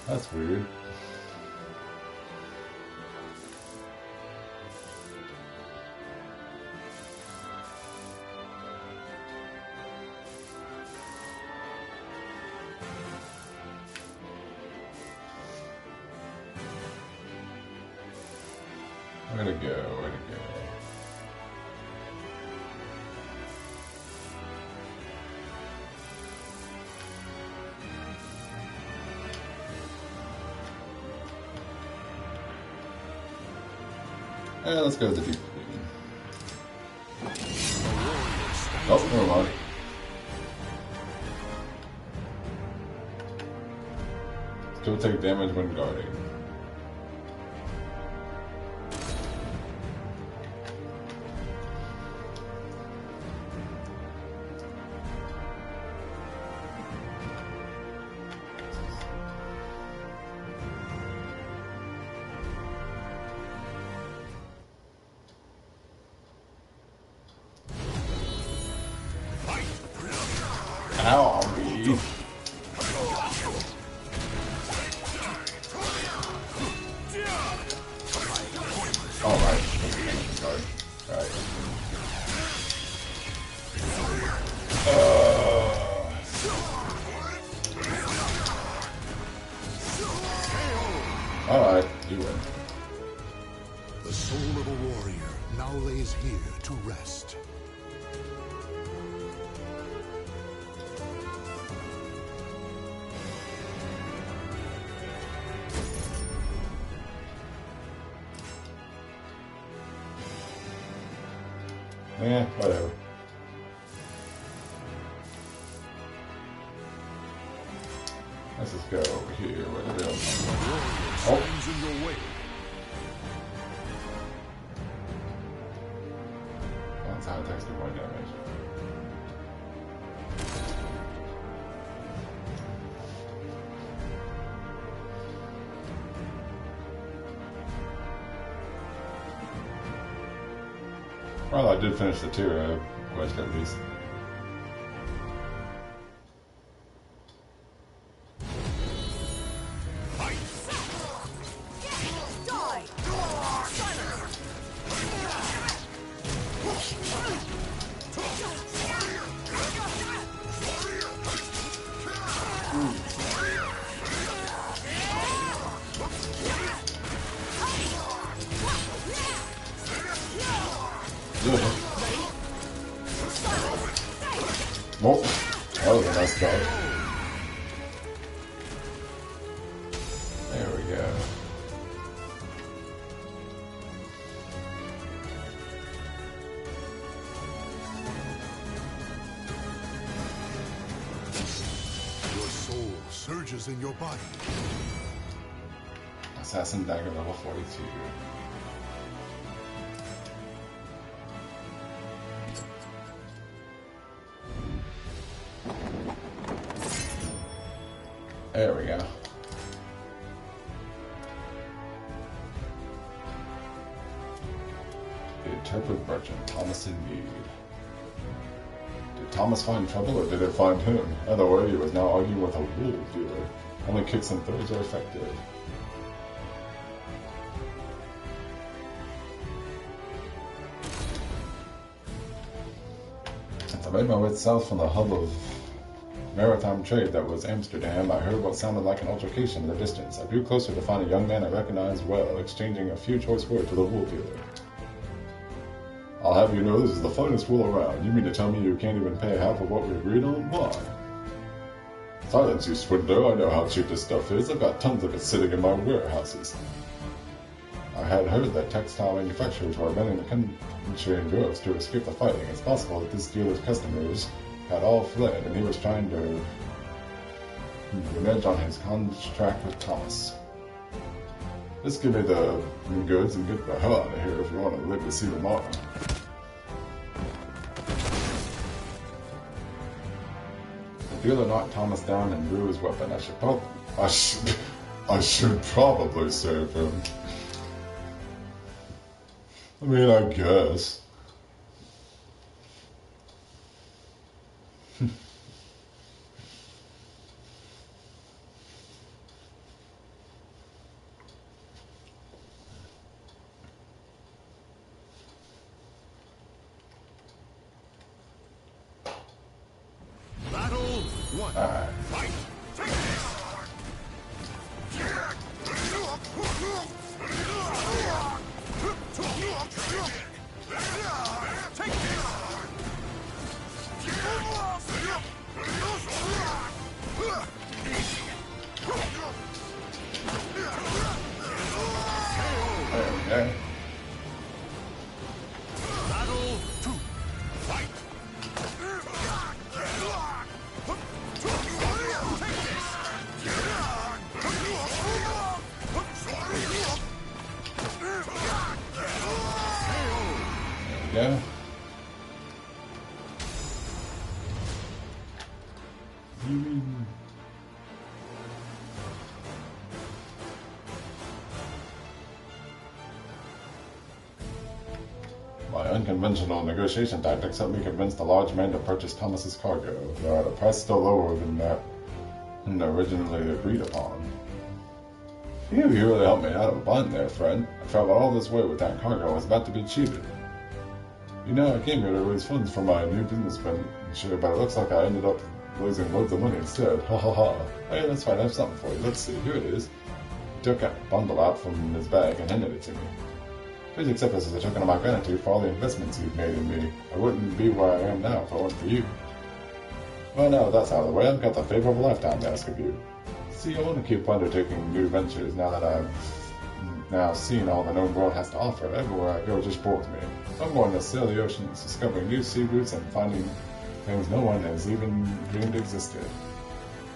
That's weird. Where'd it go? Where'd it go? Let's go to the deep clean. Oh, never mind. Still take damage when guarding. Ow, me. Alright. Sorry. Alright. Alright, you win. The soul of a warrior now lays here to rest. Whatever. Let's just go over here where the real Stands in your way. That's how it takes 2 point damage. Well, I did finish the tier quest at least. Oh, that was a nice start. There we go. Your soul surges in your body. Assassin Dagger level 42. There we go. The interpretive merchant, Thomas in need. Did Thomas find trouble or did it find him? Either way, he was now arguing with a wool dealer. Only kicks and throws are effective. As I made my way south from the hub of maritime trade that was Amsterdam, I heard what sounded like an altercation in the distance. I drew closer to find a young man I recognized well, exchanging a few choice words with a wool dealer. I'll have you know this is the finest wool around. You mean to tell me you can't even pay half of what we agreed on? Why? Silence, you swindler. I know how cheap this stuff is. I've got tons of it sitting in my warehouses. I had heard that textile manufacturers were abandoning the country in droves to escape the fighting. It's possible that this dealer's customers had all fled, and he was trying to renege on his contract with Thomas. Just give me the goods and get the hell out of here if you want to live to see tomorrow. The dealer knocked Thomas down and drew his weapon. I should probably save him. I mean, I guess. Alright. There we go. You mean... My unconventional negotiation tactics helped me convince the large man to purchase Thomas's cargo, though at a price still lower than that originally agreed upon. You really helped me out of a bind there, friend. I traveled all this way with that cargo and was about to be cheated. You know, I came here to raise funds for my new business venture, but it looks like I ended up losing loads of money instead. Ha ha ha. Hey, that's fine, I have something for you. Let's see, here it is. He took a bundle out from his bag and handed it to me. Please accept this as a token of my gratitude for all the investments you've made in me. I wouldn't be where I am now if it weren't for you. Well, now that that's out of the way, I've got the favor of a lifetime to ask of you. See, I want to keep undertaking new ventures now that I've now seen all the known world has to offer. Everywhere I go just bores me. I'm going to sail the oceans, discovering new sea routes and finding things no one has even dreamed existed.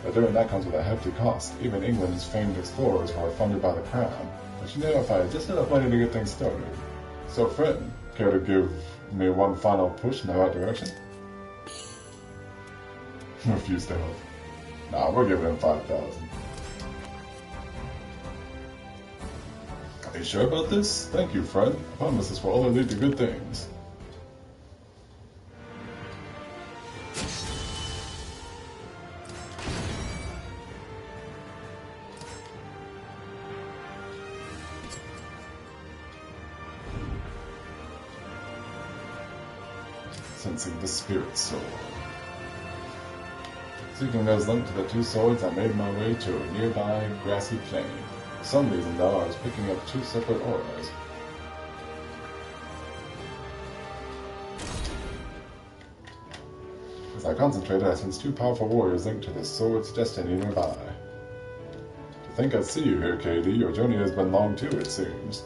But doing that comes with a hefty cost. Even England's famed explorers were funded by the crown. But you know, if I had just enough money to get things started. So, friend, care to give me one final push in the right direction? Refuse to help. Nah, we're giving him 5,000. Are you sure about this? Thank you, friend. I promise this will only lead to good things. Sensing the spirit sword. Seeking those linked to the two swords, I made my way to a nearby grassy plain. For some reason, though, I was picking up two separate auras. As I concentrated, I sensed two powerful warriors linked to the sword's destiny nearby. To think I'd see you here, KD. Your journey has been long too, it seems.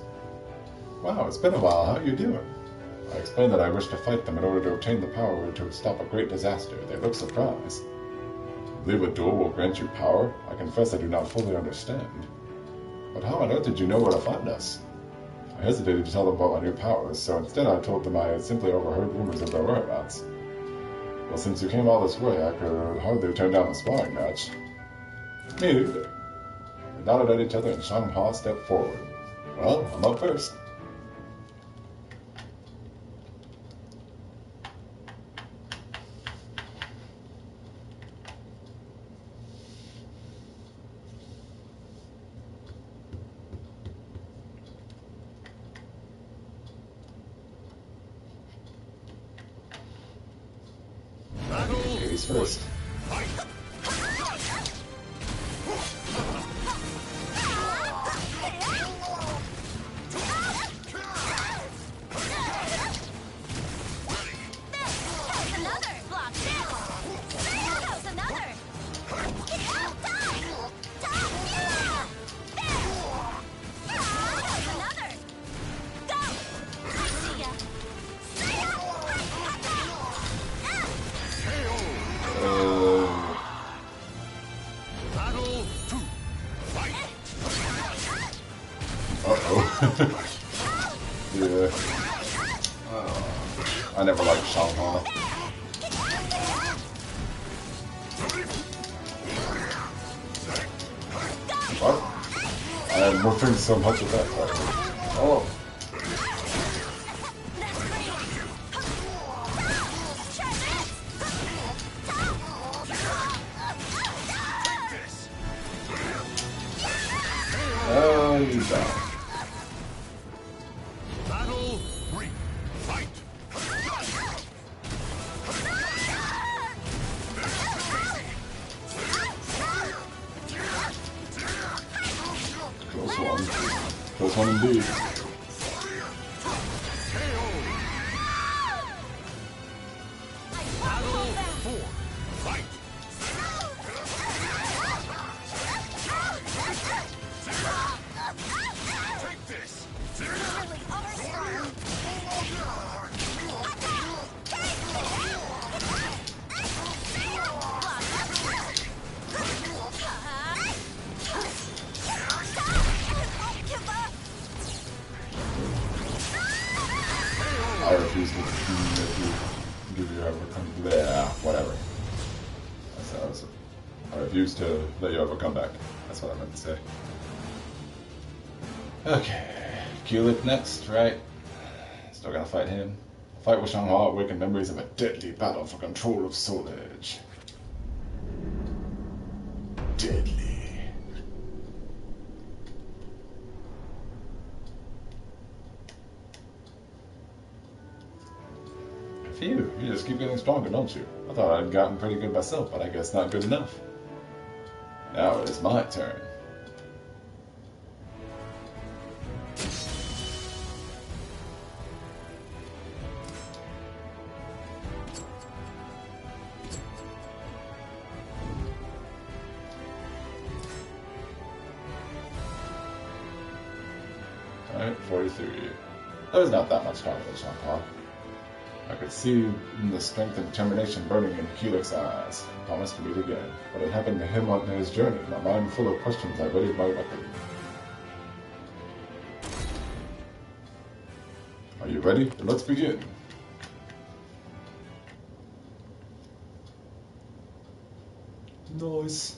Wow, it's been a while. How are you doing? I explained that I wished to fight them in order to obtain the power to stop a great disaster. They looked surprised. I believe a duel will grant you power? I confess I do not fully understand. But how on earth did you know where to find us? I hesitated to tell them about my new powers, so instead I told them I had simply overheard rumors of their whereabouts. Well, since you came all this way, I could hardly turn down a sparring match. Me neither. We nodded at each other and Shang-Ha stepped forward. Well, I'm up first. Ladies first. Yeah. I never liked Shang-Ha. What? I am moving so much of that part. Oh. Oh, you die. Close one indeed. I refuse to give you everything. Blah, whatever. refuse to let you ever come back. That's what I meant to say. Okay, Kulik next, right? Still gotta fight him. Fight with Shanghai awaken memories of a deadly battle for control of Soul Edge. Deadly. You just keep getting stronger, don't you? I thought I'd gotten pretty good myself, but I guess not good enough. Now it is my turn. Alright, 43. That was not that much stronger than Jean-Paul. I could see the strength and determination burning in Kulik's eyes. Promised to meet again. What had happened to him on his journey? My mind full of questions, I readied my weapon. Are you ready? Then let's begin. Nice.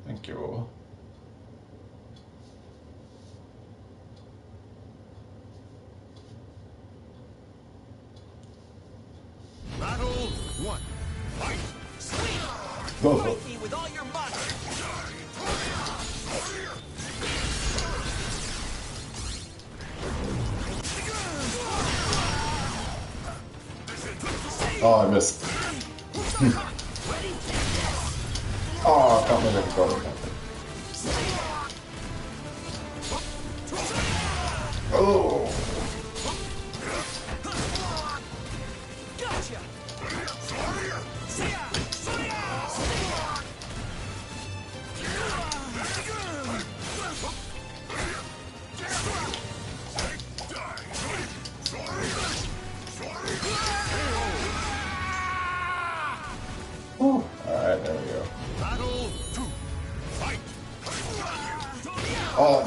Thank you. Battle 1. Fight! Fight me with all your might! Oh, I missed. Oh, I can't make a goal. Oh. Gotcha! Alright, there we go. Battle 2. Fight! Oh.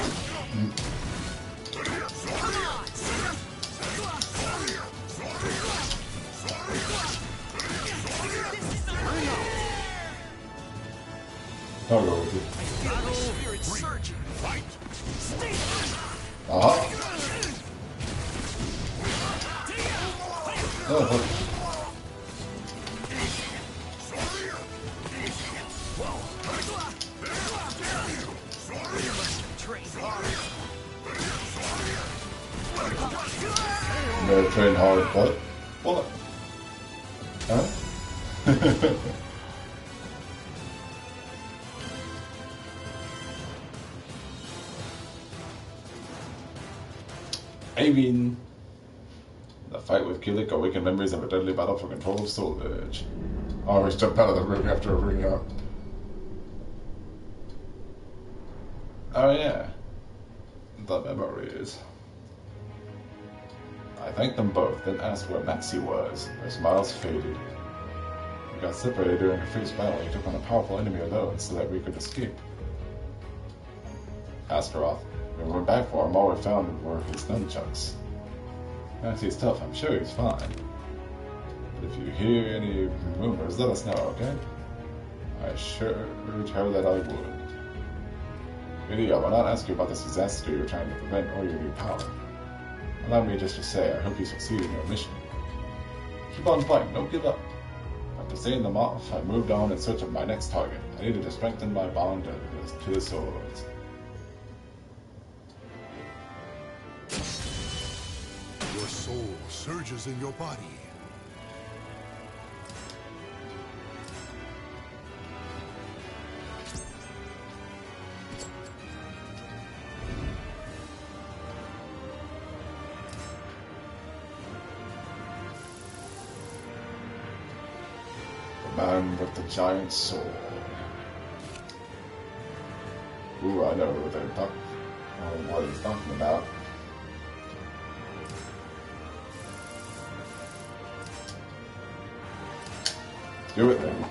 I'll go with you. Battle spirit surging! Fight! Uh-huh. Oh. Better train hard, but what? Huh? I mean, the fight with Kulik awakened memories of a deadly battle for control of Soul Edge. I always jump out of the ring after a ring out. Oh yeah, the memories. I thanked them both, then asked where Maxie was. Their smiles faded. We got separated during a fierce battle. He took on a powerful enemy alone so that we could escape. Astaroth. When we went back for him, all we found were his nunchucks. Maxie's tough, I'm sure he's fine. But if you hear any rumors, let us know, okay? I assured her that I would. Really, I will not ask you about this disaster you're trying to prevent or your new power. Allow me just to say, I hope you succeed in your mission. Keep on fighting, don't give up. After seeing them off, I moved on in search of my next target. I needed to strengthen my bond to the swords. Your soul surges in your body. Man with the giant sword. Ooh, I know what they're talking. What he's talking about. Do it then.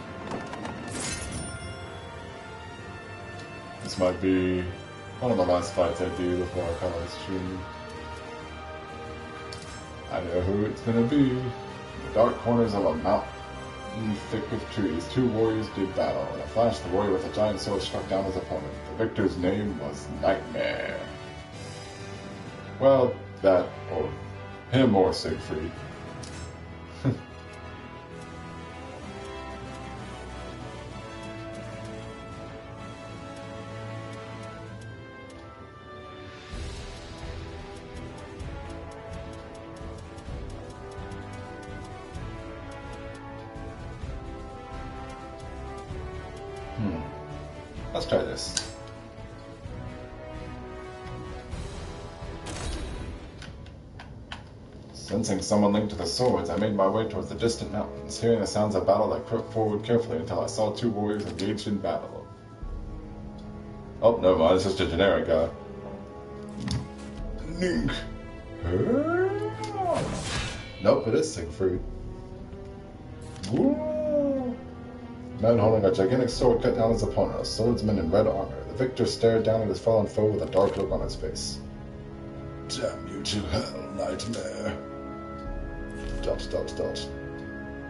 This might be one of the last fights I do before I call this stream. I know who it's gonna be. the dark corners of a mountain thick with trees, two warriors did battle. In a flash, the warrior with a giant sword struck down his opponent. The victor's name was Nightmare. Well, that, or him or Siegfried. Let's try this. Sensing someone linked to the swords, I made my way towards the distant mountains. Hearing the sounds of battle, I crept forward carefully until I saw two warriors engaged in battle. Oh, never mind, it's just a generic guy. Nink. Nope, it is Siegfried. Woo! Man holding a gigantic sword cut down his opponent, a swordsman in red armor. The victor stared down at his fallen foe with a dark look on his face. Damn you to hell, Nightmare. ...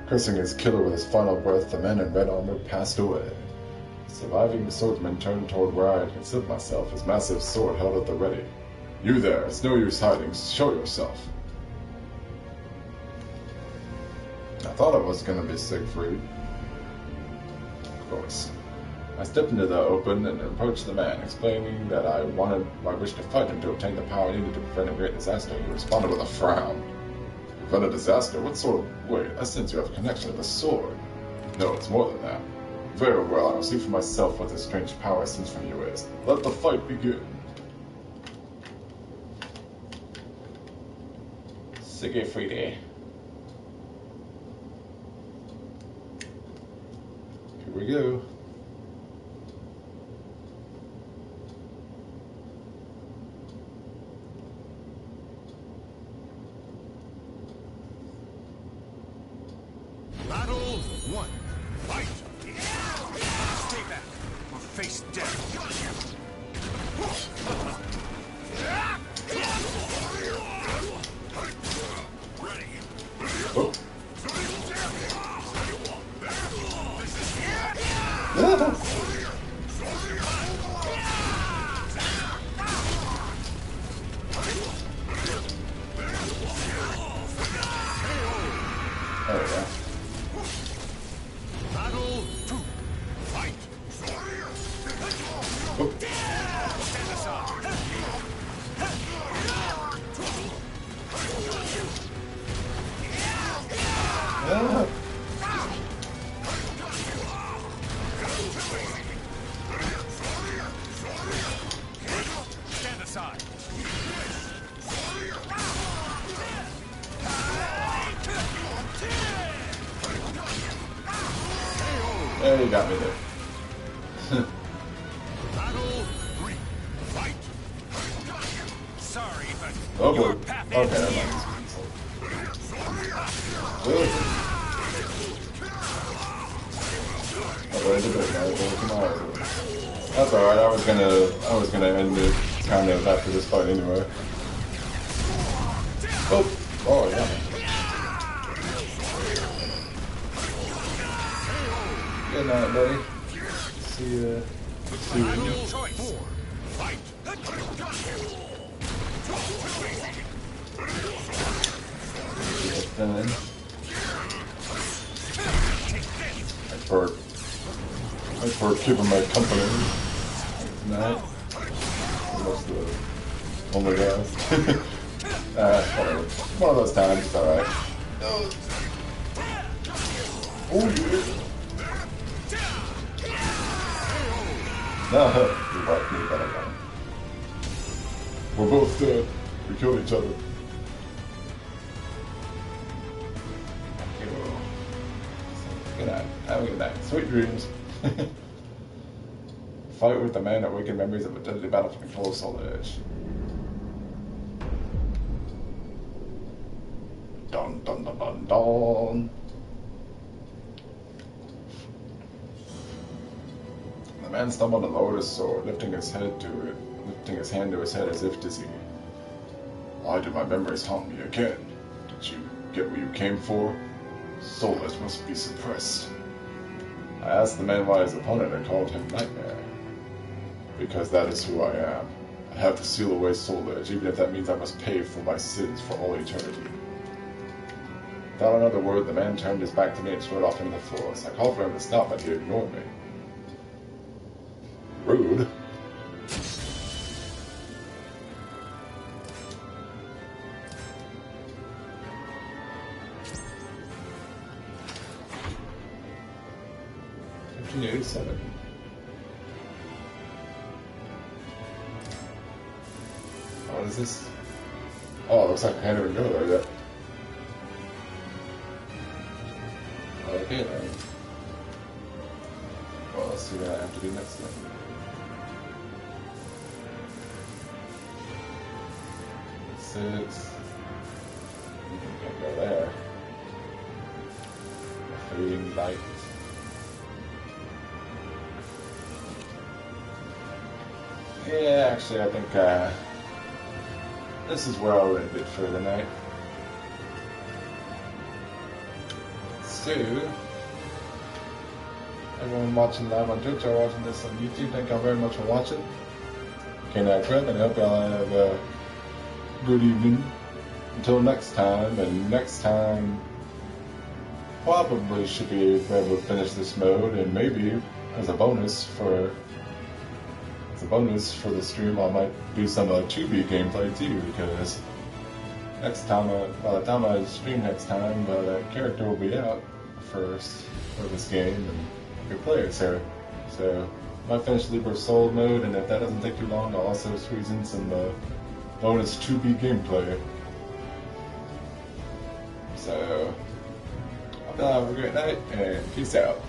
Cursing his killer with his final breath, the man in red armor passed away. The surviving swordsman turned toward where I had concealed myself, his massive sword held at the ready. You there, it's no use hiding, show yourself. I thought it was gonna be Siegfried. Of course. I stepped into the open and approached the man, explaining that I wished to fight him to obtain the power I needed to prevent a great disaster. He responded with a frown. Prevent a disaster? What sort of... Wait, I sense you have a connection to the sword. No, it's more than that. Very well, I will see for myself what this strange power I sense from you is. Let the fight begin. Siegfried. Here we go. Battle 1. Fight! Stay back or face death. Ready. Oh. There we go. Battle 2. Fight! Oh. Stand aside. Ah. Stand aside. There, you got me there. Battle 3. Fight! Sorry, but Oh your boy. path Okay, ends never here. mind. Really? Oh, I did it, guys. That's alright, I was gonna end it kind of after this fight anyway. Oh! Oh, yeah. Good night, buddy. See ya. Final choice. 4. Fight! Done. Thanks for keeping my company tonight. That's the only guy. Whatever. One of those times, it's alright. Oh, yeah. No, you're right, me better one. We're both dead. We killed each other. Good night. Have a good night. Sweet dreams. Fight with the man that awakened memories of a deadly battle to control the Soul Edge. Dun dun dun dun dun. The man stumbled and lowered his sword, lifting his hand to his head as if dizzy. Why do my memories haunt me again? Did you get what you came for? Soul Edge must be suppressed. I asked the man why his opponent had called him Nightmare. Because that is who I am. I have to seal away Soul Edge, even if that means I must pay for my sins for all eternity. Without another word, the man turned his back to me and strode off into the forest. I called for him to stop, but he ignored me. Rude. $15.87. What is this? Oh, it looks like I can't even go there yet. Okay then. Well, let's see what I have to do next then. Six. Can't go there. A fading light. Yeah, actually, I think this is where I'll end it for the night. So, everyone watching live on Twitch or watching this on YouTube, thank y'all very much for watching. K9 Crib, and I hope y'all have a good evening. Until next time, and next time probably should be able to finish this mode, and maybe as a bonus for the stream, I might do some 2B gameplay too, because next time, by the time I stream next time, the character will be out first for this game, and you play it, so I might finish Libra Soul mode, and if that doesn't take too long, I'll also squeeze in some bonus 2B gameplay. So, hope y'all have a great night, and peace out.